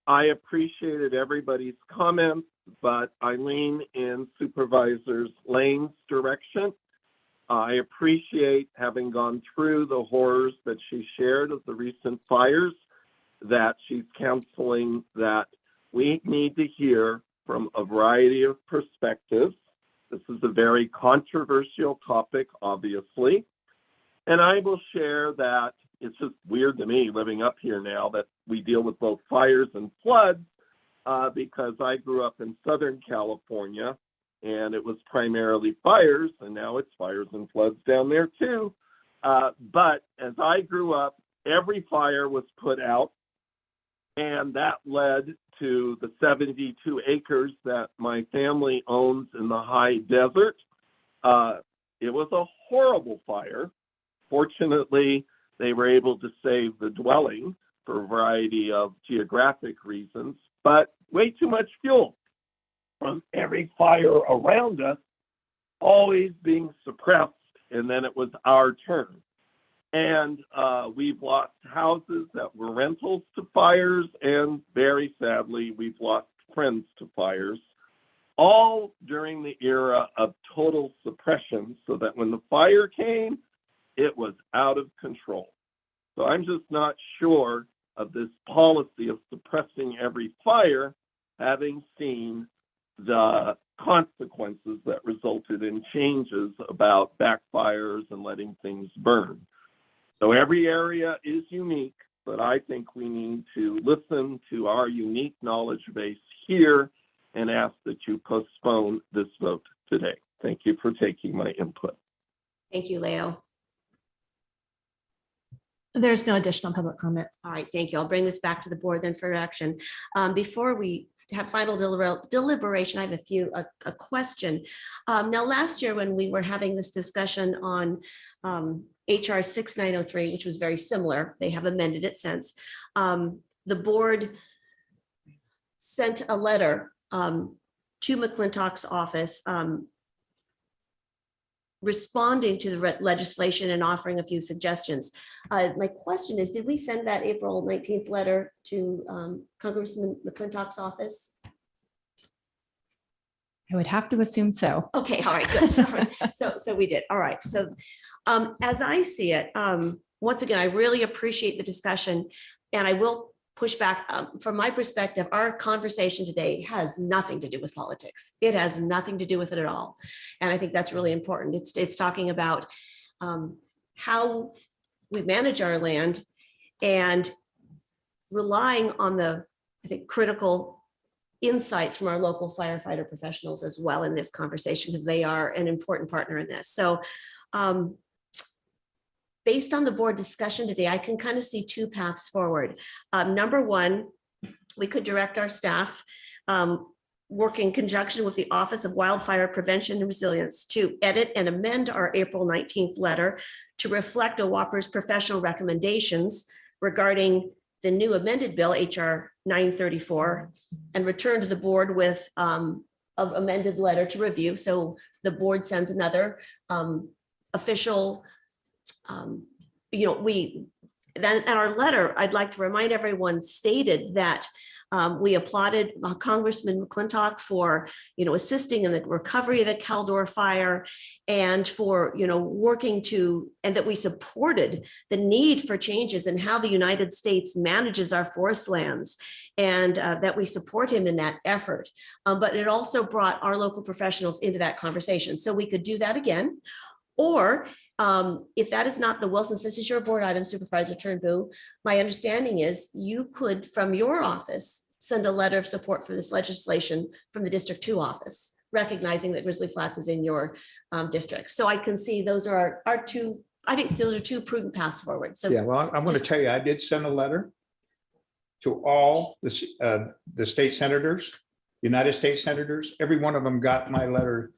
S16: I appreciated everybody's comments, but I lean in Supervisor Lane's direction. I appreciate, having gone through the horrors that she shared of the recent fires, that she's counseling that we need to hear from a variety of perspectives. This is a very controversial topic, obviously. And I will share that it's just weird to me living up here now that we deal with both fires and floods because I grew up in Southern California and it was primarily fires, and now it's fires and floods down there too. But as I grew up, every fire was put out, and that led to the 72 acres that my family owns in the high desert. It was a horrible fire. Fortunately, they were able to save the dwelling for a variety of geographic reasons, but way too much fuel from every fire around us always being suppressed, and then it was our turn. And we've lost houses that were rentals to fires, and very sadly, we've lost friends to fires, all during the era of total suppression, so that when the fire came, it was out of control. So I'm just not sure of this policy of suppressing every fire, having seen the consequences that resulted in changes about backfires and letting things burn. So every area is unique, but I think we need to listen to our unique knowledge base here and ask that you postpone this vote today. Thank you for taking my input.
S1: Thank you, Leo.
S7: There's no additional public comment.
S1: All right, thank you. I'll bring this back to the board then for action. Before we have final deliberation, I have a question. Now, last year when we were having this discussion on HR 6903, which was very similar, they have amended it since, the board sent a letter to McClintock's office responding to the legislation and offering a few suggestions. My question is, did we send that April 19th letter to Congressman McClintock's office?
S8: I would have to assume so.
S1: Okay, all right, good. So we did. All right. So as I see it, once again, I really appreciate the discussion, and I will push back. From my perspective, our conversation today has nothing to do with politics. It has nothing to do with it at all. And I think that's really important. It's talking about how we manage our land and relying on the, I think, critical insights from our local firefighter professionals as well in this conversation, because they are an important partner in this. So based on the board discussion today, I can kind of see two paths forward. Number one, we could direct our staff, work in conjunction with the Office of Wildfire Prevention and Resilience, to edit and amend our April 19th letter to reflect OWAPR's professional recommendations regarding the new amended bill, HR 934, and return to the board with an amended letter to review. So the board sends another official, then in our letter, I'd like to remind everyone, stated that we applauded Congressman McClintock for, assisting in the recovery of the Caldor fire, and for, working to, and that we supported the need for changes in how the United States manages our forest lands, and that we support him in that effort. But it also brought our local professionals into that conversation. So we could do that again. Or if that is not the Wilson, this is your board item, Supervisor Turnbull, my understanding is you could, from your office, send a letter of support for this legislation from the District 2 office, recognizing that Grizzly Flats is in your district. So I can see those are our two, I think those are two prudent paths forward. So
S13: yeah, well, I'm going to tell you, I did send a letter to all the state senators, United States senators. Every one of them got my letter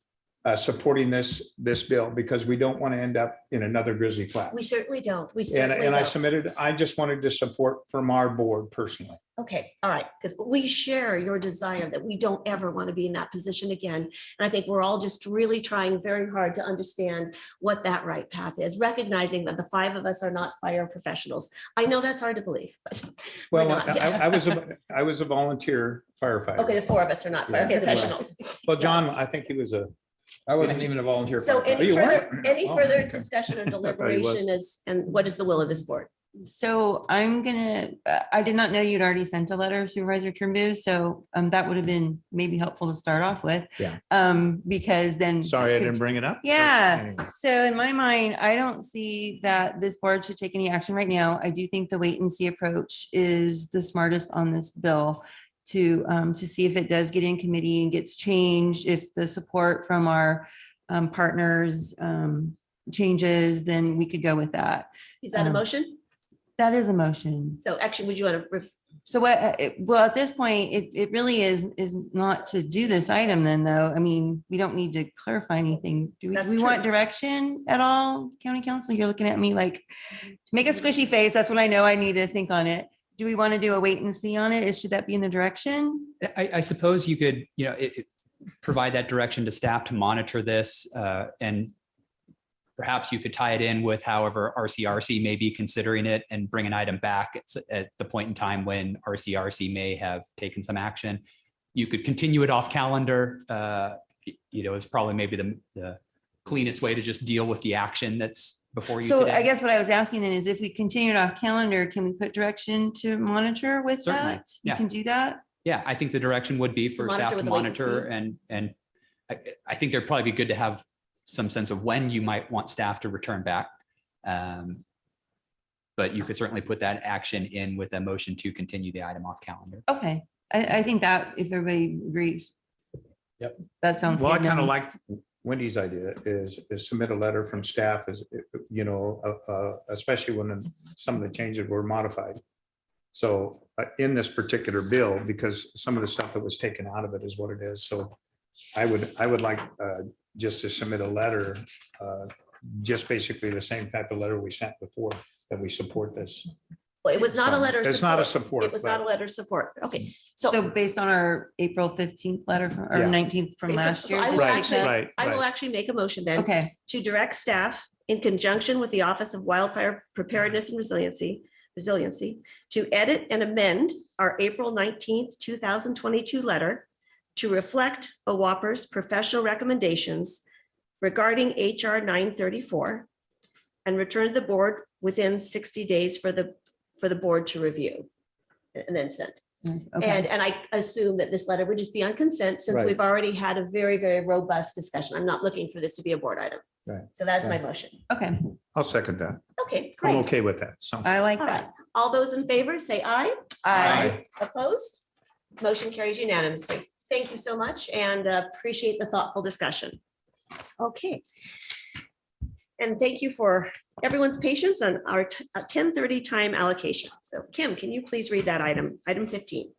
S13: supporting this bill, because we don't want to end up in another Grizzly Flat.
S1: We certainly don't. We
S13: And
S1: certainly
S13: I
S1: don't.
S13: submitted, I just wanted to support from our board personally.
S1: Okay, all right, because we share your desire that we don't ever want to be in that position again. And I think we're all just really trying very hard to understand what that right path is, recognizing that the five of us are not fire professionals. I know that's hard to believe, but we're
S13: Well,
S1: not.
S13: I was a volunteer firefighter.
S1: Okay, the four of us are not fire
S13: Yeah.
S1: professionals.
S13: Well,
S1: So-
S13: John, I think he was
S4: I wasn't even a volunteer.
S1: So
S4: firefighter.
S1: any
S13: you
S1: further,
S13: weren't?
S1: any
S13: Oh,
S1: further
S13: okay.
S1: discussion or
S13: thought he was.
S1: deliberation is, and what is the will of this board?
S6: So I did not know you'd already sent a letter, Supervisor Trimbu, so that would have been maybe helpful to start off with.
S13: Yeah.
S6: Because then.
S13: Sorry, I didn't bring it up.
S6: Yeah,
S13: Anyway.
S6: so in my mind, I don't see that this board should take any action right now. I do think the wait and see approach is the smartest on this bill to see if it does get in committee and gets changed, if the support from our partners changes, then we could go with that.
S1: Is that a motion?
S6: That is a motion.
S1: So actually, would you want to?
S6: So what, well, at this point, it really is not to do this item then though. I mean, we don't need to clarify anything. Do
S1: That's
S6: we
S1: true.
S6: want direction at all, County Council? You're looking at me like, make a squishy face. That's what I know I need to think on it. Do we want to do a wait and see on it? Should that be in the direction?
S17: I suppose you could, provide that direction to staff to monitor this, and perhaps you could tie it in with however RCRC may be considering it and bring an item back at the point in time when RCRC may have taken some action. You could continue it off calendar. It's probably maybe the cleanest way to just deal with the action that's before you
S6: So
S17: today.
S6: I guess what I was asking then is if we continue it off calendar, can we put direction to monitor with
S17: Certainly,
S6: that? You
S17: yeah.
S6: can do that?
S17: Yeah, I think the direction would be for
S1: Monitor
S17: staff to
S1: with a wait and
S17: monitor and I think there'd probably be good to have some sense of when you might want staff to return back. But you could certainly put that action in with a motion to continue the item off calendar.
S6: Okay, I think that if everybody agrees.
S17: Yep.
S6: That sounds
S13: Well, I
S6: good.
S13: kind of
S6: then.
S13: like Wendy's idea is submit a letter from staff especially when some of the changes were modified. So in this particular bill, because some of the stuff that was taken out of it is what it is. So I would like just to submit a letter, just basically the same type of letter we sent before, that we support this.
S1: Well, it was not a
S13: So,
S1: letter. of
S13: it's not a support,
S1: It was not a
S13: but-
S1: letter of support. Okay,
S6: So
S1: so.
S6: based on our April 15th letter from, or
S13: Yeah.
S6: 19th from
S1: Okay, so-
S6: last
S1: so
S6: year.
S1: I
S6: just
S1: will
S6: take
S1: actually-
S6: that-
S1: I will actually make a motion then.
S6: Okay,
S1: To direct staff in conjunction with the Office of Wildfire Preparedness and Resiliency to edit and amend our April 19th, 2022 letter to reflect OWAPR's professional recommendations regarding HR 934 and return to the board within 60 days for the board to review and then send.
S6: okay.
S1: And I assume that this letter would just be on consent since
S13: Right.
S1: we've already had a very, very robust discussion. I'm not looking for this to be a board item.
S13: Right.
S1: So that's my
S13: Right.
S1: motion.
S6: Okay,
S13: I'll second that.
S1: Okay,
S13: I'm
S1: great.
S13: okay with that. So.
S6: I like
S1: All right.
S6: that.
S1: All those in favor, say aye.
S6: Aye.
S1: Opposed? Motion carries unanimously. Thank you so much and appreciate the thoughtful discussion. Okay. And thank you for everyone's patience on our 10:30 time allocation. So Kim, can you please read that item 15?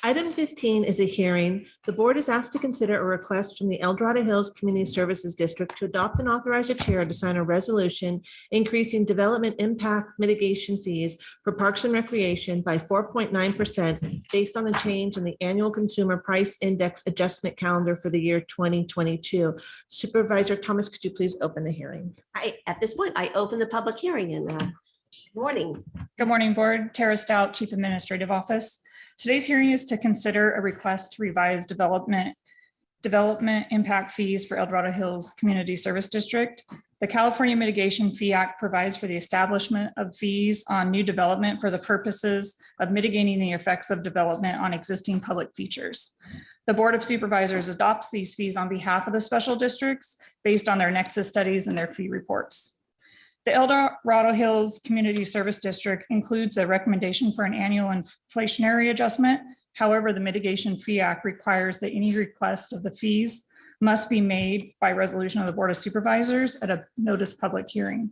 S7: Item 15 is a hearing. The board is asked to consider a request from the El Dorado Hills Community Services District to adopt and authorize a chair to sign a resolution increasing development impact mitigation fees for Parks and Recreation by 4.9% based on a change in the annual consumer price index adjustment calendar for the year 2022. Supervisor Thomas, could you please open the hearing?
S1: At this point, I open the public hearing and morning.
S8: Good morning, Board. Tara Stout, Chief Administrative Office. Today's hearing is to consider a request to revise development impact fees for El Dorado Hills Community Service District. The California Mitigation Fee Act provides for the establishment of fees on new development for the purposes of mitigating the effects of development on existing public features. The Board of Supervisors adopts these fees on behalf of the special districts based on their nexus studies and their fee reports. The El Dorado Hills Community Service District includes a recommendation for an annual inflationary adjustment. However, the Mitigation Fee Act requires that any request of the fees must be made by resolution of the Board of Supervisors at a notice public hearing.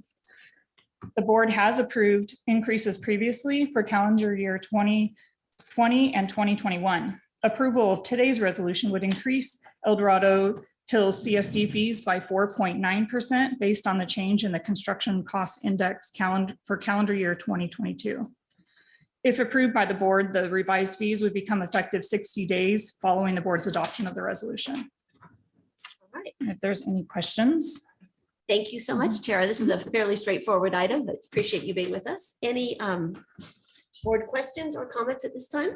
S8: The board has approved increases previously for calendar year 2020 and 2021. Approval of today's resolution would increase El Dorado Hills CSD fees by 4.9% based on the change in the construction cost index for calendar year 2022. If approved by the board, the revised fees would become effective 60 days following the board's adoption of the resolution.
S1: All right.
S8: If there's any questions.
S1: Thank you so much, Tara. This is a fairly straightforward item, but appreciate you being with us. Any board questions or comments at this time?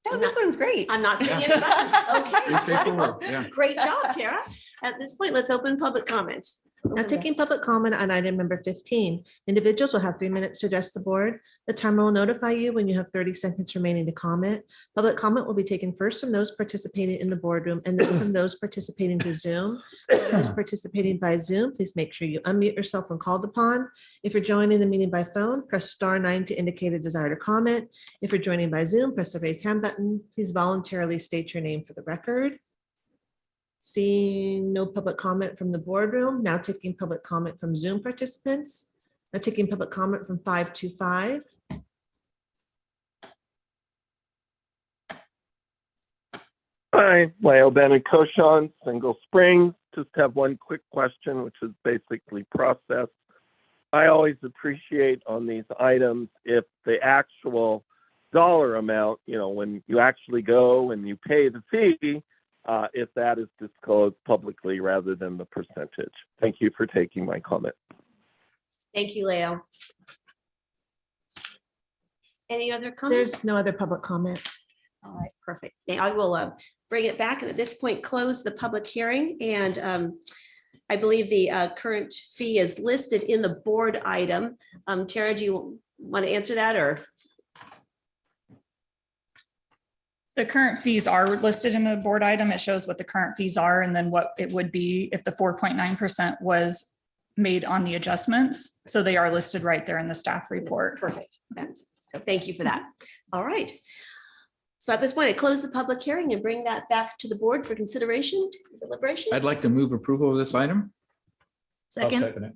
S6: Oh, this one's great.
S1: I'm not seeing any buttons.
S4: Pretty
S1: Okay.
S4: straightforward, yeah.
S1: Great job, Tara. At this point, let's open public comments.
S7: Now taking public comment on item number 15. Individuals will have 3 minutes to address the board. The timer will notify you when you have 30 seconds remaining to comment. Public comment will be taken first from those participating in the boardroom and then from those participating through Zoom. For those participating by Zoom, please make sure you unmute yourself when called upon. If you're joining the meeting by phone, press *9 to indicate a desire to comment. If you're joining by Zoom, press the raise hand button. Please voluntarily state your name for the record. Seeing no public comment from the boardroom, now taking public comment from Zoom participants. Now taking public comment from 525.
S16: Hi, Leo Bennett Koshan, Single Springs. Just have one quick question, which is basically process. I always appreciate on these items if the actual dollar amount, when you actually go and you pay the fee, if that is disclosed publicly rather than the percentage. Thank you for taking my comment.
S1: Thank you, Leo. Any other comments?
S7: There's no other public comment.
S1: All right, perfect. Now I will bring it back and at this point close the public hearing. And I believe the current fee is listed in the board item. Tara, do you want to answer that or?
S8: The current fees are listed in the board item. It shows what the current fees are and then what it would be if the 4.9% was made on the adjustments. So they are listed right there in the staff report.
S1: Perfect. So thank you for that. All right. So at this point, I close the public hearing and bring that back to the board for consideration, deliberation.
S4: I'd like to move approval of this item.
S1: Second.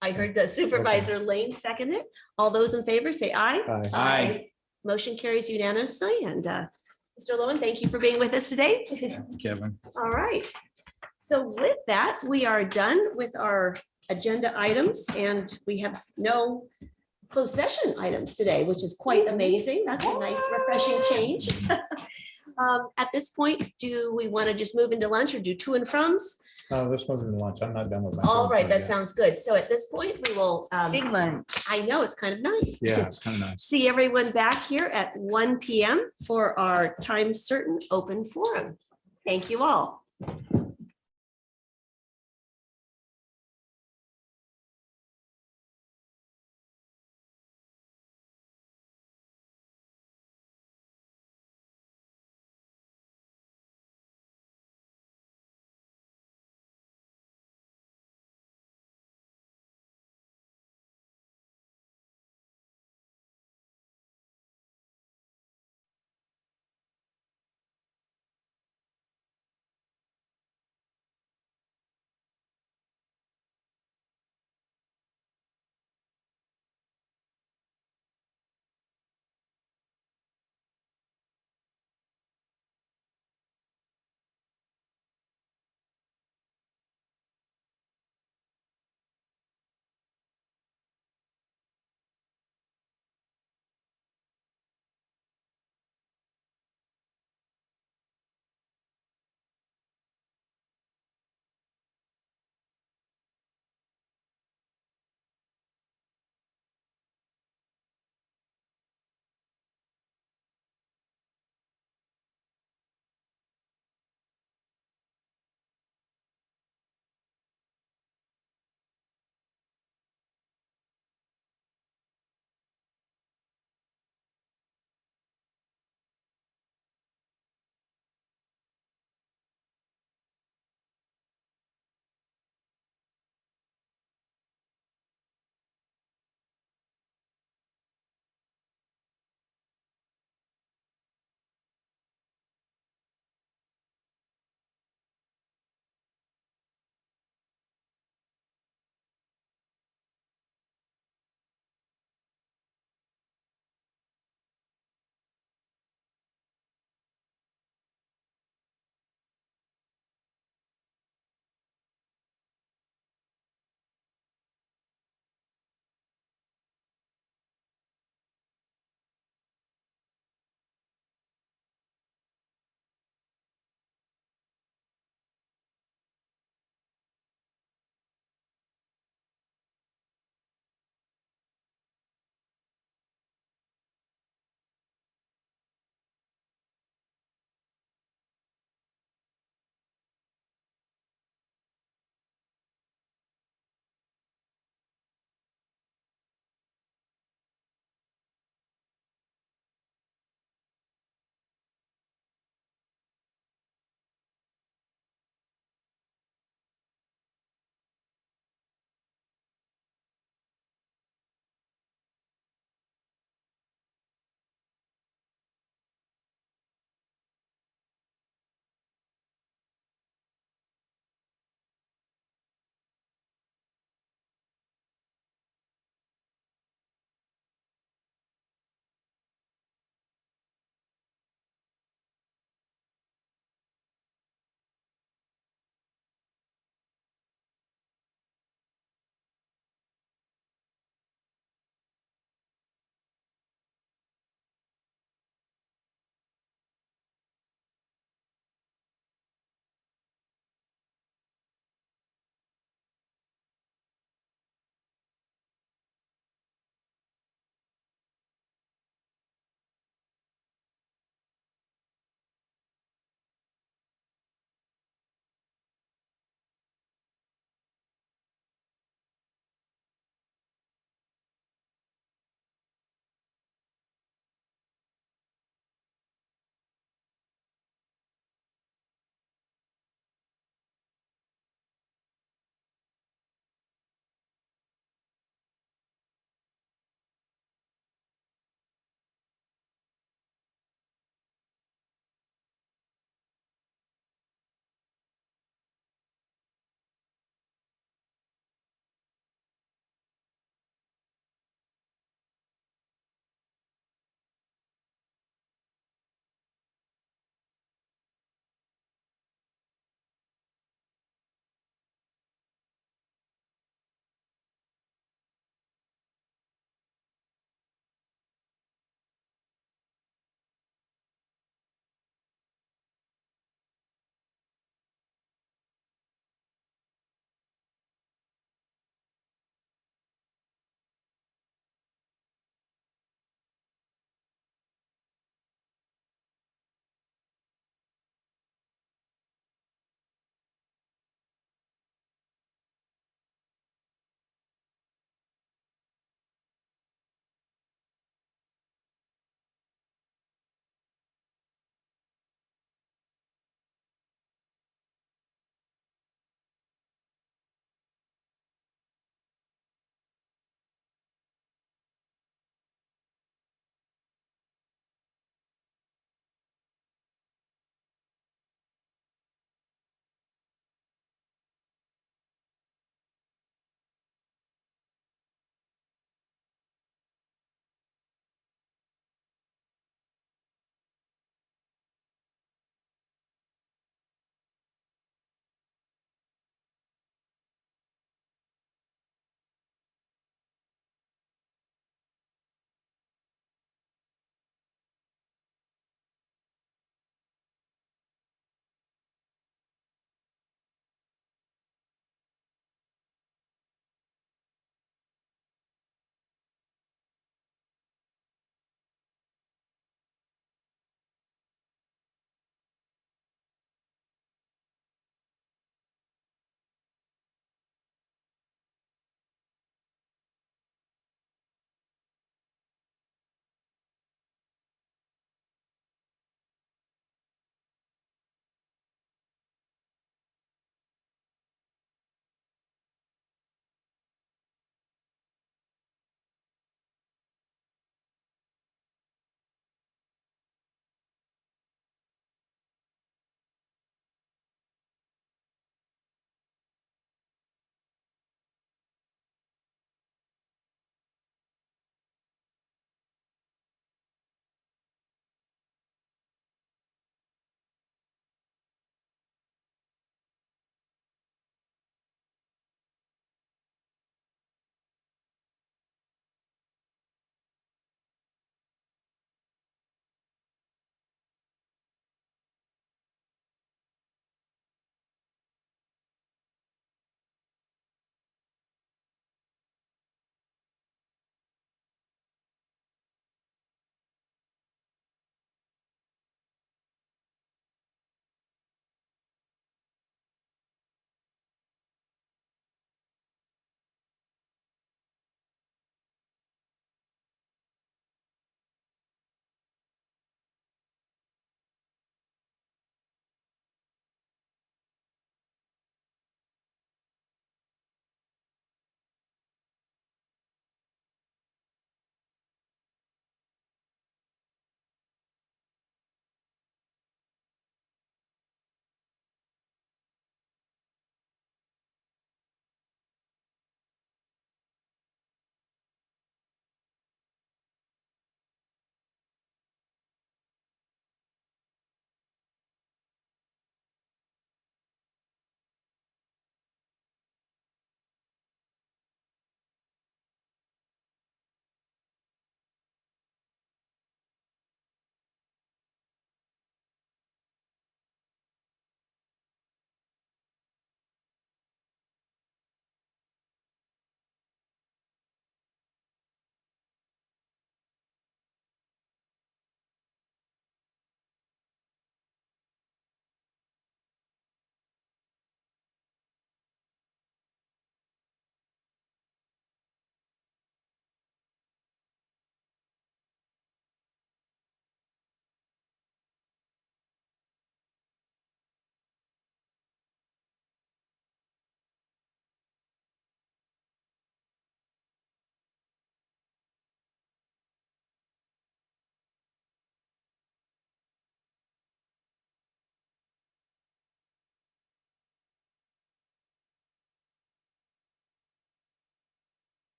S1: I heard the Supervisor Lane second it. All those in favor say aye.
S4: Aye.
S1: Motion carries unanimously. And Mr. Lowen, thank you for being with us today.
S4: Kevin.
S1: All right. So with that, we are done with our agenda items and we have no closed session items today, which is quite amazing. That's a nice refreshing change. At this point, do we want to just move into lunch or do to and froms?
S13: This wasn't lunch. I'm not done with my.
S1: All right, that
S13: yet.
S1: sounds good. So at this point, we will.
S6: Big lunch.
S1: I know, it's kind of nice.
S13: Yeah, it's kind of nice.
S1: See everyone back here at 1 p.m. for our time certain open forum. Thank you all.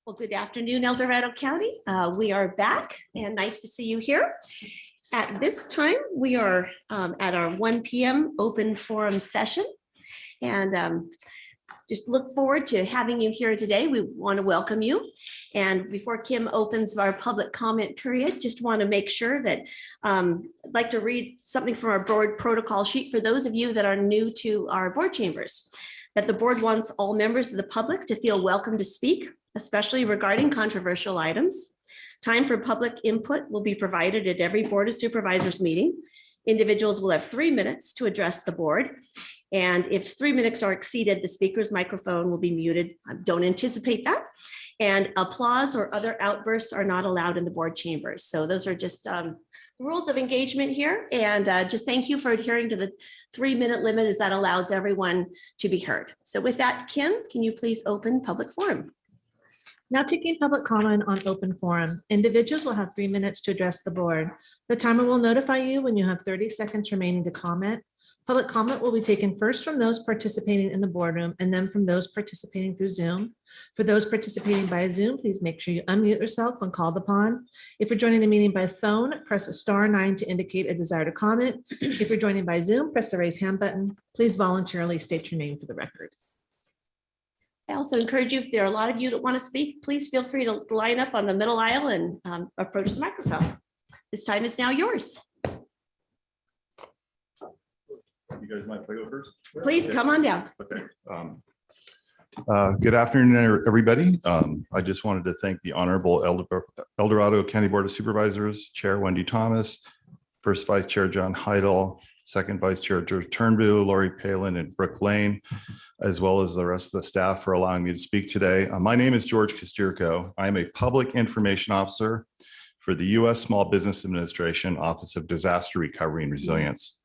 S1: Well, good afternoon, El Dorado County. We are back and nice to see you here. At this time, we are at our 1 p.m. open forum session. And just look forward to having you here today. We want to welcome you. And before Kim opens our public comment period, just want to make sure that I'd like to read something from our board protocol sheet for those of you that are new to our board chambers, that the board wants all members of the public to feel welcome to speak, especially regarding controversial items. Time for public input will be provided at every Board of Supervisors meeting. Individuals will have 3 minutes to address the board. And if 3 minutes are exceeded, the speaker's microphone will be muted. Don't anticipate that. And applause or other outbursts are not allowed in the board chambers. So those are just rules of engagement here. And just thank you for adhering to the 3-minute limit, as that allows everyone to be heard. So with that, Kim, can you please open public forum?
S7: Now taking public comment on open forum. Individuals will have 3 minutes to address the board. The timer will notify you when you have 30 seconds remaining to comment. Public comment will be taken first from those participating in the boardroom and then from those participating through Zoom. For those participating by Zoom, please make sure you unmute yourself when called upon. If you're joining the meeting by phone, press *9 to indicate a desire to comment. If you're joining by Zoom, press the raise hand button. Please voluntarily state your name for the record.
S1: I also encourage you, if there are a lot of you that want to speak, please feel free to line up on the middle aisle and approach the microphone. This time is now yours.
S18: You guys might go first?
S1: Please come on down.
S18: Okay. Good afternoon, everybody. I just wanted to thank the Honorable El Dorado County Board of Supervisors, Chair Wendy Thomas, First Vice Chair John Heidel, Second Vice Chair George Turnbull, Lori Palin, and Brooke Lane, as well as the rest of the staff for allowing me to speak today. My name is George Kosturko. I am a Public Information Officer for the U.S. Small Business Administration Office of Disaster Recovery and Resilience.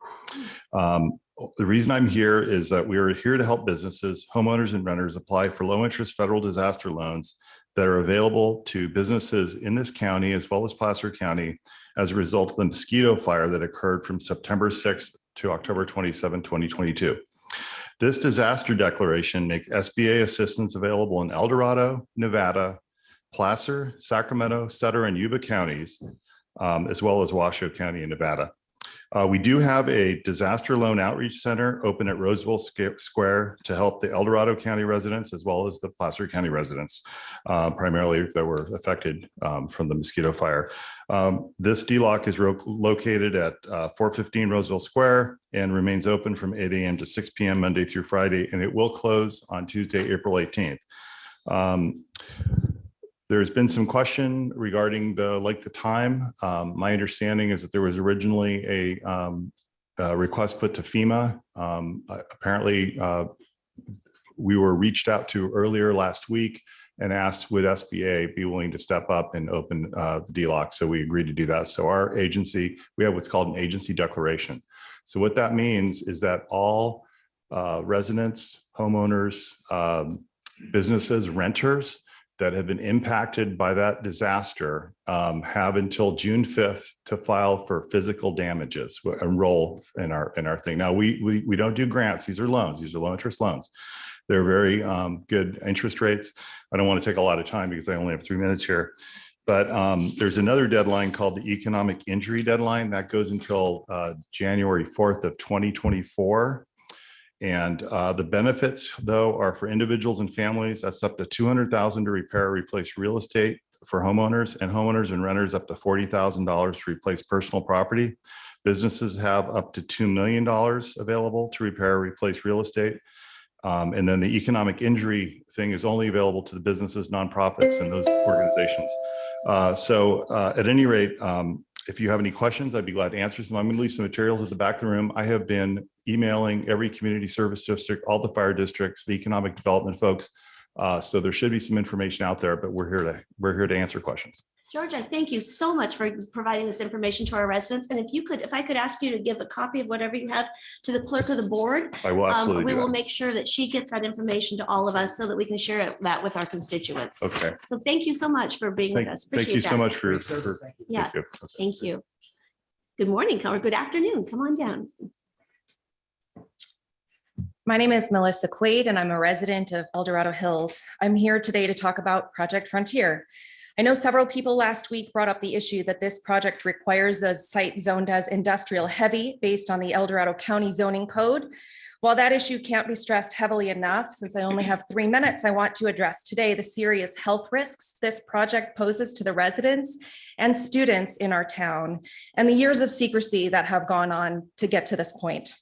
S18: The reason I'm here is that we are here to help businesses, homeowners, and renters apply for low-interest federal disaster loans that are available to businesses in this county as well as Placer County as a result of the mosquito fire that occurred from September 6th to October 27, 2022. This disaster declaration makes SBA assistance available in El Dorado, Nevada, Placer, Sacramento, Sutter, and Yuba counties, as well as Washoe County in Nevada. We do have a disaster loan outreach center open at Roseville Square to help the El Dorado County residents as well as the Placer County residents, primarily that were affected from the mosquito fire. This DLOC is located at 415 Roseville Square and remains open from 8 a.m. to 6 p.m. Monday through Friday, and it will close on Tuesday, April 18th. There's been some question regarding the length of time. My understanding is that there was originally a request put to FEMA. Apparently, we were reached out to earlier last week and asked would SBA be willing to step up and open the DLOC. So we agreed to do that. So our agency, we have what's called an agency declaration. So what that means is that all residents, homeowners, businesses, renters that have been impacted by that disaster have until June 5th to file for physical damages, enroll in our thing. Now, we don't do grants. These are loans. These are low interest loans. They're very good interest rates. I don't want to take a lot of time because I only have 3 minutes here. But there's another deadline called the economic injury deadline that goes until January 4th of 2024. And the benefits, though, are for individuals and families. That's up to $200,000 to repair or replace real estate for homeowners, and renters up to $40,000 to replace personal property. Businesses have up to $2 million available to repair or replace real estate. And then the economic injury thing is only available to the businesses, nonprofits, and those organizations. So at any rate, if you have any questions, I'd be glad to answer some. I'm going to leave some materials at the back of the room. I have been emailing every community service district, all the fire districts, the economic development folks. So there should be some information out there, but we're here to answer questions.
S1: George, I thank you so much for providing this information to our residents. And if I could ask you to give a copy of whatever you have to the clerk of the board.
S18: I will absolutely
S1: we
S18: do
S1: will
S18: that.
S1: make sure that she gets that information to all of us so that we can share that with our constituents.
S18: Okay.
S1: So thank you so much for being with us.
S18: Thank you
S1: Appreciate
S18: so
S1: that.
S18: much for
S1: Yeah,
S18: thank you.
S1: thank you. Good morning or good afternoon. Come on down.
S19: My name is Melissa Quaid, and I'm a resident of El Dorado Hills. I'm here today to talk about Project Frontier. I know several people last week brought up the issue that this project requires a site zoned as industrial heavy based on the El Dorado County zoning code. While that issue can't be stressed heavily enough, since I only have 3 minutes, I want to address today the serious health risks this project poses to the residents and students in our town, and the years of secrecy that have gone on to get to this point.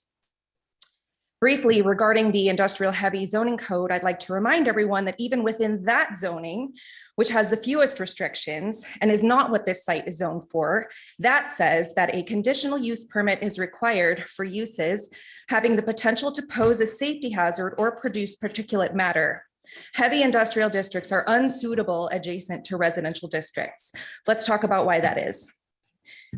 S19: Briefly, regarding the industrial heavy zoning code, I'd like to remind everyone that even within that zoning, which has the fewest restrictions and is not what this site is zoned for, that says that a conditional use permit is required for uses having the potential to pose a safety hazard or produce particulate matter. Heavy industrial districts are unsuitable adjacent to residential districts. Let's talk about why that is.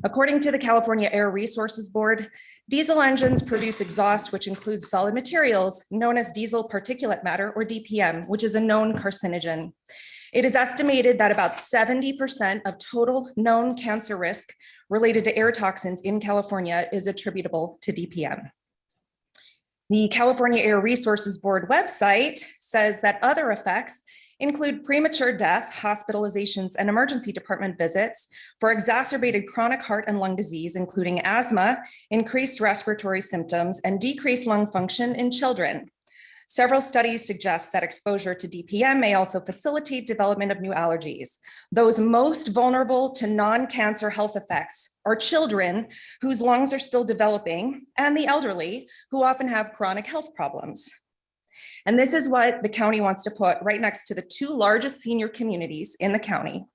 S19: According to the California Air Resources Board, diesel engines produce exhaust, which includes solid materials known as diesel particulate matter, or DPM, which is a known carcinogen. It is estimated that about 70% of total known cancer risk related to air toxins in California is attributable to DPM. The California Air Resources Board website says that other effects include premature death, hospitalizations, and emergency department visits for exacerbated chronic heart and lung disease, including asthma, increased respiratory symptoms, and decreased lung function in children. Several studies suggest that exposure to DPM may also facilitate development of new allergies. Those most vulnerable to non-cancer health effects are children whose lungs are still developing, and the elderly who often have chronic health problems. And this is what the county wants to put right next to the 2 largest senior communities in the county,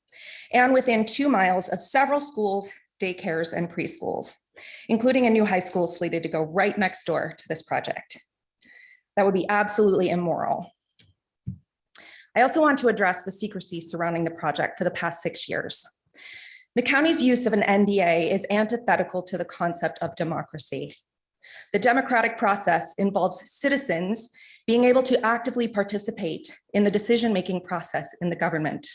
S19: and within 2 miles of several schools, daycares, and preschools, including a new high school slated to go right next door to this project. That would be absolutely immoral. I also want to address the secrecy surrounding the project for the past 6 years. The county's use of an NDA is antithetical to the concept of democracy. The democratic process involves citizens being able to actively participate in the decision-making process in the government.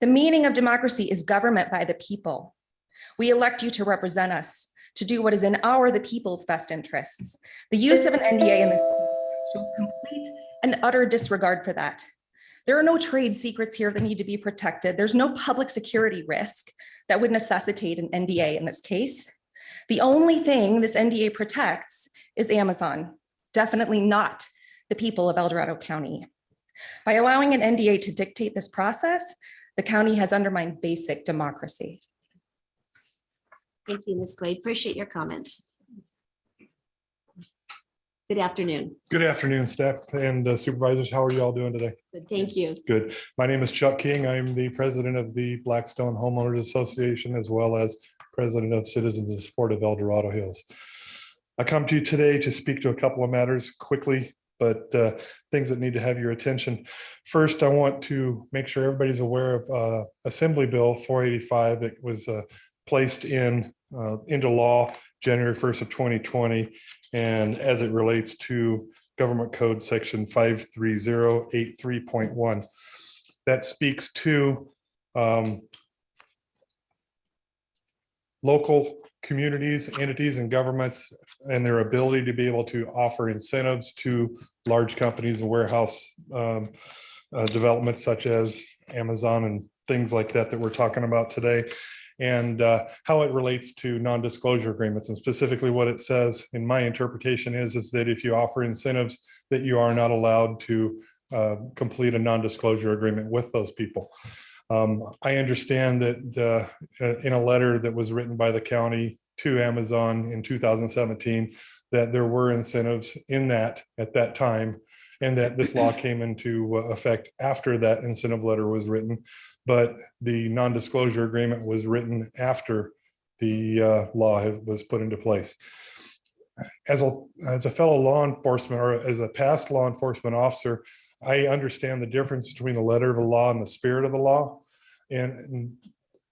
S19: The meaning of democracy is government by the people. We elect you to represent us, to do what is in the people's best interests. The use of an NDA in this shows complete and utter disregard for that. There are no trade secrets here that need to be protected. There's no public security risk that would necessitate an NDA in this case. The only thing this NDA protects is Amazon, definitely not the people of El Dorado County. By allowing an NDA to dictate this process, the county has undermined basic democracy.
S1: Thank you, Ms. Quaid. Appreciate your comments. Good afternoon.
S20: Good afternoon, staff and supervisors. How are you all doing today?
S1: Good, thank you.
S20: Good. My name is Chuck King. I'm the president of the Blackstone Homeowners Association, as well as president of Citizens in Support of El Dorado Hills. I come to you today to speak to a couple of matters quickly, but things that need to have your attention. First, I want to make sure everybody's aware of Assembly Bill 485. It was placed into law January 1st of 2020. And as it relates to Government Code Section 53083.1, that speaks to local communities, entities, and governments and their ability to be able to offer incentives to large companies and warehouse developments such as Amazon and things like that that we're talking about today, and how it relates to non-disclosure agreements. And specifically what it says in my interpretation is that if you offer incentives, that you are not allowed to complete a non-disclosure agreement with those people. I understand that in a letter that was written by the county to Amazon in 2017, that there were incentives in that at that time, and that this law came into effect after that incentive letter was written. But the non-disclosure agreement was written after the law was put into place. As a fellow law enforcement, or as a past law enforcement officer, I understand the difference between the letter of the law and the spirit of the law. And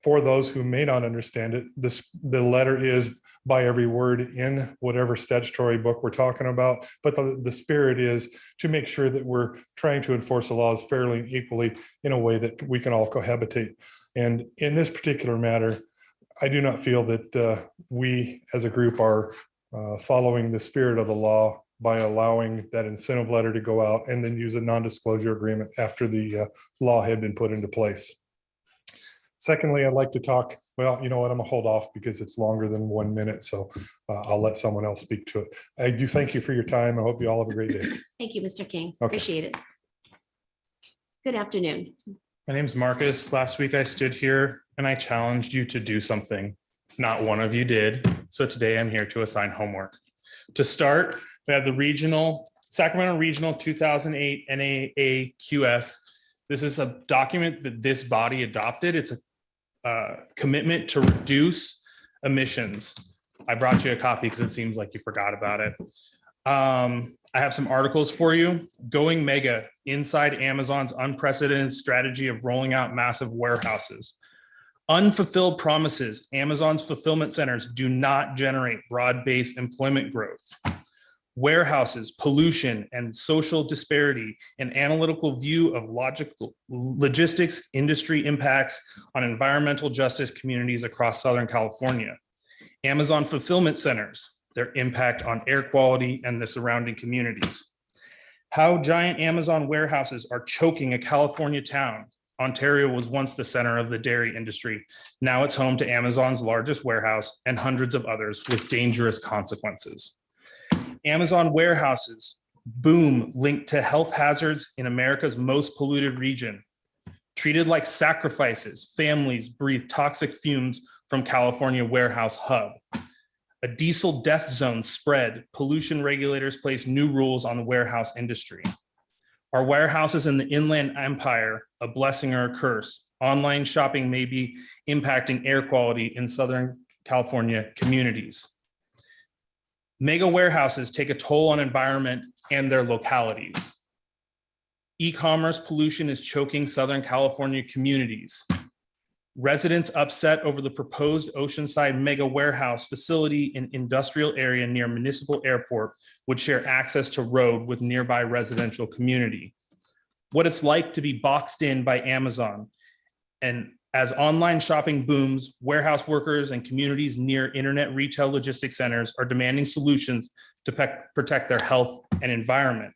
S20: for those who may not understand it, the letter is by every word in whatever statutory book we're talking about, but the spirit is to make sure that we're trying to enforce the laws fairly and equally in a way that we can all cohabitate. And in this particular matter, I do not feel that we as a group are following the spirit of the law by allowing that incentive letter to go out and then use a non-disclosure agreement after the law had been put into place. Secondly, I'd like to talk, well, you know what, I'm gonna hold off because it's longer than 1 minute, so I'll let someone else speak to it. I do thank you for your time. I hope you all have a great day.
S1: Thank you, Mr. King.
S20: Okay.
S1: Appreciate it. Good afternoon.
S21: My name's Marcus. Last week I stood here and I challenged you to do something. Not one of you did. So today I'm here to assign homework. To start, we have the Sacramento Regional 2008 NAAQS. This is a document that this body adopted. It's a commitment to reduce emissions. I brought you a copy because it seems like you forgot about it. I have some articles for you. Going Mega, Inside Amazon's Unprecedented Strategy of Rolling Out Massive Warehouses. Unfulfilled Promises, Amazon's fulfillment centers do not generate broad-based employment growth. Warehouses, Pollution, and Social Disparity, an analytical view of logistics industry impacts on environmental justice communities across Southern California. Amazon fulfillment centers, their impact on air quality and the surrounding communities. How giant Amazon warehouses are choking a California town. Ontario was once the center of the dairy industry. Now it's home to Amazon's largest warehouse and hundreds of others with dangerous consequences. Amazon warehouses boom linked to health hazards in America's most polluted region. Treated like sacrifices, families breathe toxic fumes from California warehouse hub. A diesel death zone spread, pollution regulators place new rules on the warehouse industry. Are warehouses in the Inland Empire a blessing or a curse? Online shopping may be impacting air quality in Southern California communities. Mega warehouses take a toll on environment and their localities. E-commerce pollution is choking Southern California communities. Residents upset over the proposed Oceanside mega warehouse facility in industrial area near municipal airport would share access to road with nearby residential community. What it's like to be boxed in by Amazon. And as online shopping booms, warehouse workers and communities near internet retail logistics centers are demanding solutions to protect their health and environment.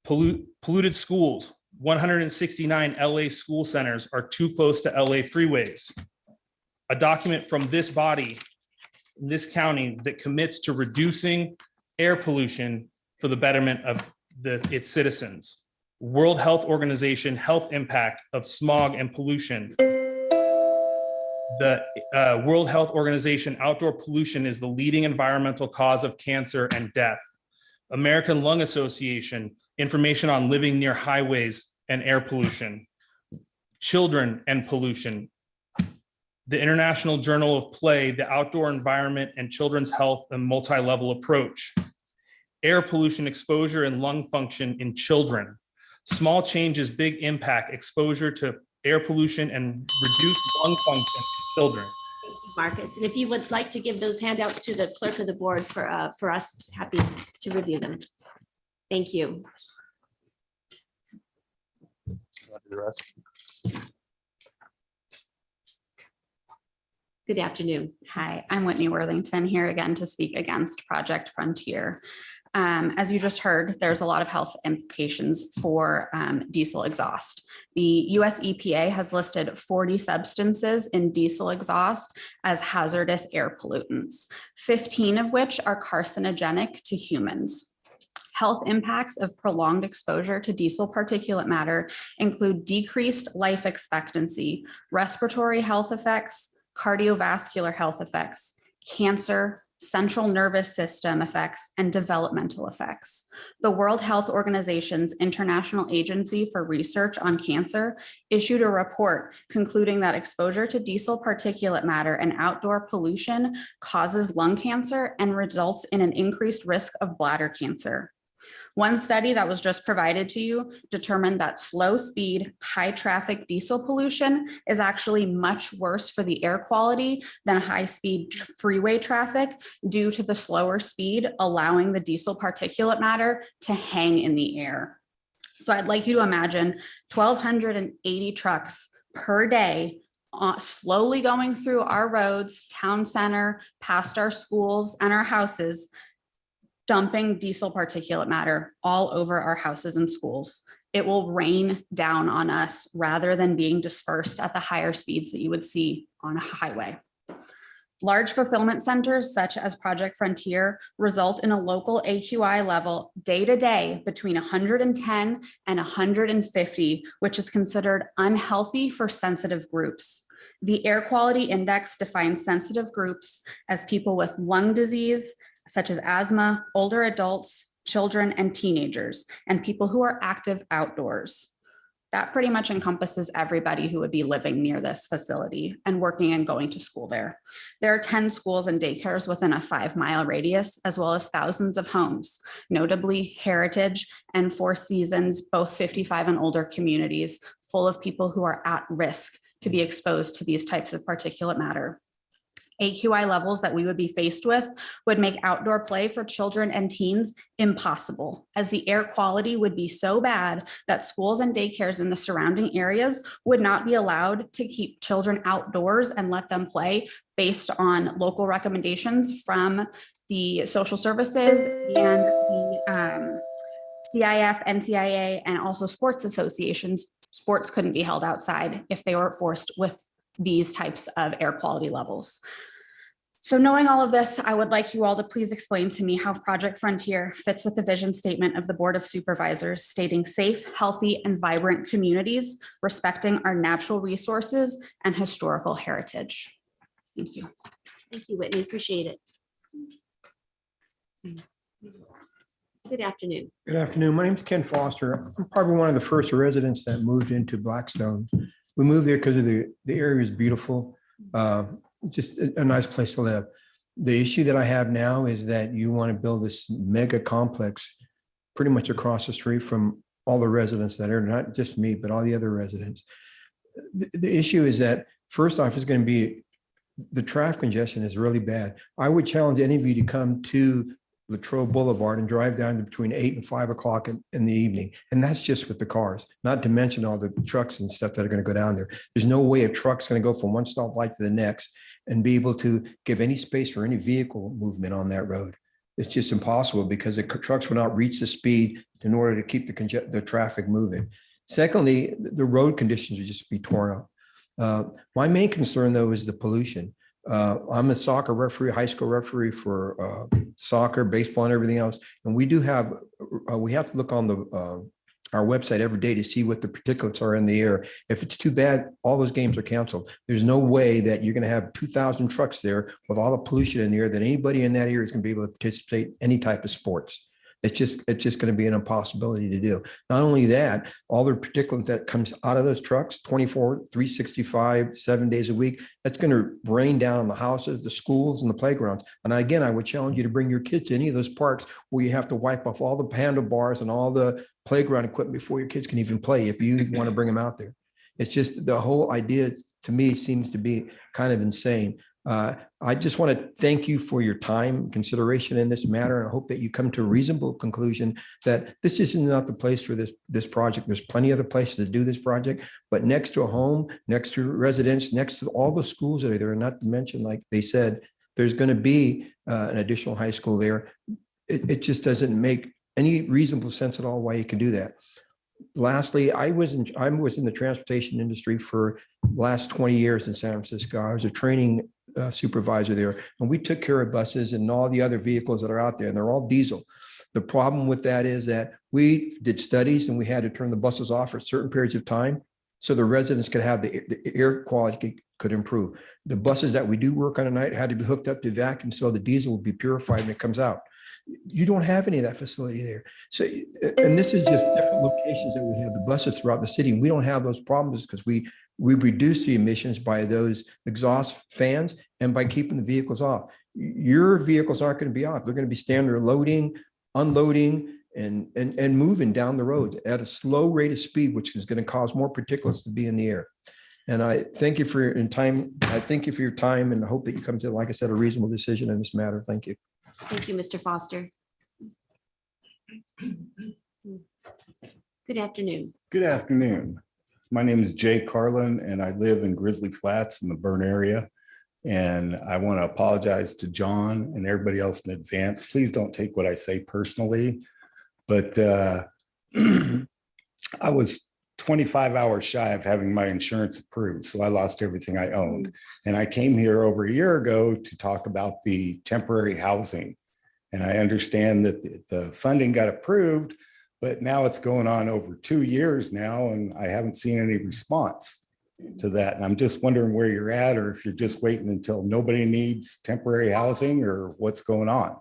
S21: Polluted schools. 169 LA school centers are too close to LA freeways. A document from this body, this county, that commits to reducing air pollution for the betterment of its citizens. World Health Organization health impact of smog and pollution. The World Health Organization outdoor pollution is the leading environmental cause of cancer and death. American Lung Association information on living near highways and air pollution. Children and pollution. The International Journal of Play, the outdoor environment and children's health and multi-level approach. Air pollution exposure and lung function in children. Small changes, big impact, exposure to air pollution and reduced lung function in children.
S1: Thank you, Marcus. And if you would like to give those handouts to the clerk of the board for us, happy to review them. Thank you. Good afternoon.
S22: Hi, I'm Whitney Worthington here again to speak against Project Frontier. As you just heard, there's a lot of health implications for diesel exhaust. The US EPA has listed 40 substances in diesel exhaust as hazardous air pollutants, 15 of which are carcinogenic to humans. Health impacts of prolonged exposure to diesel particulate matter include decreased life expectancy, respiratory health effects, cardiovascular health effects, cancer, central nervous system effects, and developmental effects. The World Health Organization's International Agency for Research on Cancer issued a report concluding that exposure to diesel particulate matter and outdoor pollution causes lung cancer and results in an increased risk of bladder cancer. One study that was just provided to you determined that slow speed, high traffic diesel pollution is actually much worse for the air quality than high speed freeway traffic due to the slower speed, allowing the diesel particulate matter to hang in the air. So I'd like you to imagine 1,280 trucks per day slowly going through our roads, town center, past our schools and our houses, dumping diesel particulate matter all over our houses and schools. It will rain down on us rather than being dispersed at the higher speeds that you would see on a highway. Large fulfillment centers such as Project Frontier result in a local AQI level day to day between 110 and 150, which is considered unhealthy for sensitive groups. The air quality index defines sensitive groups as people with lung disease, such as asthma, older adults, children, and teenagers, and people who are active outdoors. That pretty much encompasses everybody who would be living near this facility and working and going to school there. There are 10 schools and daycares within a 5-mile radius, as well as thousands of homes, notably Heritage and Four Seasons, both 55 and older communities, full of people who are at risk to be exposed to these types of particulate matter. AQI levels that we would be faced with would make outdoor play for children and teens impossible, as the air quality would be so bad that schools and daycares in the surrounding areas would not be allowed to keep children outdoors and let them play based on local recommendations from the social services and the CIF, NCIA, and also sports associations. Sports couldn't be held outside if they were forced with these types of air quality levels. So knowing all of this, I would like you all to please explain to me how Project Frontier fits with the vision statement of the Board of Supervisors, stating safe, healthy, and vibrant communities, respecting our natural resources and historical heritage. Thank you.
S1: Thank you, Whitney. Appreciate it. Good afternoon.
S3: Good afternoon. My name is Ken Foster. I'm probably one of the first residents that moved into Blackstone. We moved there because of the area is beautiful. Just a nice place to live. The issue that I have now is that you want to build this mega complex pretty much across the street from all the residents that are, not just me, but all the other residents. The issue is that first off, it's going to be the traffic congestion is really bad. I would challenge any of you to come to Latrobe Boulevard and drive down to between 8 and 5 o'clock in the evening. And that's just with the cars, not to mention all the trucks and stuff that are going to go down there. There's no way a truck's going to go from one stoplight to the next and be able to give any space for any vehicle movement on that road. It's just impossible because the trucks will not reach the speed in order to keep the traffic moving. Secondly, the road conditions would just be torn up. My main concern though is the pollution. I'm a soccer referee, high school referee for soccer, baseball, and everything else. And we do have, we have to look on our website every day to see what the particulates are in the air. If it's too bad, all those games are canceled. There's no way that you're going to have 2,000 trucks there with all the pollution in the air that anybody in that area is going to be able to participate in any type of sports. It's just going to be an impossibility to do. Not only that, all the particulate that comes out of those trucks, 24, 365, 7 days a week, that's going to rain down on the houses, the schools, and the playgrounds. And again, I would challenge you to bring your kids to any of those parks where you have to wipe off all the handlebars and all the playground equipment before your kids can even play, if you want to bring them out there. It's just the whole idea to me seems to be kind of insane. I just want to thank you for your time and consideration in this matter. And I hope that you come to a reasonable conclusion that this is not the place for this project. There's plenty of other places to do this project, but next to a home, next to residents, next to all the schools that are there, not to mention, like they said, there's going to be an additional high school there. It just doesn't make any reasonable sense at all why you can do that. Lastly, I was in the transportation industry for the last 20 years in San Francisco. I was a training supervisor there, and we took care of buses and all the other vehicles that are out there, and they're all diesel. The problem with that is that we did studies and we had to turn the buses off for certain periods of time so the residents could have the air quality could improve. The buses that we do work on at night had to be hooked up to vacuum so the diesel would be purified when it comes out. You don't have any of that facility there. So, and this is just different locations that we have the buses throughout the city. We don't have those problems because we reduce the emissions by those exhaust fans and by keeping the vehicles off. Your vehicles aren't going to be off. They're going to be standing there loading, unloading, and moving down the road at a slow rate of speed, which is going to cause more particulates to be in the air. And I thank you for your time. I thank you for your time and I hope that you come to, like I said, a reasonable decision in this matter. Thank you.
S1: Thank you, Mr. Foster. Good afternoon.
S10: Good afternoon. My name is Jay Carlin and I live in Grizzly Flats in the Bern area. And I want to apologize to John and everybody else in advance. Please don't take what I say personally, but I was 25 hours shy of having my insurance approved, so I lost everything I owned. And I came here over a year ago to talk about the temporary housing. And I understand that the funding got approved, but now it's going on over 2 years now, and I haven't seen any response to that. And I'm just wondering where you're at, or if you're just waiting until nobody needs temporary housing, or what's going on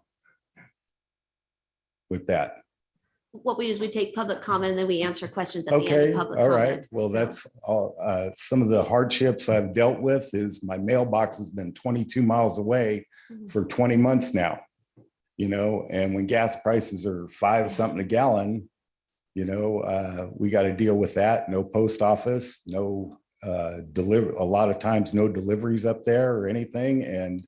S10: with that.
S1: What we do is we take public comment and then we answer questions at the end
S10: Okay,
S1: of public
S10: all
S1: comment.
S10: right. Well,
S1: So-
S10: that's all. Some of the hardships I've dealt with is my mailbox has been 22 miles away for 20 months now. And when gas prices are $5 something a gallon, we got to deal with that. No post office, no a lot of times no deliveries up there or anything. And,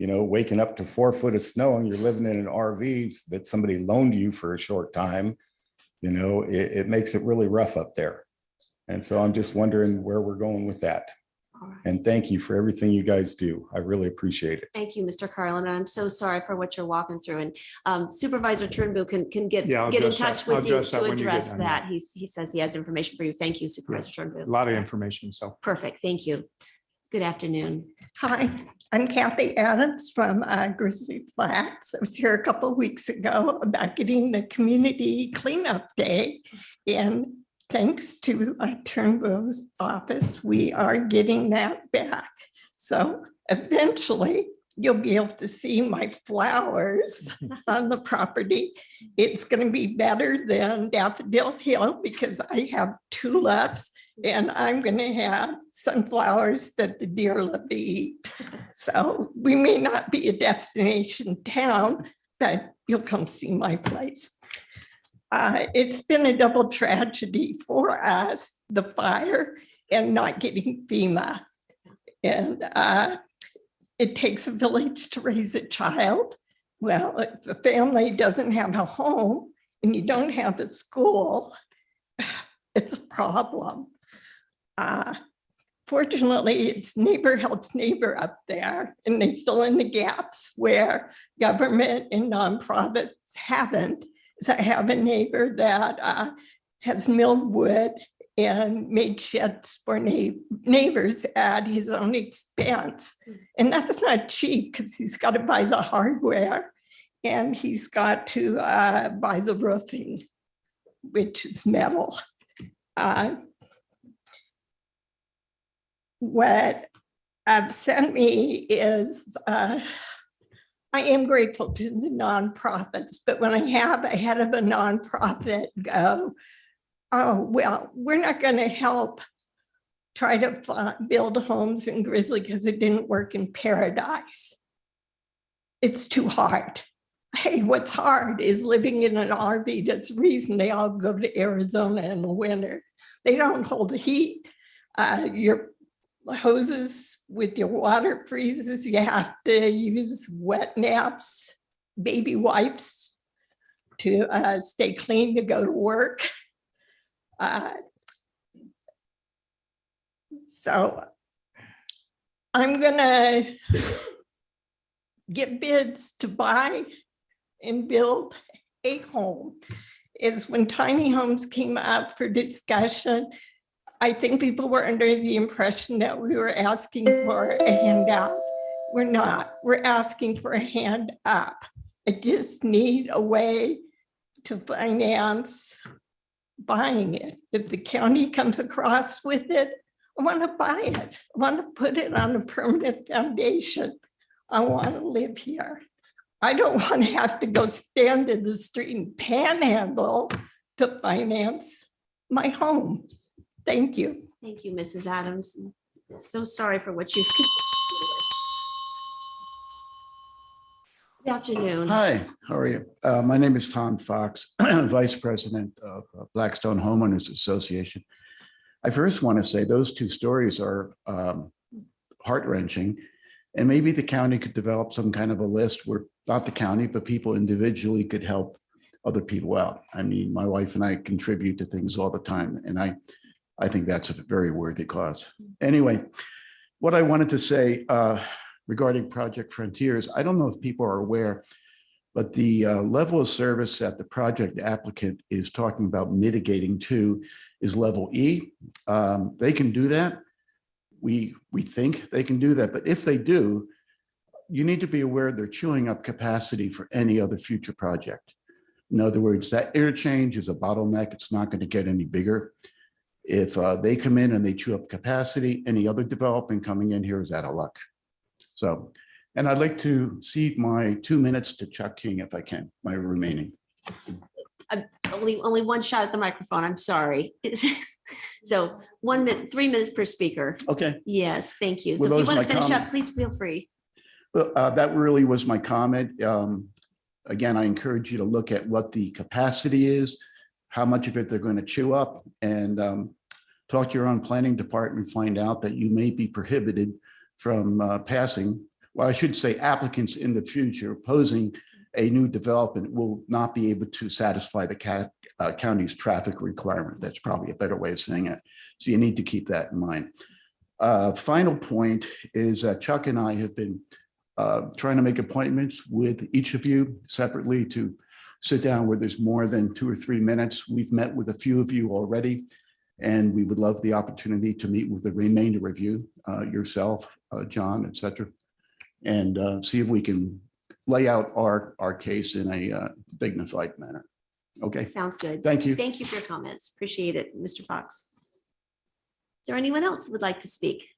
S10: waking up to 4 foot of snow and you're living in an RV that somebody loaned you for a short time, it makes it really rough up there. And so I'm just wondering where we're going with that. And thank you for everything you guys do. I really appreciate it.
S1: Thank you, Mr. Carlin. I'm so sorry for what you're walking through. And Supervisor Turnbull can get
S13: Yeah, I'll
S1: in
S13: address
S1: touch
S13: that. I'll
S1: with you
S13: address that
S1: to
S13: when you get
S1: address
S13: done,
S1: that. He says he has information for you. Thank you, Supervisor Turnbull.
S13: A lot of information, so.
S1: Perfect. Thank you. Good afternoon.
S11: Hi, I'm Kathy Adams from Grizzly Flats. I was here a couple of weeks ago about getting the community cleanup day. And thanks to Turnbull's office, we are getting that back. So eventually you'll be able to see my flowers on the property. It's going to be better than Daffodil Hill because I have tulips and I'm going to have sunflowers that the deer love to eat. So we may not be a destination town, but you'll come see my place. It's been a double tragedy for us, the fire and not getting FEMA. And it takes a village to raise a child. Well, if a family doesn't have a home and you don't have a school, it's a problem. Fortunately, it's neighbor helps neighbor up there, and they fill in the gaps where government and nonprofits haven't. So I have a neighbor that has milled wood and made sheds for neighbors at his own expense. And that's not cheap because he's got to buy the hardware and he's got to buy the roofing, which is metal. What upset me is I am grateful to the nonprofits, but when I have a head of a nonprofit go, oh, well, we're not going to help try to build homes in Grizzly because it didn't work in Paradise. It's too hard. Hey, what's hard is living in an RV. That's the reason they all go to Arizona in the winter. They don't hold the heat. Your hoses with your water freezes. You have to use wet naps, baby wipes to stay clean to go to work. So I'm gonna get bids to buy and build a home. Is when tiny homes came up for discussion, I think people were under the impression that we were asking for a handout. We're not. We're asking for a hand up. I just need a way to finance buying it. If the county comes across with it, I want to buy it. I want to put it on a permanent foundation. I want to live here. I don't want to have to go stand in the street and panhandle to finance my home. Thank you.
S1: Thank you, Mrs. Adams. So sorry for what you've. Good afternoon.
S23: Hi, how are you? My name is Tom Fox, Vice President of Blackstone Homeowners Association. I first want to say those two stories are heart-wrenching, and maybe the county could develop some kind of a list where not the county, but people individually could help other people out. I mean, my wife and I contribute to things all the time, and I think that's a very worthy cause. Anyway, what I wanted to say, regarding Project Frontiers. I don't know if people are aware, but the level of service that the project applicant is talking about mitigating to is level E. They can do that. We think they can do that, but if they do, you need to be aware they're chewing up capacity for any other future project. In other words, that interchange is a bottleneck. It's not going to get any bigger. If they come in and they chew up capacity, any other development coming in here is out of luck. So, and I'd like to cede my 2 minutes to Chuck King if I can, my remaining.
S1: Only one shot at the microphone. I'm sorry. So 1 minute, 3 minutes per speaker.
S23: Okay.
S1: Yes, thank you. So
S23: Well,
S1: if you
S23: those
S1: want
S23: my
S1: to finish
S23: comment-
S1: up, please feel free.
S23: Well, that really was my comment. Again, I encourage you to look at what the capacity is, how much of it they're going to chew up, and talk to your own planning department, find out that you may be prohibited from passing, well, I should say applicants in the future opposing a new development will not be able to satisfy the county's traffic requirement. That's probably a better way of saying it. So you need to keep that in mind. Final point is that Chuck and I have been trying to make appointments with each of you separately to sit down where there's more than 2 or 3 minutes. We've met with a few of you already, and we would love the opportunity to meet with the remainder of you, yourself, John, et cetera, and see if we can lay out our case in a dignified manner. Okay.
S1: Sounds good.
S23: Thank you.
S1: Thank you for your comments. Appreciate it, Mr. Fox. Is there anyone else who would like to speak?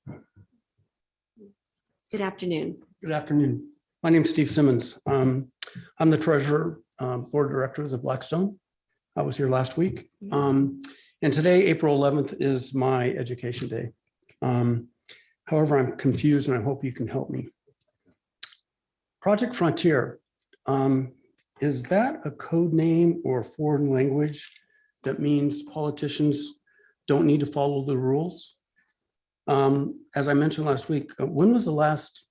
S1: Good afternoon.
S2: Good afternoon. My name is Steve Simmons. I'm the treasurer, board of directors of Blackstone. I was here last week. And today, April 11th, is my education day. However, I'm confused and I hope you can help me. Project Frontier, is that a code name or foreign language that means politicians don't need to follow the rules? As I mentioned last week, when was the last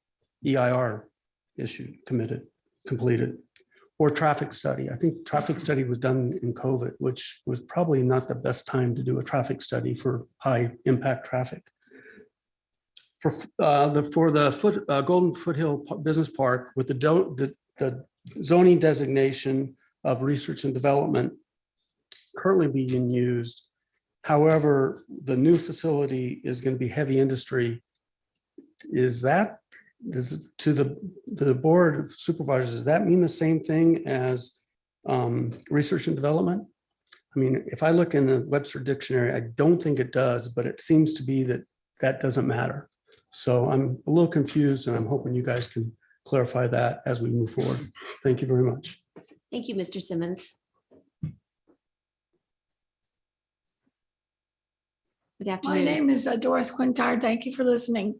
S2: EIR issued, completed? Or traffic study? I think traffic study was done in COVID, which was probably not the best time to do a traffic study for high impact traffic. For the Golden Foothill Business Park with the zoning designation of research and development currently being used. However, the new facility is going to be heavy industry. Is that, to the board of supervisors, does that mean the same thing as research and development? I mean, if I look in the Webster dictionary, I don't think it does, but it seems to be that that doesn't matter. So I'm a little confused and I'm hoping you guys can clarify that as we move forward. Thank you very much.
S1: Thank you, Mr. Simmons. Good afternoon.
S12: My name is Doris Quintard. Thank you for listening.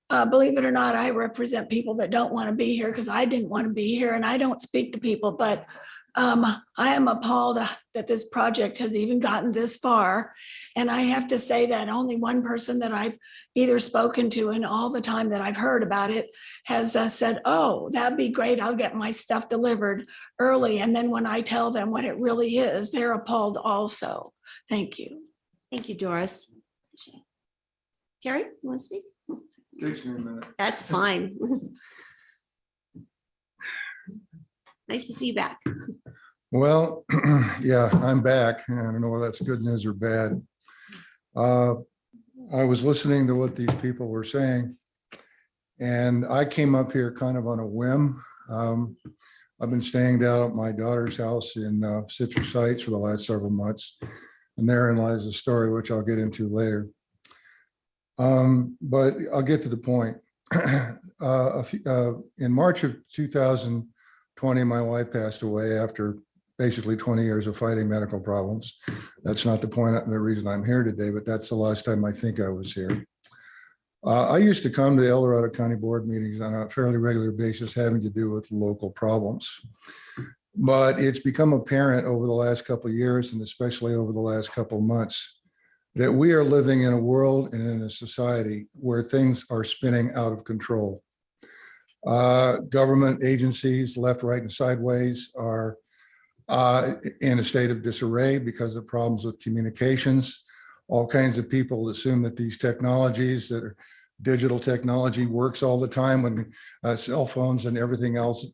S12: Believe it or not, I represent people that don't want to be here because I didn't want to be here and I don't speak to people, but I am appalled that this project has even gotten this far. And I have to say that only one person that I've either spoken to in all the time that I've heard about it has said, oh, that'd be great. I'll get my stuff delivered early. And then when I tell them what it really is, they're appalled also. Thank you.
S1: Thank you, Doris. Terry, you want to speak?
S3: Takes me a minute.
S1: That's fine. Nice to see you back.
S15: Well, yeah, I'm back. I don't know whether that's good news or bad. I was listening to what these people were saying, and I came up here kind of on a whim. I've been staying down at my daughter's house in Citrus Heights for the last several months, and therein lies a story which I'll get into later. But I'll get to the point. In March of 2020, my wife passed away after basically 20 years of fighting medical problems. That's not the point, the reason I'm here today, but that's the last time I think I was here. I used to come to El Dorado County Board meetings on a fairly regular basis having to do with local problems. But it's become apparent over the last couple of years, and especially over the last couple of months, that we are living in a world and in a society where things are spinning out of control. Government agencies, left, right, and sideways, are in a state of disarray because of problems with communications. All kinds of people assume that these technologies that digital technology works all the time when cell phones and everything else,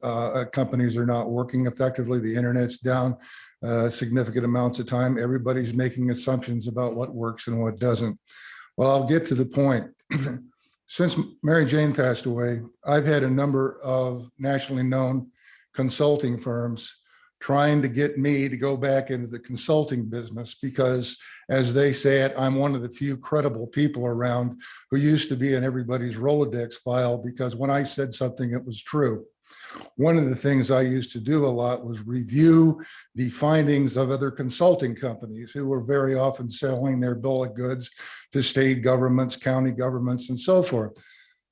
S15: companies are not working effectively. The internet's down significant amounts of time. Everybody's making assumptions about what works and what doesn't. Well, I'll get to the point. Since Mary Jane passed away, I've had a number of nationally known consulting firms trying to get me to go back into the consulting business because, as they say it, I'm one of the few credible people around who used to be in everybody's Rolodex file because when I said something, it was true. One of the things I used to do a lot was review the findings of other consulting companies who were very often selling their bill of goods to state governments, county governments, and so forth.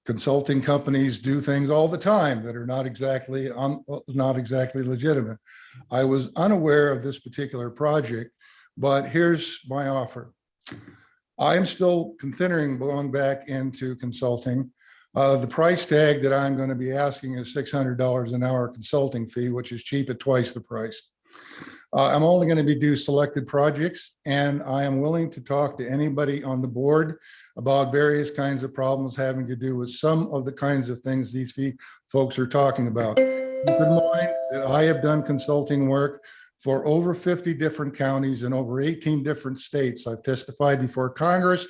S15: Consulting companies do things all the time that are not exactly legitimate. I was unaware of this particular project, but here's my offer. I am still considering going back into consulting. The price tag that I'm going to be asking is $600 an hour consulting fee, which is cheap at twice the price. I'm only going to do selected projects, and I am willing to talk to anybody on the board about various kinds of problems having to do with some of the kinds of things these folks are talking about. Keep in mind that I have done consulting work for over 50 different counties in over 18 different states. I've testified before Congress,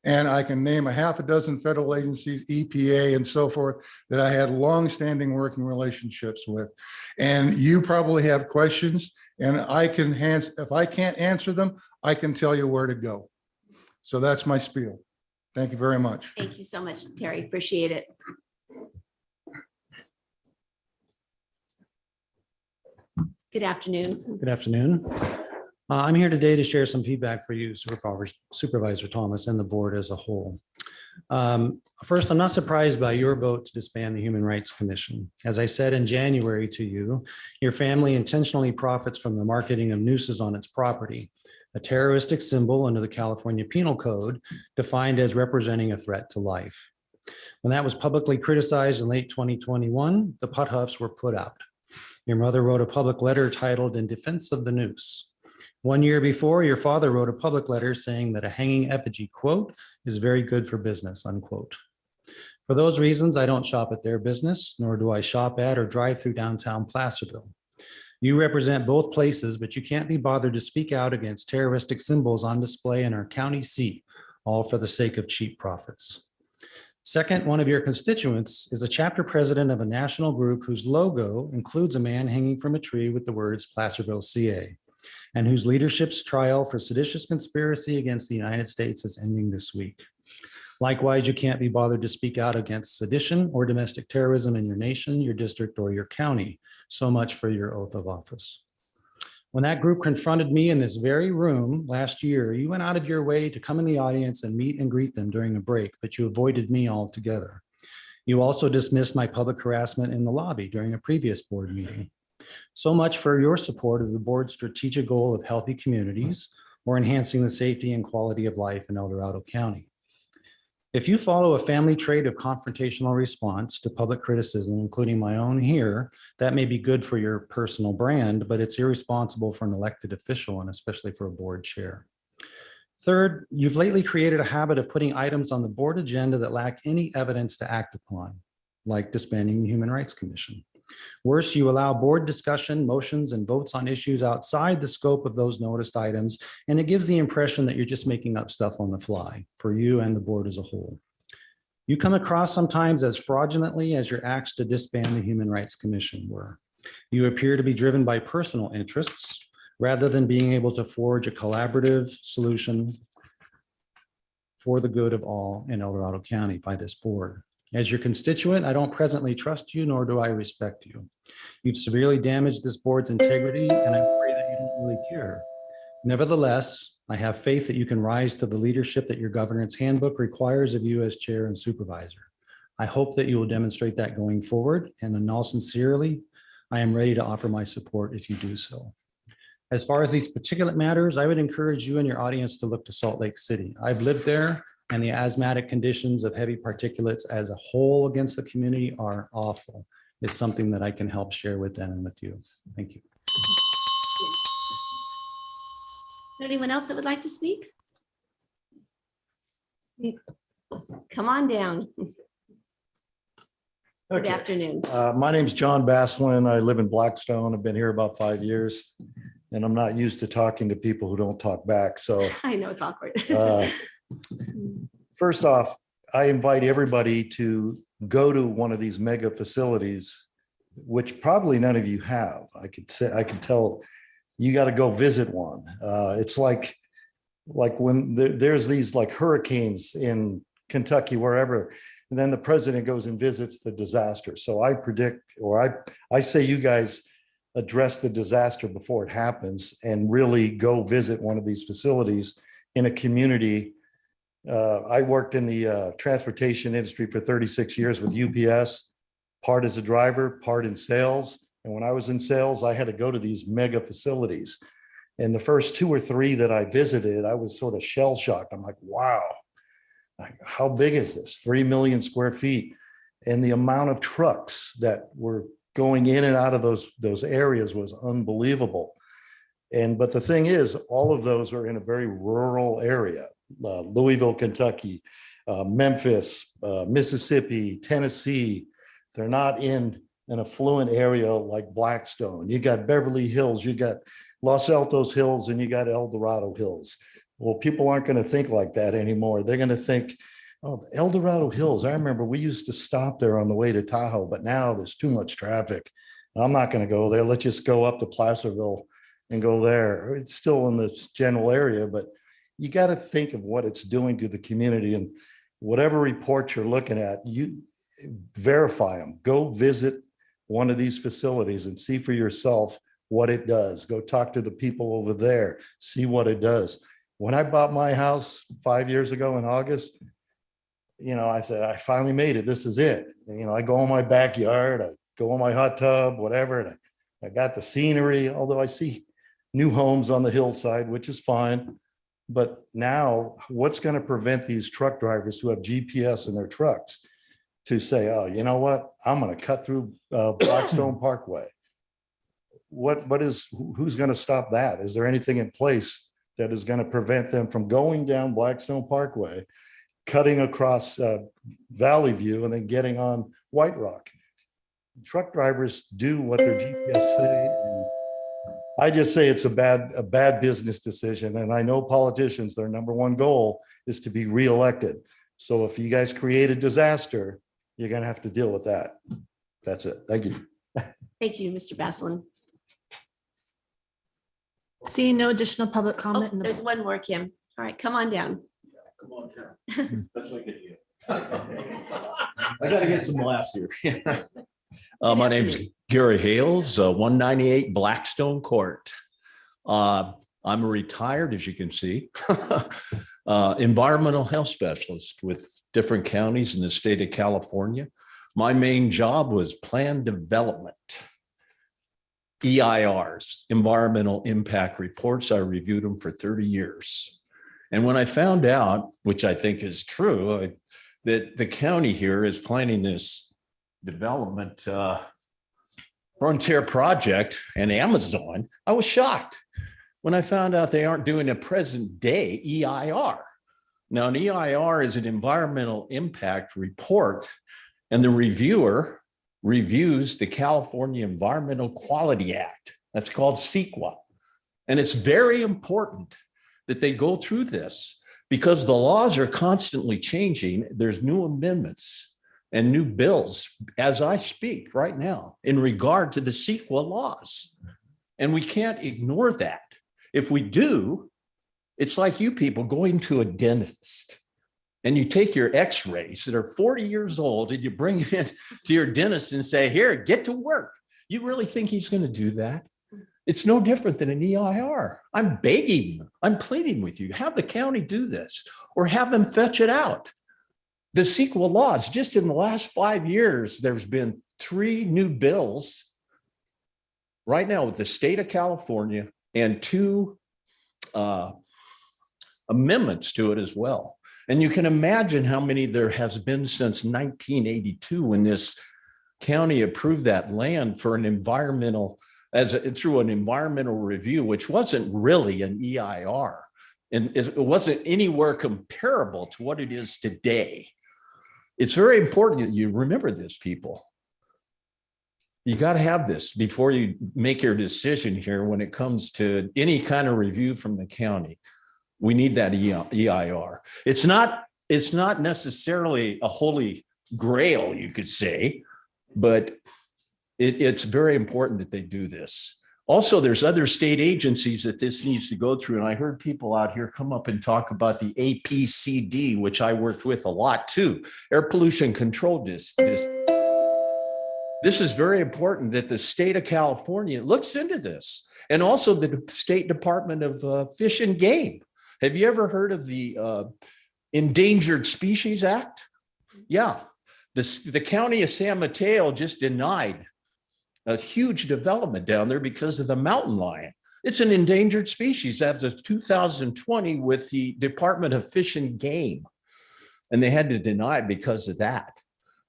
S15: and I can name a half a dozen federal agencies, EPA and so forth, that I had longstanding working relationships with. And you probably have questions, and if I can't answer them, I can tell you where to go. So that's my spiel. Thank you very much.
S1: Thank you so much, Terry. Appreciate it. Good afternoon.
S5: Good afternoon. I'm here today to share some feedback for you, Supervisor Thomas, and the board as a whole. First, I'm not surprised by your vote to disband the Human Rights Commission. As I said in January to you, your family intentionally profits from the marketing of nooses on its property, a terroristic symbol under the California Penal Code defined as representing a threat to life. When that was publicly criticized in late 2021, the Puthoffs were put out. Your mother wrote a public letter titled "In Defense of the Noose." 1 year before, your father wrote a public letter saying that a hanging effigy, quote, "is very good for business," unquote. For those reasons, I don't shop at their business, nor do I shop at or drive through downtown Placerville. You represent both places, but you can't be bothered to speak out against terroristic symbols on display in our county seat, all for the sake of cheap profits. Second, one of your constituents is a chapter president of a national group whose logo includes a man hanging from a tree with the words Placerville, CA, and whose leadership's trial for seditious conspiracy against the United States is ending this week. Likewise, you can't be bothered to speak out against sedition or domestic terrorism in your nation, your district, or your county. So much for your oath of office. When that group confronted me in this very room last year, you went out of your way to come in the audience and meet and greet them during a break, but you avoided me altogether. You also dismissed my public harassment in the lobby during a previous board meeting. So much for your support of the board's strategic goal of healthy communities or enhancing the safety and quality of life in El Dorado County. If you follow a family trait of confrontational response to public criticism, including my own here, that may be good for your personal brand, but it's irresponsible for an elected official and especially for a board chair. Third, you've lately created a habit of putting items on the board agenda that lack any evidence to act upon, like disbanding the Human Rights Commission. Worse, you allow board discussion, motions, and votes on issues outside the scope of those noticed items, and it gives the impression that you're just making up stuff on the fly for you and the board as a whole. You come across sometimes as fraudulently as your acts to disband the Human Rights Commission were. You appear to be driven by personal interests rather than being able to forge a collaborative solution for the good of all in El Dorado County by this board. As your constituent, I don't presently trust you, nor do I respect you. You've severely damaged this board's integrity, and I worry that you don't really care. Nevertheless, I have faith that you can rise to the leadership that your governance handbook requires of you as chair and supervisor. I hope that you will demonstrate that going forward, and in all sincerely, I am ready to offer my support if you do so. As far as these particulate matters, I would encourage you and your audience to look to Salt Lake City. I've lived there, and the asthmatic conditions of heavy particulates as a whole against the community are awful. It's something that I can help share with them and with you. Thank you.
S1: Anyone else that would like to speak? Come on down. Good
S9: Okay.
S1: afternoon.
S9: My name's John Baslin. I live in Blackstone. I've been here about 5 years. And I'm not used to talking to people who don't talk back. So
S1: I know it's awkward.
S9: first off, I invite everybody to go to one of these mega facilities, which probably none of you have. I could tell you got to go visit one. It's like when there's these like hurricanes in Kentucky, wherever, and then the president goes and visits the disaster. So I predict, or I say you guys address the disaster before it happens and really go visit one of these facilities in a community. I worked in the transportation industry for 36 years with UPS, part as a driver, part in sales. And when I was in sales, I had to go to these mega facilities. And the first 2 or 3 that I visited, I was sort of shell shocked. I'm like, wow, how big is this? 3 million square feet. And the amount of trucks that were going in and out of those areas was unbelievable. But the thing is, all of those are in a very rural area. Louisville, Kentucky, Memphis, Mississippi, Tennessee. They're not in an affluent area like Blackstone. You got Beverly Hills, you got Los Altos Hills, and you got El Dorado Hills. Well, people aren't going to think like that anymore. They're going to think, oh, the El Dorado Hills. I remember we used to stop there on the way to Tahoe, but now there's too much traffic. I'm not going to go there. Let's just go up to Placerville and go there. It's still in the general area, but you got to think of what it's doing to the community. And whatever report you're looking at, you verify them. Go visit one of these facilities and see for yourself what it does. Go talk to the people over there, see what it does. When I bought my house 5 years ago in August, I said, I finally made it. This is it. I go in my backyard, I go in my hot tub, whatever. And I got the scenery, although I see new homes on the hillside, which is fine. But now what's going to prevent these truck drivers who have GPS in their trucks to say, oh, you know what? I'm going to cut through Blackstone Parkway. Who's going to stop that? Is there anything in place that is going to prevent them from going down Blackstone Parkway, cutting across Valley View, and then getting on White Rock? Truck drivers do what their GPS say. And I just say it's a bad business decision. And I know politicians, their number one goal is to be reelected. So if you guys create a disaster, you're going to have to deal with that. That's it. Thank you.
S1: Thank you, Mr. Baslin.
S7: Seeing no additional public comment.
S1: There's one more, Kim. All right, come on down.
S14: Come on, Karen. That's what I get you. I gotta get some laughs here. My name's Gary Hales, 198 Blackstone Court. I'm retired, as you can see, environmental health specialist with different counties in the state of California. My main job was plan development. EIRs, environmental impact reports. I reviewed them for 30 years. And when I found out, which I think is true, that the county here is planning this development frontier project and Amazon, I was shocked when I found out they aren't doing a present day EIR. Now, an EIR is an environmental impact report, and the reviewer reviews the California Environmental Quality Act. That's called CEQA. And it's very important that they go through this because the laws are constantly changing. There's new amendments and new bills as I speak right now in regard to the CEQA laws. And we can't ignore that. If we do, it's like you people going to a dentist and you take your x-rays that are 40 years old and you bring it in to your dentist and say, here, get to work. You really think he's going to do that? It's no different than an EIR. I'm begging, I'm pleading with you, have the county do this or have them fetch it out. The CEQA laws, just in the last 5 years, there's been 3 new bills right now with the state of California and 2 amendments to it as well. And you can imagine how many there has been since 1982 when this county approved that land for an environmental, through an environmental review, which wasn't really an EIR. And it wasn't anywhere comparable to what it is today. It's very important that you remember this, people. You got to have this before you make your decision here when it comes to any kind of review from the county. We need that EIR. It's not necessarily a holy grail, you could say, but it's very important that they do this. Also, there's other state agencies that this needs to go through. And I heard people out here come up and talk about the APCD, which I worked with a lot too, Air Pollution Control District. This is very important that the state of California looks into this, and also the State Department of Fish and Game. Have you ever heard of the Endangered Species Act? Yeah, the county of San Mateo just denied a huge development down there because of the mountain lion. It's an endangered species as of 2020 with the Department of Fish and Game. And they had to deny it because of that.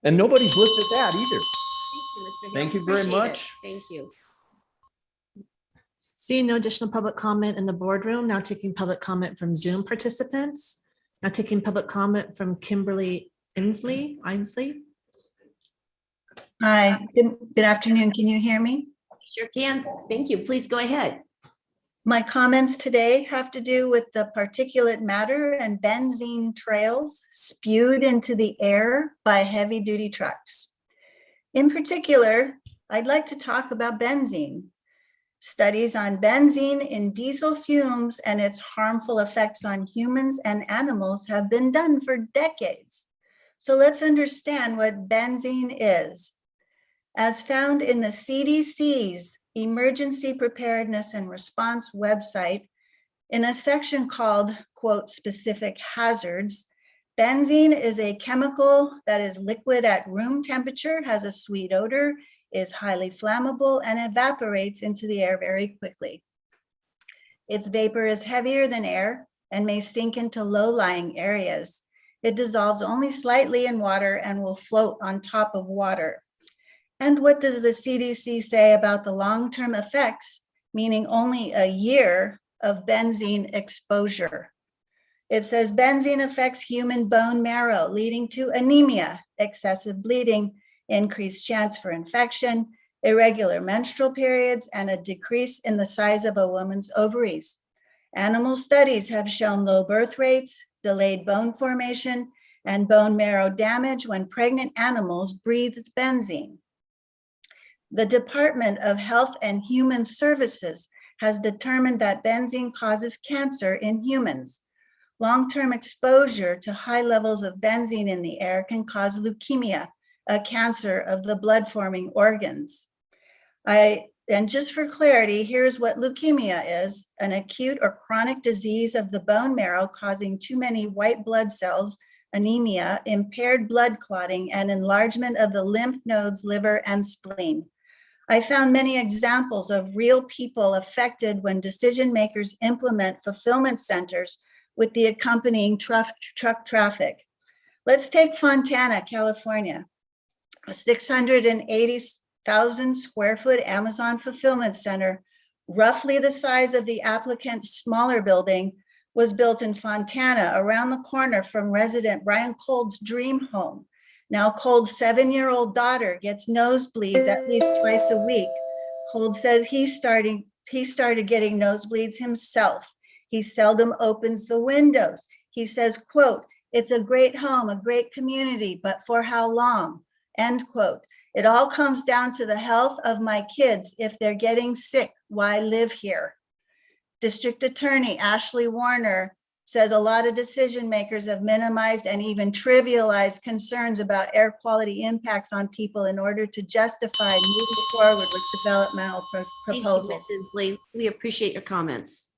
S14: And nobody's looked at that either.
S1: Thank you, Mr. Hill.
S14: Thank you very
S1: Appreciate it.
S14: much.
S1: Thank you.
S7: Seeing no additional public comment in the boardroom, now taking public comment from Zoom participants. Now taking public comment from Kimberly Inslee.
S8: Hi, good afternoon. Can you hear me?
S1: Sure can. Thank you. Please go ahead.
S8: My comments today have to do with the particulate matter and benzene trails spewed into the air by heavy-duty trucks. In particular, I'd like to talk about benzene. Studies on benzene in diesel fumes and its harmful effects on humans and animals have been done for decades. So let's understand what benzene is. As found in the CDC's Emergency Preparedness and Response website, in a section called, quote, specific hazards, benzene is a chemical that is liquid at room temperature, has a sweet odor, is highly flammable, and evaporates into the air very quickly. Its vapor is heavier than air and may sink into low-lying areas. It dissolves only slightly in water and will float on top of water. And what does the CDC say about the long-term effects, meaning only a year of benzene exposure? It says benzene affects human bone marrow, leading to anemia, excessive bleeding, increased chance for infection, irregular menstrual periods, and a decrease in the size of a woman's ovaries. Animal studies have shown low birth rates, delayed bone formation, and bone marrow damage when pregnant animals breathed benzene. The Department of Health and Human Services has determined that benzene causes cancer in humans. Long-term exposure to high levels of benzene in the air can cause leukemia, a cancer of the blood-forming organs. And just for clarity, here's what leukemia is: an acute or chronic disease of the bone marrow causing too many white blood cells, anemia, impaired blood clotting, and enlargement of the lymph nodes, liver, and spleen. I found many examples of real people affected when decision makers implement fulfillment centers with the accompanying truck traffic. Let's take Fontana, California, a 680,000 square foot Amazon fulfillment center, roughly the size of the applicant's smaller building, was built in Fontana around the corner from resident Brian Cold's dream home. Now Cold's 7-year-old daughter gets nosebleeds at least twice a week. Cold says he started getting nosebleeds himself. He seldom opens the windows. He says, quote, "It's a great home, a great community, but for how long?" End quote. "It all comes down to the health of my kids. If they're getting sick, why live here?" District Attorney Ashley Warner says a lot of decision makers have minimized and even trivialized concerns about air quality impacts on people in order to justify moving forward with developmental proposals.
S1: Thank you, Ms. Inslee. We appreciate your comments.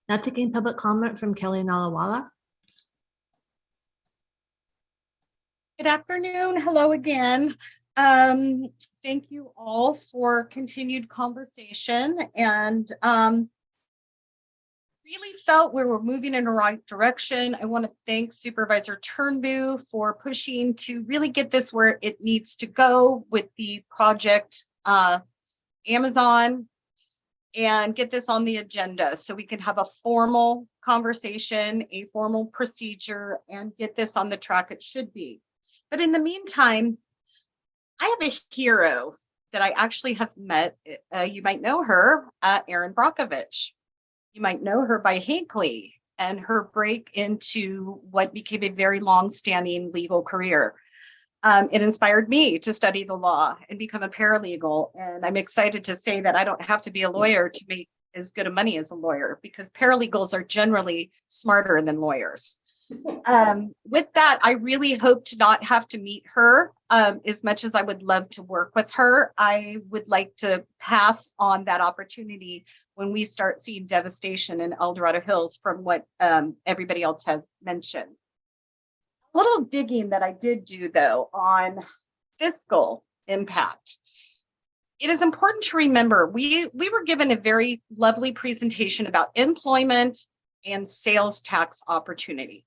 S7: Now taking public comment from Kelly Nalawala.
S16: Good afternoon. Hello again. Thank you all for continued conversation, and really felt we were moving in the right direction. I want to thank Supervisor Turnbull for pushing to really get this where it needs to go with the project Amazon. and get this on the agenda so we can have a formal conversation, a formal procedure, and get this on the track it should be. But in the meantime, I have a hero that I actually have met. You might know her, Erin Brockovich. You might know her by Hinckley and her break into what became a very long-standing legal career. It inspired me to study the law and become a paralegal. And I'm excited to say that I don't have to be a lawyer to make as good a money as a lawyer, because paralegals are generally smarter than lawyers. With that, I really hope to not have to meet her. As much as I would love to work with her, I would like to pass on that opportunity when we start seeing devastation in El Dorado Hills from what everybody else has mentioned. A little digging that I did do, though, on fiscal impact. It is important to remember we were given a very lovely presentation about employment and sales tax opportunity.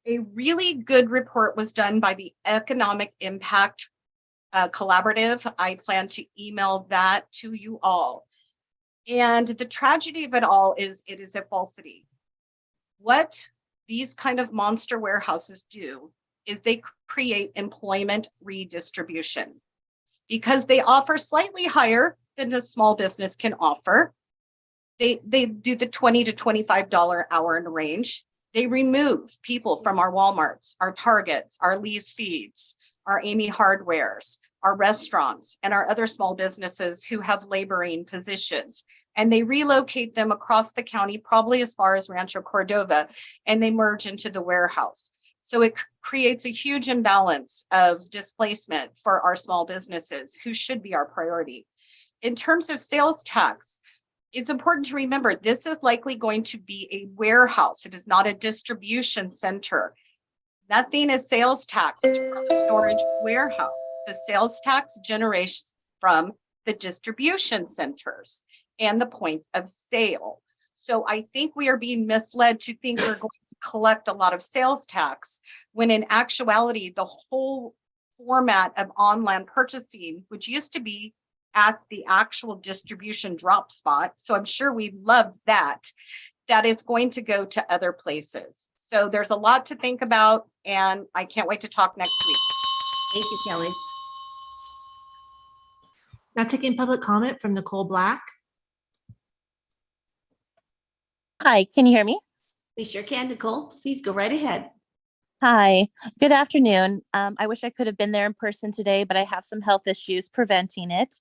S16: A really good report was done by the Economic Impact Collaborative. I plan to email that to you all. And the tragedy of it all is it is a falsity. What these kind of monster warehouses do is they create employment redistribution, because they offer slightly higher than a small business can offer. They do the $20 to $25 hour in range. They remove people from our Walmarts, our Targets, our Lee's Feeds, our Amy Hardwares, our restaurants, and our other small businesses who have laboring positions. And they relocate them across the county, probably as far as Rancho Cordova, and they merge into the warehouse. So it creates a huge imbalance of displacement for our small businesses, who should be our priority. In terms of sales tax, it's important to remember this is likely going to be a warehouse. It is not a distribution center. Nothing is sales taxed from a storage warehouse. The sales tax generates from the distribution centers and the point of sale. So I think we are being misled to think we're going to collect a lot of sales tax, when in actuality, the whole format of online purchasing, which used to be at the actual distribution drop spot, so I'm sure we loved that, that is going to go to other places. So there's a lot to think about, and I can't wait to talk next week.
S1: Thank you, Kelly.
S7: Now taking public comment from Nicole Black.
S4: Hi, can you hear me?
S1: We sure can, Nicole. Please go right ahead.
S4: Hi, good afternoon. I wish I could have been there in person today, but I have some health issues preventing it.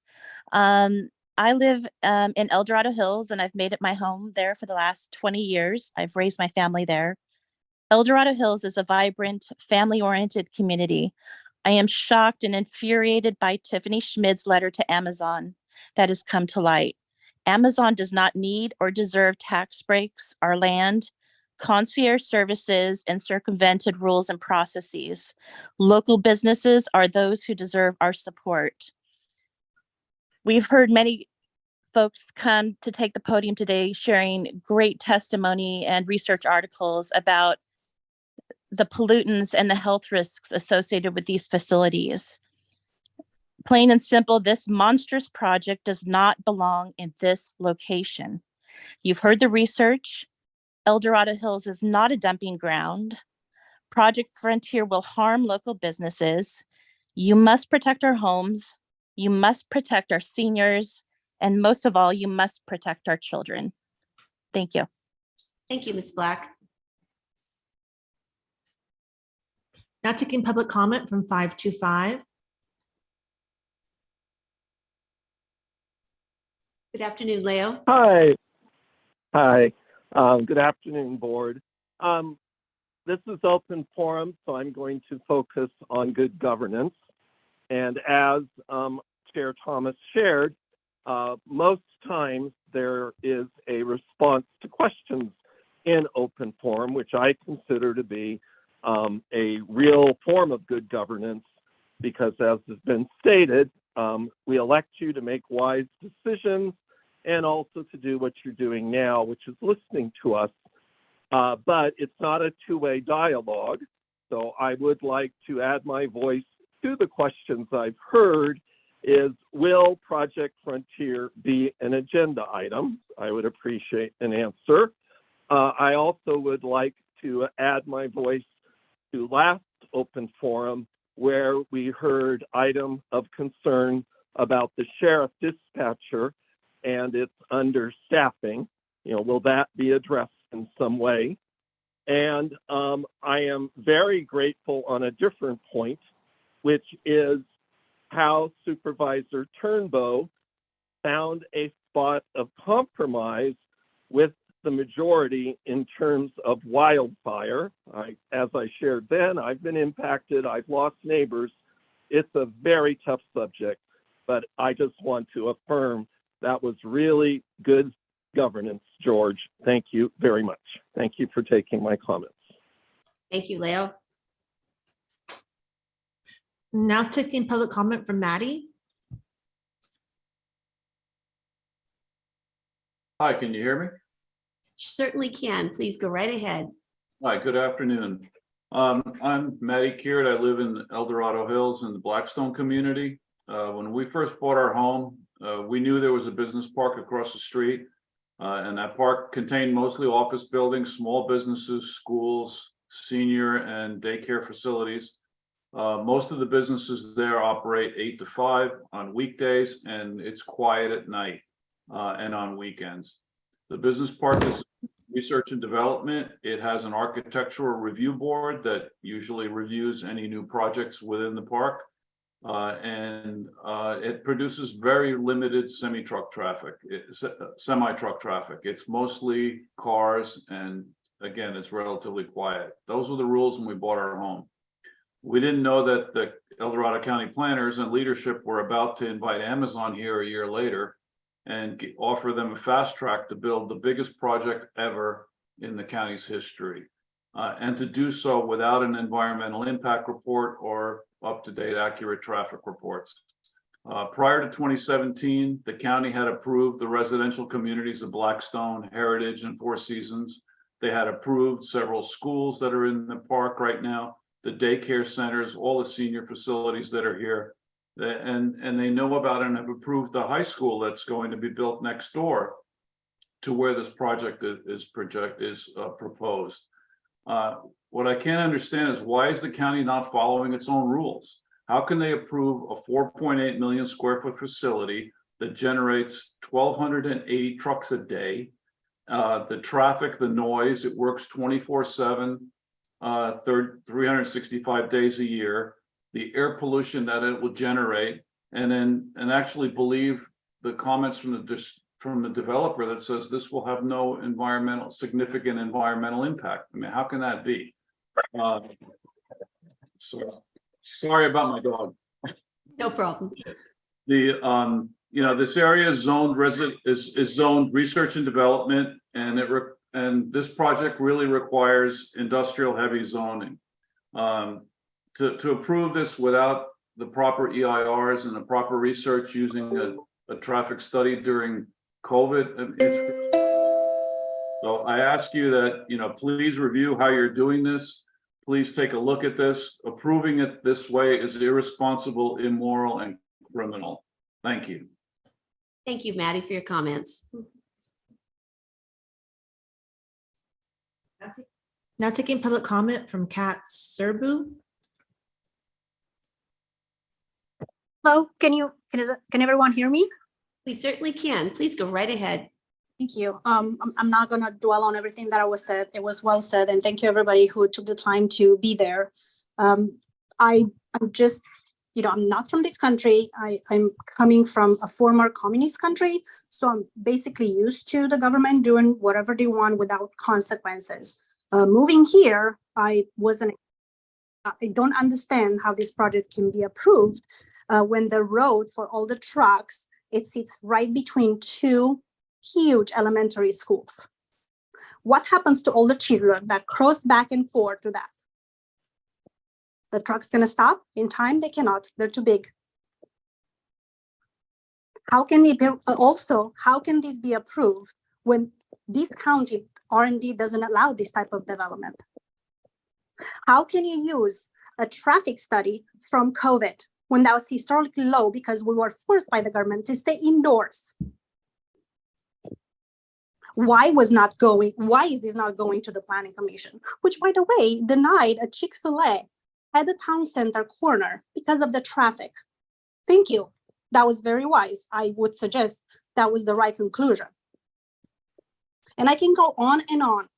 S4: I live in El Dorado Hills, and I've made it my home there for the last 20 years. I've raised my family there. El Dorado Hills is a vibrant, family-oriented community. I am shocked and infuriated by Tiffany Schmid's letter to Amazon that has come to light. Amazon does not need or deserve tax breaks, our land, concierge services, and circumvented rules and processes. Local businesses are those who deserve our support. We've heard many folks come to take the podium today sharing great testimony and research articles about the pollutants and the health risks associated with these facilities. Plain and simple, this monstrous project does not belong in this location. You've heard the research. El Dorado Hills is not a dumping ground. Project Frontier will harm local businesses. You must protect our homes. You must protect our seniors. And most of all, you must protect our children. Thank you.
S1: Thank you, Ms. Black.
S7: Now taking public comment from 525.
S1: Good afternoon, Leo.
S6: Hi. Hi. Good afternoon, board. This is open forum, so I'm going to focus on good governance. And as Chair Thomas shared, most times there is a response to questions in open forum, which I consider to be a real form of good governance, because as has been stated, we elect you to make wise decisions and also to do what you're doing now, which is listening to us. But it's not a two-way dialogue. So I would like to add my voice to the questions I've heard is, will Project Frontier be an agenda item? I would appreciate an answer. I also would like to add my voice to last open forum where we heard item of concern about the sheriff dispatcher and its understaffing. Will that be addressed in some way? And I am very grateful on a different point, which is how Supervisor Turnbow found a spot of compromise with the majority in terms of wildfire. As I shared then, I've been impacted, I've lost neighbors. It's a very tough subject, but I just want to affirm that was really good governance, George. Thank you very much. Thank you for taking my comments.
S1: Thank you, Leo.
S7: Now taking public comment from Maddie.
S17: Hi, can you hear me?
S1: Certainly can. Please go right ahead.
S17: Hi, good afternoon. I'm Matty Keard. I live in El Dorado Hills in the Blackstone community. When we first bought our home, we knew there was a business park across the street, and that park contained mostly office buildings, small businesses, schools, senior and daycare facilities. Most of the businesses there operate 8 to 5 on weekdays, and it's quiet at night and on weekends. The business park is research and development. It has an architectural review board that usually reviews any new projects within the park. And it produces very limited semi-truck traffic. It's mostly cars, and again, it's relatively quiet. Those were the rules when we bought our home. We didn't know that the El Dorado County planners and leadership were about to invite Amazon here a year later and offer them a fast track to build the biggest project ever in the county's history, and to do so without an environmental impact report or up-to-date accurate traffic reports. Prior to 2017, the county had approved the residential communities of Blackstone, Heritage, and Four Seasons. They had approved several schools that are in the park right now, the daycare centers, all the senior facilities that are here. And they know about and have approved the high school that's going to be built next door to where this project is proposed. What I can't understand is, why is the county not following its own rules? How can they approve a 4.8 million square foot facility that generates 1,280 trucks a day? The traffic, the noise, it works 24/7, 365 days a year. The air pollution that it will generate, and actually believe the comments from the developer that says this will have no significant environmental impact. I mean, how can that be? So sorry about my dog.
S1: No problem.
S17: This area is zoned zoned research and development, and this project really requires industrial heavy zoning. To approve this without the proper EIRs and the proper research using a traffic study during COVID. So I ask you that, please review how you're doing this. Please take a look at this. Approving it this way is irresponsible, immoral, and criminal. Thank you.
S1: Thank you, Maddie, for your comments.
S7: Now taking public comment from Kat Serbu.
S18: Hello, can everyone hear me?
S1: We certainly can. Please go right ahead.
S18: Thank you. I'm not gonna dwell on everything that was said. It was well said, and thank you everybody who took the time to be there. I'm just, I'm not from this country. I'm coming from a former communist country, so I'm basically used to the government doing whatever they want without consequences. Moving here, I don't understand how this project can be approved when the road for all the trucks, it sits right between two huge elementary schools. What happens to all the children that cross back and forth to that? The truck's gonna stop in time? They cannot, they're too big. How can they be, also, how can this be approved when this county R&D doesn't allow this type of development? How can you use a traffic study from COVID when that was historically low because we were forced by the government to stay indoors. Why is this not going to the planning commission, which by the way, denied a Chick-fil-A at the town center corner because of the traffic? Thank you. That was very wise. I would suggest that was the right conclusion. And I can go on and on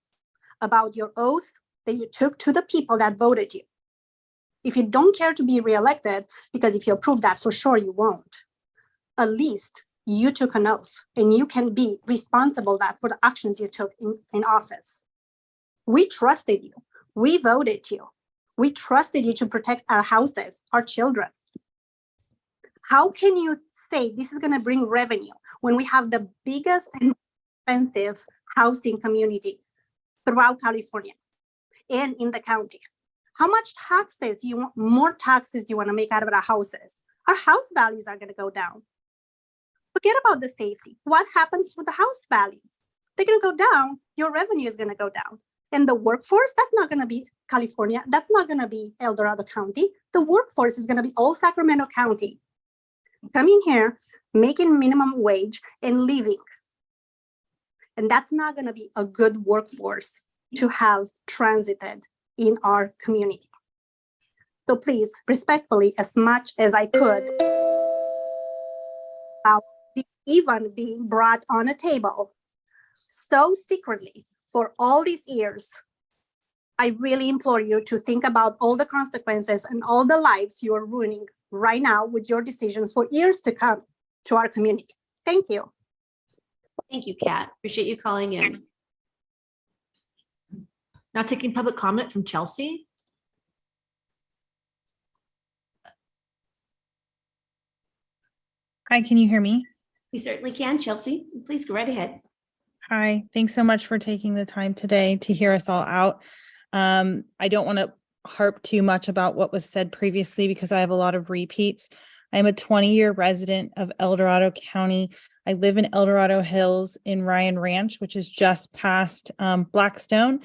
S18: about your oath that you took to the people that voted you. If you don't care to be reelected, because if you approve that, for sure you won't, at least you took an oath and you can be responsible for the actions you took in office. We trusted you. We voted you. We trusted you to protect our houses, our children. How can you say this is going to bring revenue when we have the biggest and expensive housing community throughout California and in the county? How much more taxes do you want to make out of our houses? Our house values are going to go down. Forget about the safety. What happens with the house values? They're going to go down. Your revenue is going to go down. And the workforce, that's not going to be California. That's not going to be El Dorado County. The workforce is going to be all Sacramento County. Coming here, making minimum wage and leaving. And that's not going to be a good workforce to have transited in our community. So please, respectfully, as much as I could, even being brought on a table so secretly for all these years, I really implore you to think about all the consequences and all the lives you are ruining right now with your decisions for years to come to our community. Thank you.
S1: Thank you, Kat. Appreciate you calling in.
S7: Now taking public comment from Chelsea.
S19: Hi, can you hear me?
S1: We certainly can, Chelsea. Please go right ahead.
S19: Hi, thanks so much for taking the time today to hear us all out. I don't want to harp too much about what was said previously because I have a lot of repeats. I am a 20-year resident of El Dorado County. I live in El Dorado Hills in Ryan Ranch, which is just past Blackstone.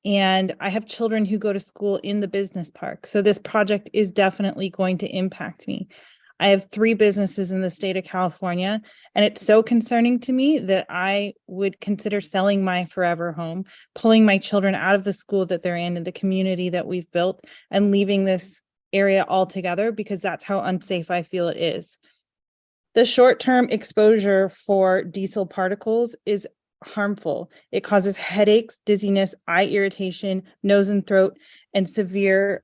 S19: And I have children who go to school in the business park. So this project is definitely going to impact me. I have 3 businesses in the state of California, and it's so concerning to me that I would consider selling my forever home, pulling my children out of the school that they're in and the community that we've built, and leaving this area altogether because that's how unsafe I feel it is. The short-term exposure for diesel particles is harmful. It causes headaches, dizziness, eye irritation, nose and throat, and severe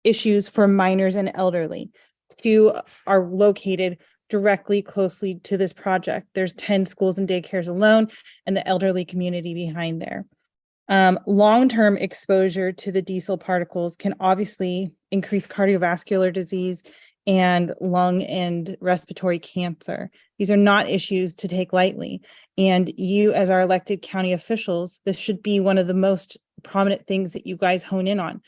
S19: issues for minors and elderly. 2 are located directly closely to this project. There's 10 schools and daycares alone and the elderly community behind there. Long-term exposure to the diesel particles can obviously increase cardiovascular disease and lung and respiratory cancer. These are not issues to take lightly. And you, as our elected county officials, this should be one of the most prominent things that you guys hone in on.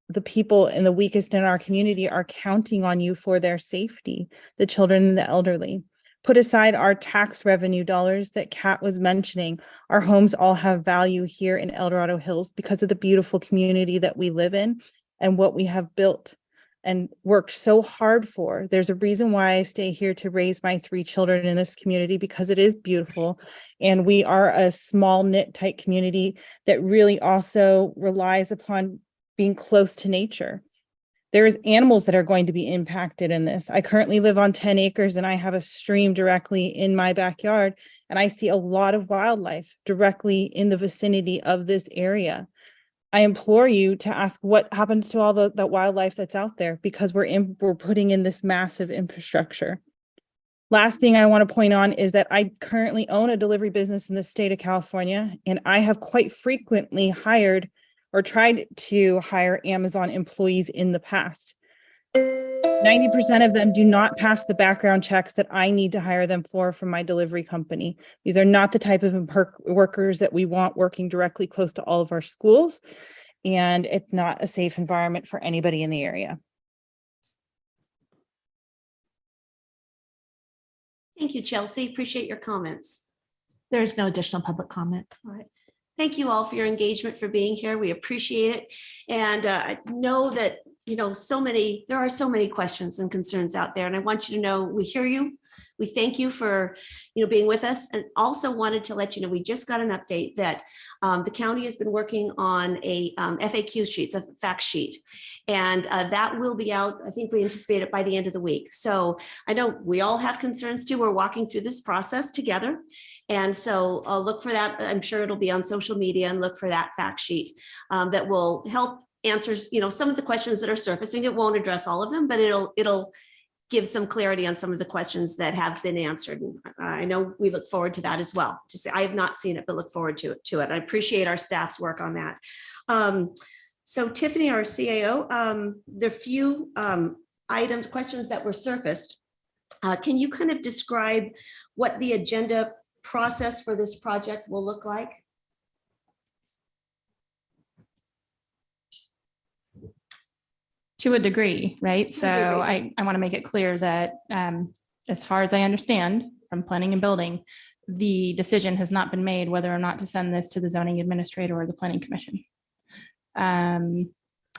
S19: The people and the weakest in our community are counting on you for their safety, the children and the elderly. Put aside our tax revenue dollars that Kat was mentioning. Our homes all have value here in El Dorado Hills because of the beautiful community that we live in and what we have built and worked so hard for. There's a reason why I stay here to raise my 3 children in this community because it is beautiful. And we are a small knit tight community that really also relies upon being close to nature. There's animals that are going to be impacted in this. I currently live on 10 acres and I have a stream directly in my backyard, and I see a lot of wildlife directly in the vicinity of this area. I implore you to ask what happens to all that wildlife that's out there because we're putting in this massive infrastructure. Last thing I want to point on is that I currently own a delivery business in the state of California, and I have quite frequently hired or tried to hire Amazon employees in the past. 90% of them do not pass the background checks that I need to hire them for from my delivery company. These are not the type of workers that we want working directly close to all of our schools, and it's not a safe environment for anybody in the area.
S1: Thank you, Chelsea. Appreciate your comments.
S7: There is no additional public comment.
S1: All right. Thank you all for your engagement, for being here. We appreciate it. And I know that there are so many questions and concerns out there. And I want you to know, we hear you. We thank you for, being with us, and also wanted to let you know, we just got an update that the county has been working on a FAQ sheet, a fact sheet, and that will be out. I think we anticipate it by the end of the week. So I know we all have concerns too. We're walking through this process together. And so I'll look for that. I'm sure it'll be on social media, and look for that fact sheet that will help answers, some of the questions that are surfacing. It won't address all of them, but it'll give some clarity on some of the questions that have been answered. And I know we look forward to that as well. To say, I have not seen it, but look forward to it. I appreciate our staff's work on that. So Tiffany, our CAO, the few questions that were surfaced, can you kind of describe what the agenda process for this project will look like?
S20: To a degree, right? So
S1: degree.
S20: I want to make it clear that as far as I understand from planning and building, the decision has not been made whether or not to send this to the zoning administrator or the planning commission.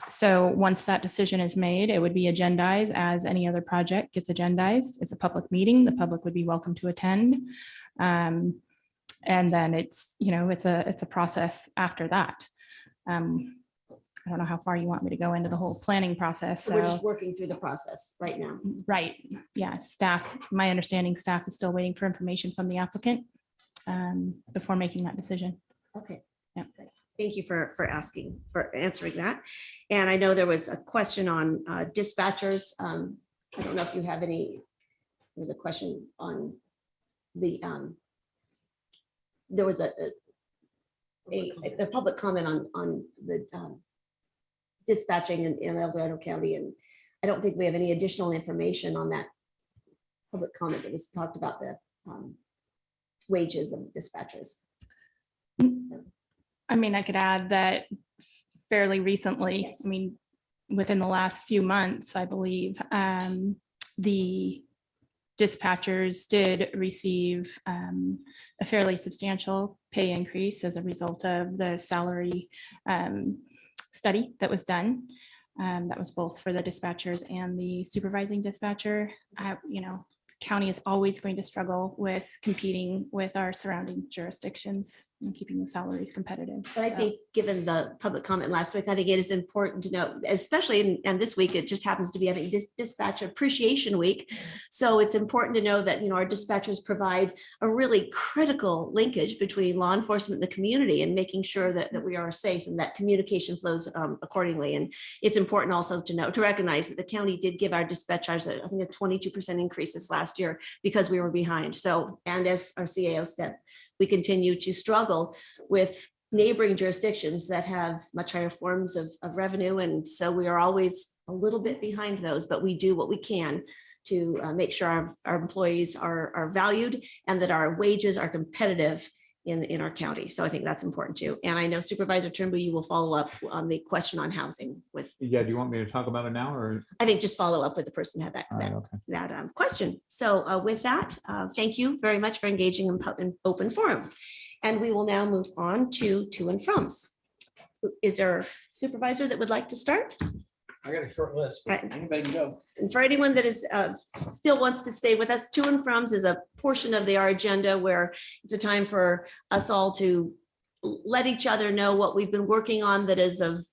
S20: So once that decision is made, it would be agendized as any other project gets agendized. It's a public meeting. The public would be welcome to attend. And then it's a process after that. I don't know how far you want me to go into the whole planning process.
S1: So we're just working through the process right now.
S20: Right. Yeah. Staff, my understanding, staff is still waiting for information from the applicant before making that decision.
S1: Okay.
S20: Yeah.
S1: Thank you for answering that. And I know there was a question on dispatchers. I don't know if you have any, there's a question on the, there was a public comment on the dispatching in El Dorado County, and I don't think we have any additional information on that public comment that was talked about the wages of dispatchers.
S20: I mean, I could add that fairly recently, I mean, within the last few months, I believe, the dispatchers did receive a fairly substantial pay increase as a result of the salary study that was done. That was both for the dispatchers and the supervising dispatcher. County is always going to struggle with competing with our surrounding jurisdictions and keeping the salaries competitive.
S1: But I think given the public comment last week, I think it is important to know, especially and this week, it just happens to be having dispatch appreciation week. So it's important to know that, our dispatchers provide a really critical linkage between law enforcement and the community, and making sure that we are safe and that communication flows accordingly. And it's important also to recognize that the county did give our dispatchers, I think, a 22% increase this last year because we were behind. So, and as our CAO said, we continue to struggle with neighboring jurisdictions that have much higher forms of revenue. And so we are always a little bit behind those, but we do what we can to make sure our employees are valued and that our wages are competitive in our county. So I think that's important too. And I know Supervisor Turnbull, you will follow up on the question on housing with.
S13: Yeah, do you want me to talk about it now, or?
S1: I think just follow up with the person who had that question. So with that, thank you very much for engaging in open forum. And we will now move on to and froms. Is there a supervisor that would like to start?
S21: I got a short list, but anybody can go.
S1: And for anyone that is still wants to stay with us, to and froms is a portion of our agenda where it's a time for us all to let each other know what we've been working on that is of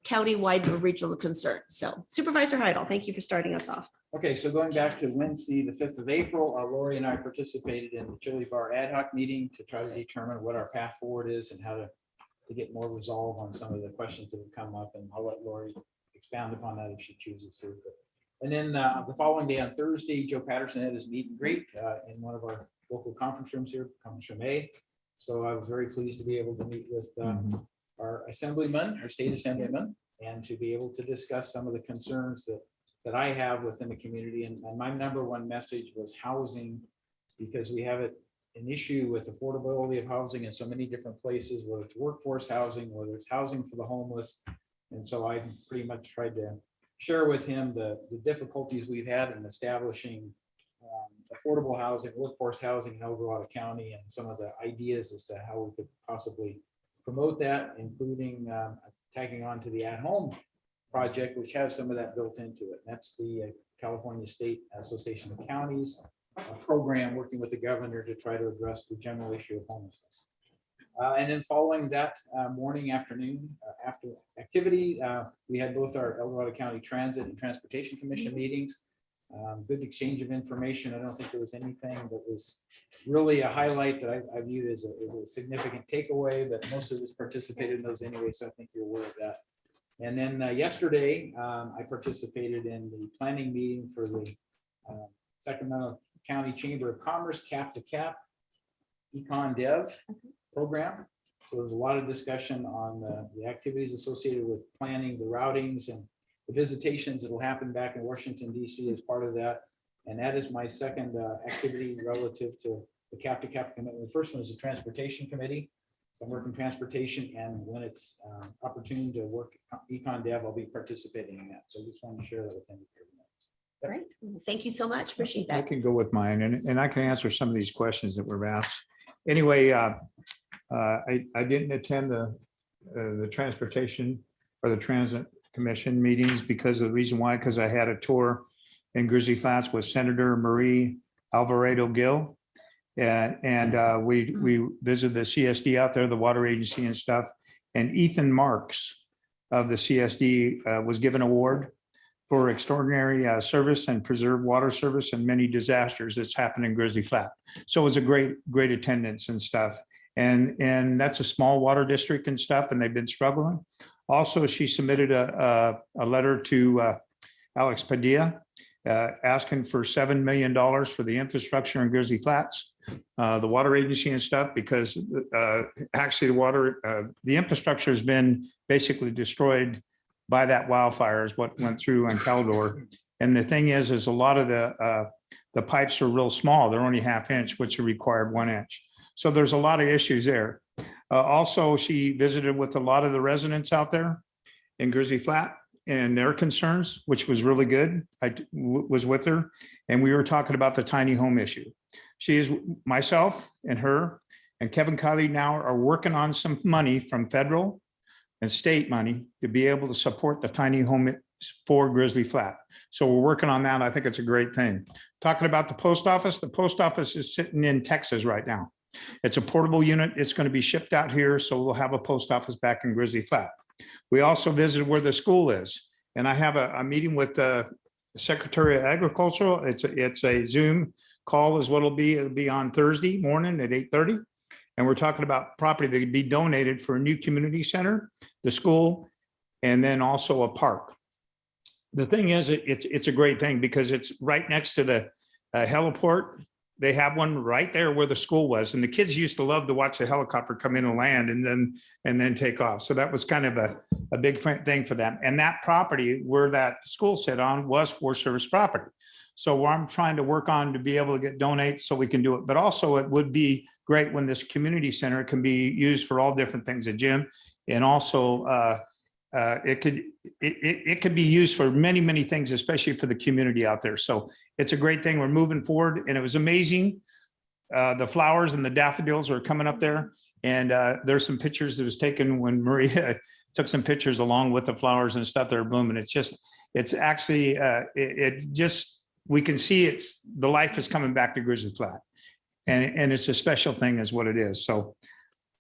S1: county-wide or regional concern. So Supervisor Heidel, thank you for starting us off.
S21: Okay, so going back to Wednesday, the 5th of April, Lori and I participated in the Chili Bar ad hoc meeting to try to determine what our path forward is and how to get more resolve on some of the questions that have come up. And I'll let Lori expound upon that if she chooses to. And then the following day on Thursday, Joe Patterson had his meet and greet in one of our local conference rooms here, Conference Room A. So I was very pleased to be able to meet with our assemblyman, our state assemblyman, and to be able to discuss some of the concerns that I have within the community. And my number one message was housing, because we have an issue with affordability of housing in so many different places, whether it's workforce housing, whether it's housing for the homeless. And so I pretty much tried to share with him the difficulties we've had in establishing affordable housing, workforce housing in El Dorado County, and some of the ideas as to how we could possibly promote that, including tagging on to the at-home project, which has some of that built into it. That's the California State Association of Counties program working with the governor to try to address the general issue of homelessness. And then following that morning, afternoon, after activity, we had both our El Dorado County Transit and Transportation Commission meetings. Good exchange of information. I don't think there was anything that was really a highlight that I viewed as a significant takeaway, but most of us participated in those anyway, so I think you're aware of that. And then yesterday, I participated in the planning meeting for the Sacramento County Chamber of Commerce Cap to Cap Econ Dev program. So there's a lot of discussion on the activities associated with planning, the routings, and the visitations that will happen back in Washington, D.C. as part of that. And that is my second activity relative to the Cap to Cap commitment. The first one is the Transportation Committee. So I'm working transportation, and when it's opportune to work Econ Dev, I'll be participating in that. So I just want to share that with everyone.
S1: Great. Thank you so much. Appreciate
S13: I
S1: that.
S13: can go with mine, and I can answer some of these questions that were asked. Anyway, I didn't attend the transportation or the transit commission meetings because of the reason why, because I had a tour in Grizzly Flats with Senator Marie Alvarado Gil. And we visited the CSD out there, the water agency and stuff. And Ethan Marks of the CSD was given an award for extraordinary service and preserved water service and many disasters that's happened in Grizzly Flat. So it was a great attendance and stuff. And that's a small water district and stuff, and they've been struggling. Also, she submitted a letter to Alex Padilla asking for $7 million for the infrastructure in Grizzly Flats, the water agency and stuff, because actually the infrastructure has been basically destroyed by that wildfire is what went through on Caldor. And the thing is a lot of the pipes are real small. They're only 1/2 inch, which are required 1 inch. So there's a lot of issues there. Also, she visited with a lot of the residents out there in Grizzly Flat and their concerns, which was really good. I was with her, and we were talking about the tiny home issue. She is, myself and her and Kevin Kiley now are working on some money from federal and state money to be able to support the tiny home for Grizzly Flat. So we're working on that. I think it's a great thing. Talking about the post office is sitting in Texas right now. It's a portable unit. It's going to be shipped out here. So we'll have a post office back in Grizzly Flat. We also visited where the school is. And I have a meeting with the Secretary of Agriculture. It's a Zoom call is what it'll be. It'll be on Thursday morning at 8:30. And we're talking about property that could be donated for a new community center, the school, and then also a park. The thing is, it's a great thing because it's right next to the heliport. They have one right there where the school was, and the kids used to love to watch the helicopter come in and land and then take off. So that was kind of a big thing for them. And that property where that school sit on was Forest Service property. So I'm trying to work on to be able to donate so we can do it. But also it would be great when this community center can be used for all different things, a gym, and also it could be used for many things, especially for the community out there. So it's a great thing. We're moving forward, and it was amazing. The flowers and the daffodils are coming up there, and there's some pictures that was taken when Maria took some pictures along with the flowers and stuff that are blooming. It's actually we can see the life is coming back to Grizzly Flat, and it's a special thing is what it is. So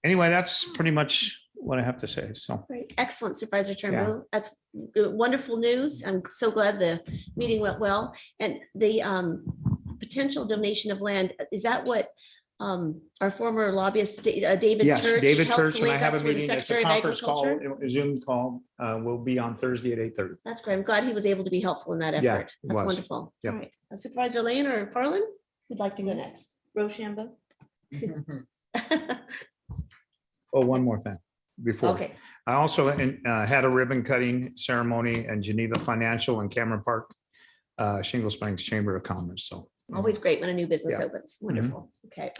S13: anyway, that's pretty much what I have to say. So
S1: Great. Excellent, Supervisor Turnbull. That's wonderful news. I'm so glad the meeting went well. And the potential donation of land, is that what our former lobbyist, David
S13: yes,
S1: Church,
S13: David
S1: helped
S13: Church, and I
S1: link
S13: have a
S1: us with the
S13: meeting. It's a
S1: Secretary of
S13: conference call,
S1: Agriculture?
S13: a Zoom call will be on Thursday at 8:30.
S1: That's great. I'm glad he was able to be helpful in that effort.
S13: Yeah, it
S1: That's
S13: was.
S1: wonderful.
S13: Yep.
S1: All right. Supervisor Lane or Parlin, who'd like to go next? Rochambeau.
S13: Oh, one more thing before.
S1: Okay.
S13: I also had a ribbon cutting ceremony in Geneva Financial and Cameron Park, Shingle Springs Chamber of Commerce. So
S1: Always great when a new business
S13: Yeah.
S1: opens. Wonderful. Okay.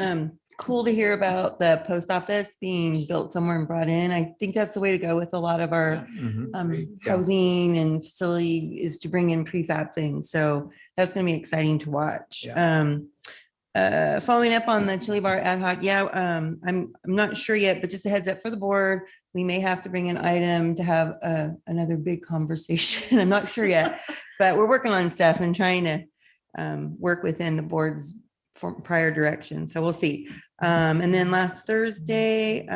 S10: Cool to hear about the post office being built somewhere and brought in. I think that's the way to go with a lot of our housing and facility is to bring in prefab things. So that's going to be exciting to watch. Following up on the Chili Bar ad hoc, I'm not sure yet, but just a heads up for the board. we may have to bring an item to have another big conversation. I'm not sure yet, but we're working on stuff and trying to work within the board's prior direction. So we'll see. And then last Thursday,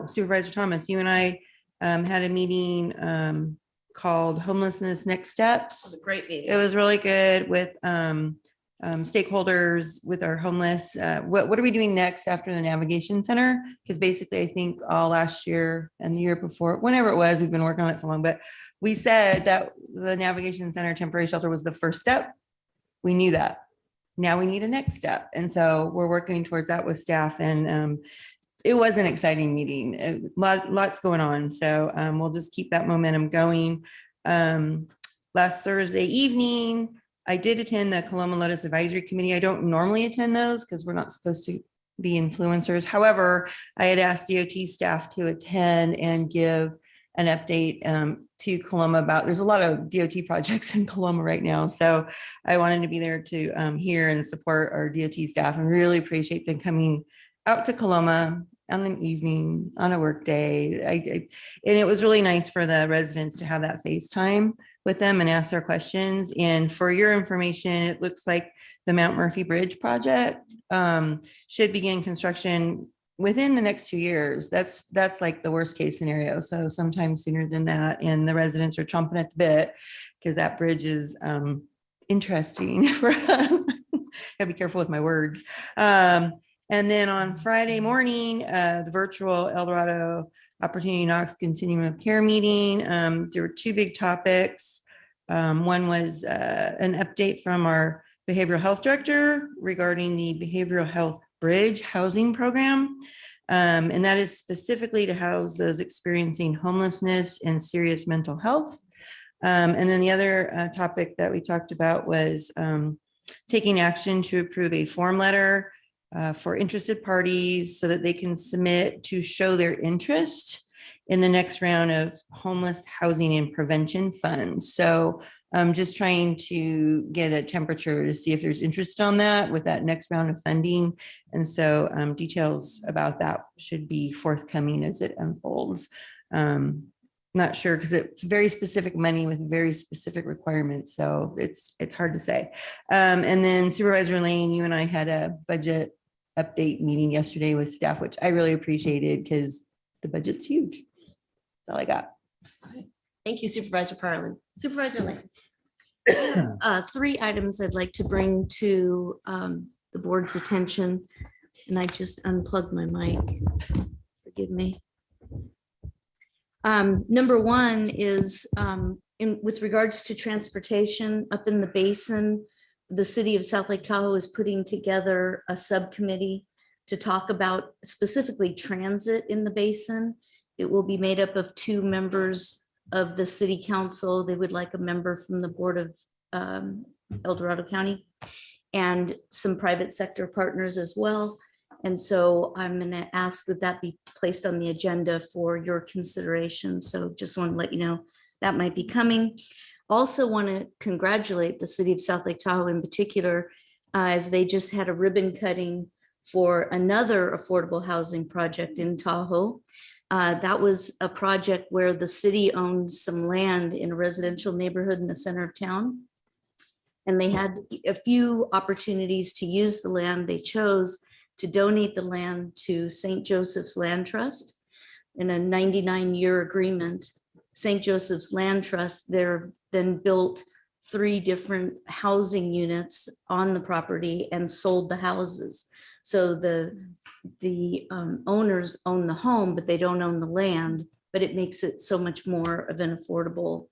S10: Supervisor Thomas, you and I had a meeting called Homelessness Next Steps.
S1: It was a great meeting.
S10: It was really good with stakeholders, with our homeless. What are we doing next after the navigation center? Because basically, I think all last year and the year before, whenever it was, we've been working on it so long, but we said that the navigation center temporary shelter was the first step. We knew that. Now we need a next step. And so we're working towards that with staff. And it was an exciting meeting. Lots going on. So we'll just keep that momentum going. Last Thursday evening, I did attend the Coloma Lotus Advisory Committee. I don't normally attend those because we're not supposed to be influencers. However, I had asked DOT staff to attend and give an update to Coloma about, there's a lot of DOT projects in Coloma right now. So I wanted to be there to hear and support our DOT staff and really appreciate them coming out to Coloma on an evening, on a work day. And it was really nice for the residents to have that FaceTime with them and ask their questions. And for your information, it looks like the Mount Murphy Bridge project should begin construction within the next 2 years. That's like the worst case scenario. So sometime sooner than that. And the residents are chomping at the bit because that bridge is interesting. Gotta be careful with my words. And then on Friday morning, the virtual El Dorado Opportunity Knox Continuum of Care meeting. There were two big topics. One was an update from our behavioral health director regarding the behavioral health bridge housing program. And that is specifically to house those experiencing homelessness and serious mental health. And then the other topic that we talked about was taking action to approve a form letter for interested parties so that they can submit to show their interest in the next round of homeless housing and prevention funds. So I'm just trying to get a temperature to see if there's interest on that with that next round of funding. And so details about that should be forthcoming as it unfolds. Not sure because it's very specific money with very specific requirements. So it's hard to say. And then Supervisor Lane, you and I had a budget update meeting yesterday with staff, which I really appreciated because the budget's huge. That's all I got.
S1: Thank you, Supervisor Parlin. Supervisor Lane. Three items I'd like to bring to the board's attention. And I just unplugged my mic. Forgive me. Number one is with regards to transportation up in the basin. The city of South Lake Tahoe is putting together a subcommittee to talk about specifically transit in the basin. It will be made up of 2 members of the city council. They would like a member from the board of El Dorado County and some private sector partners as well. And so I'm going to ask that that be placed on the agenda for your consideration. So just want to let you know that might be coming. Also want to congratulate the city of South Lake Tahoe in particular, as they just had a ribbon cutting for another affordable housing project in Tahoe. That was a project where the city owned some land in a residential neighborhood in the center of town. And they had a few opportunities to use the land. They chose to donate the land to St. Joseph's Land Trust in a 99-year agreement. St. Joseph's Land Trust there then built 3 different housing units on the property and sold the houses. So the owners own the home, but they don't own the land, but it makes it so much more of an affordable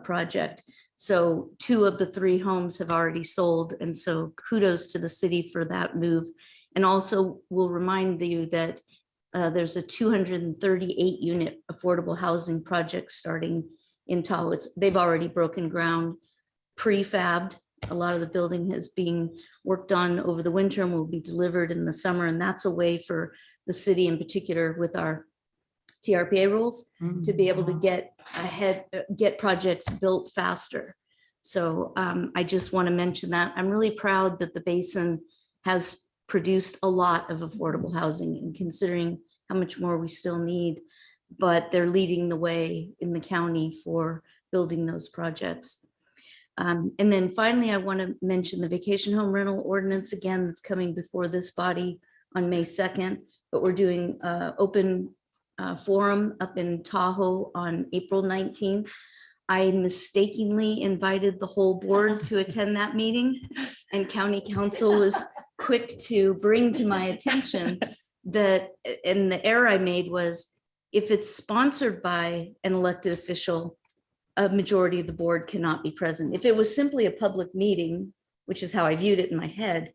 S1: project. So 2 of the 3 homes have already sold. And so kudos to the city for that move. And also we'll remind you that there's a 238 unit affordable housing project starting in Tahoe. They've already broken ground, prefabbed. A lot of the building is being worked on over the winter and will be delivered in the summer. And that's a way for the city in particular with our TRPA rules to be able to get ahead, get projects built faster. So I just want to mention that. I'm really proud that the basin has produced a lot of affordable housing, and considering how much more we still need,
S11: but they're leading the way in the county for building those projects. And then finally, I want to mention the vacation home rental ordinance again, that's coming before this body on May 2nd, but we're doing open forum up in Tahoe on April 19th. I mistakenly invited the whole board to attend that meeting, and county council was quick to bring to my attention that, and the error I made was, if it's sponsored by an elected official, a majority of the board cannot be present. If it was simply a public meeting, which is how I viewed it in my head,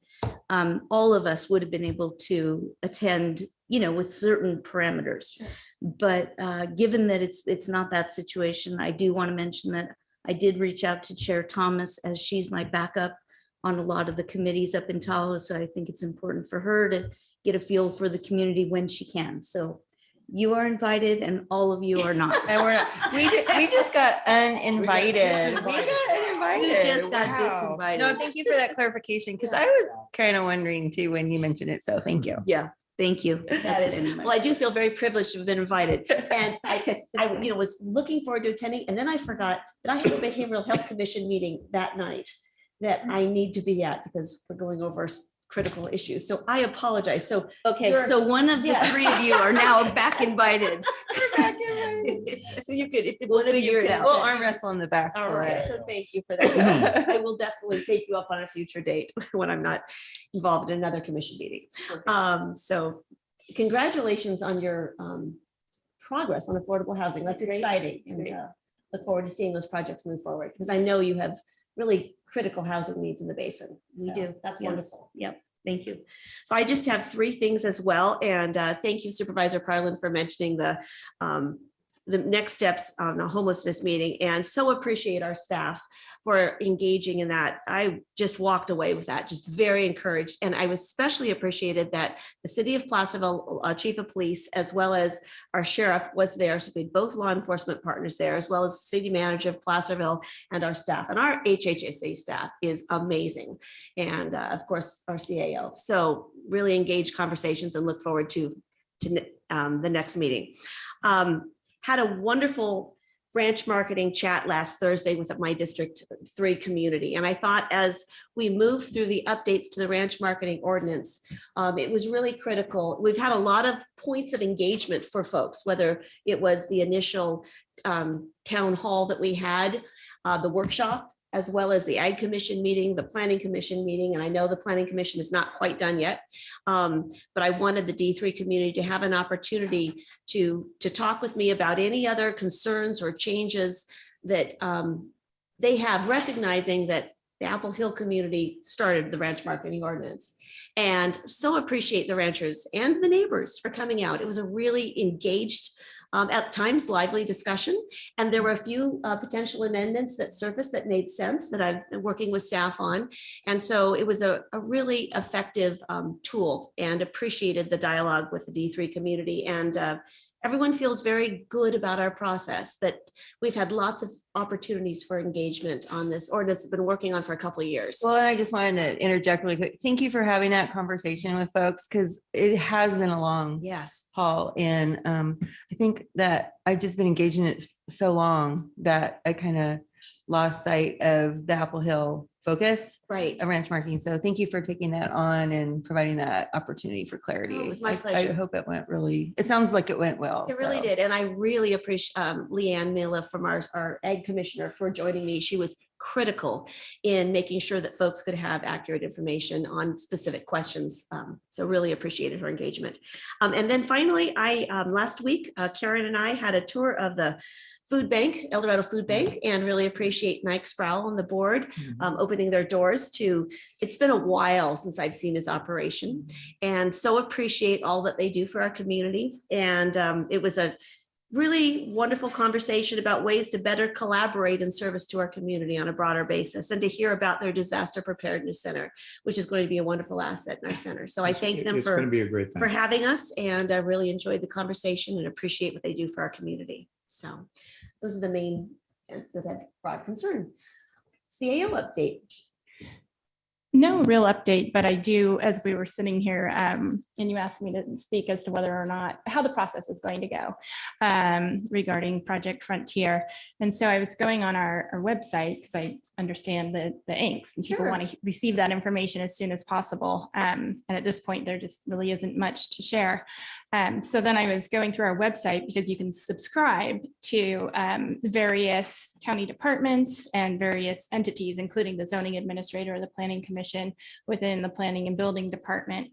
S11: all of us would have been able to attend, you know, with certain parameters. But given that it's not that situation, I do want to mention that I did reach out to Chair Thomas, as she's my backup on a lot of the committees up in Tahoe. So I think it's important for her to get a feel for the community when she can. So you are invited and all of you are not.
S10: And we're not, we just got uninvited. We got uninvited.
S11: We just got
S10: Wow.
S11: disinvited.
S10: No, thank you for that clarification, because I was kind of wondering too when you mentioned it. So thank you.
S11: Yeah, thank you.
S1: That
S11: That's
S1: is,
S11: it.
S1: well, I do feel very privileged to have been invited, and I, you know, was looking forward to attending, and then I forgot that I have a behavioral health commission meeting that night that I need to be at because we're going over critical issues. So I apologize. So
S11: Okay,
S1: you're-
S11: so one of the
S1: Yes.
S11: three of you are now back invited.
S1: So you could, if
S11: We'll
S1: one of you
S11: figure it
S1: could
S11: out.
S10: We'll
S1: attend.
S10: arm wrestle in the back.
S1: All
S10: for
S1: right,
S10: it.
S1: so thank you for that. I will definitely take you up on a future date when I'm not involved in another commission meeting. So congratulations on your progress on affordable housing. That's
S11: Great.
S1: exciting.
S11: It's
S1: And
S11: great.
S1: look forward to seeing those projects move forward, because I know you have really critical housing needs in the basin.
S11: We
S1: So
S11: do.
S1: That's
S11: Yes.
S1: wonderful.
S11: Yep.
S1: Thank you. So I just have three things as well. And thank you Supervisor Parlin for mentioning the next steps on a homelessness meeting, and so appreciate our staff for engaging in that. I just walked away with that, just very encouraged. And I was especially appreciated that the city of Placerville chief of police, as well as our sheriff was there. So we had both law enforcement partners there, as well as city manager of Placerville and our staff. And our HHSA staff is amazing. And of course, our CAO. So really engaged conversations and look forward to the next meeting. Had a wonderful branch marketing chat last Thursday with my District 3 community. And I thought as we move through the updates to the ranch marketing ordinance, it was really critical. We've had a lot of points of engagement for folks, whether it was the initial town hall that we had, the workshop, as well as the Ag Commission meeting, the Planning Commission meeting, and I know the Planning Commission is not quite done yet. But I wanted the D3 community to have an opportunity to talk with me about any other concerns or changes that they have, recognizing that the Apple Hill community started the ranch marketing ordinance. And so appreciate the ranchers and the neighbors for coming out. It was a really engaged, at times lively discussion. And there were a few potential amendments that surfaced that made sense that I've been working with staff on. And so it was a really effective tool, and appreciated the dialogue with the D3 community. And everyone feels very good about our process, that we've had lots of opportunities for engagement on this ordinance we've been working on for a couple of years.
S10: Well, and I just wanted to interject really quick. Thank you for having that conversation with folks, because it has been a long haul. And I think that I've just been engaged in it so long that I kind of lost sight of the Apple Hill focus of ranch marketing. So thank you for taking that on and providing that opportunity for clarity.
S1: Oh, it was my
S10: I
S1: pleasure.
S10: hope it went really, it sounds like it went well.
S1: It really
S10: so.
S1: did. And I really appreciate Leanne Miller from our Ag Commissioner for joining me. She was critical in making sure that folks could have accurate information on specific questions. So really appreciated her engagement. And then finally, last week, Karen and I had a tour of the food bank, El Dorado Food Bank, and really appreciate Mike Sproul on the board opening their doors to, it's been a while since I've seen his operation, and so appreciate all that they do for our community. And it was a really wonderful conversation about ways to better collaborate in service to our community on a broader basis, and to hear about their disaster preparedness center, which is going to be a wonderful asset in our center. So I thank them
S13: It's going to be a great
S1: for
S13: thing.
S1: having us, and I really enjoyed the conversation and appreciate what they do for our community. So those are the main events that have brought concern. CAO update.
S20: No real update, but I do, as we were sitting here, and you asked me to speak as to whether or not, how the process is going to go regarding Project Frontier. And so I was going on our website because I understand the angst and people want to receive that information as soon as possible. And at this point, there just really isn't much to share. So then I was going through our website because you can subscribe to various county departments and various entities, including the zoning administrator or the planning commission within the planning and building department.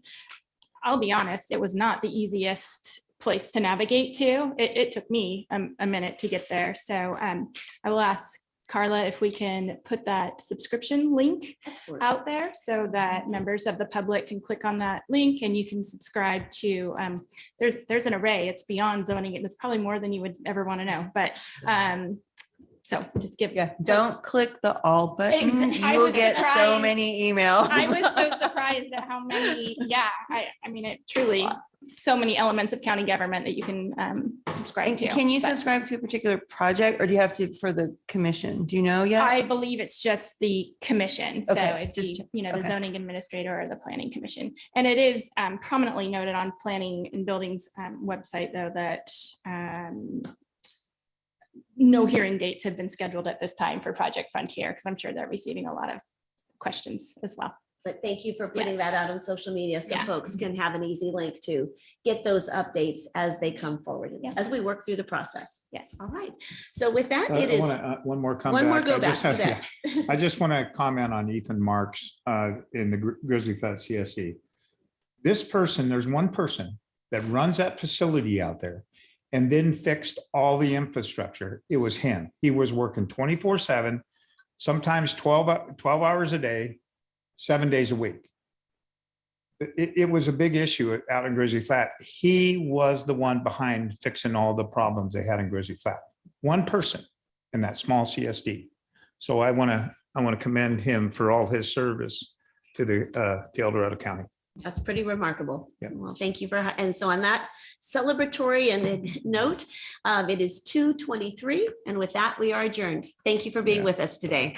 S20: I'll be honest, it was not the easiest place to navigate to. It took me a minute to get there. So I will ask Carla if we can put that subscription link out there so that members of the public can click on that link and you can subscribe to, there's an array, it's beyond zoning, and it's probably more than you would ever want to know, but so just give.
S10: Yeah, don't click the all button. You will get so many emails.
S20: I was so surprised at how many, I mean, it truly, so many elements of county government that you can subscribe to.
S10: Can you
S20: But
S10: subscribe to a particular project or do you have to for the commission? Do you know yet?
S20: I believe it's just the commission. So
S10: Okay,
S20: it's
S10: just-
S20: the, the
S10: okay.
S20: zoning administrator or the planning commission. And it is prominently noted on planning and buildings website, though, that no hearing dates have been scheduled at this time for Project Frontier, because I'm sure they're receiving a lot of questions as well.
S1: But thank you for putting that out on social media so
S20: Yeah.
S1: folks can have an easy link to get those updates as they come forward, and as we work through the process.
S20: Yes.
S1: All right. So with that, it
S13: I
S1: is.
S13: wanna, one more comeback.
S1: One more go
S13: I
S1: back.
S13: just
S1: Go
S13: have-
S1: back.
S13: yeah. I just want to comment on Ethan Marks in the Grizzly Fest CSE. This person, there's one person that runs that facility out there and then fixed all the infrastructure. It was him. He was working 24/7, sometimes 12 hours a day, 7 days a week. It was a big issue out in Grizzly Flat. He was the one behind fixing all the problems they had in Grizzly Flat. One person in that small CSD. So I want to commend him for all his service to the to El Dorado County.
S1: That's pretty remarkable.
S13: Yeah.
S1: Well, thank you and so on that celebratory and note, it is 2:23, and with that, we are adjourned. Thank you for being with us today.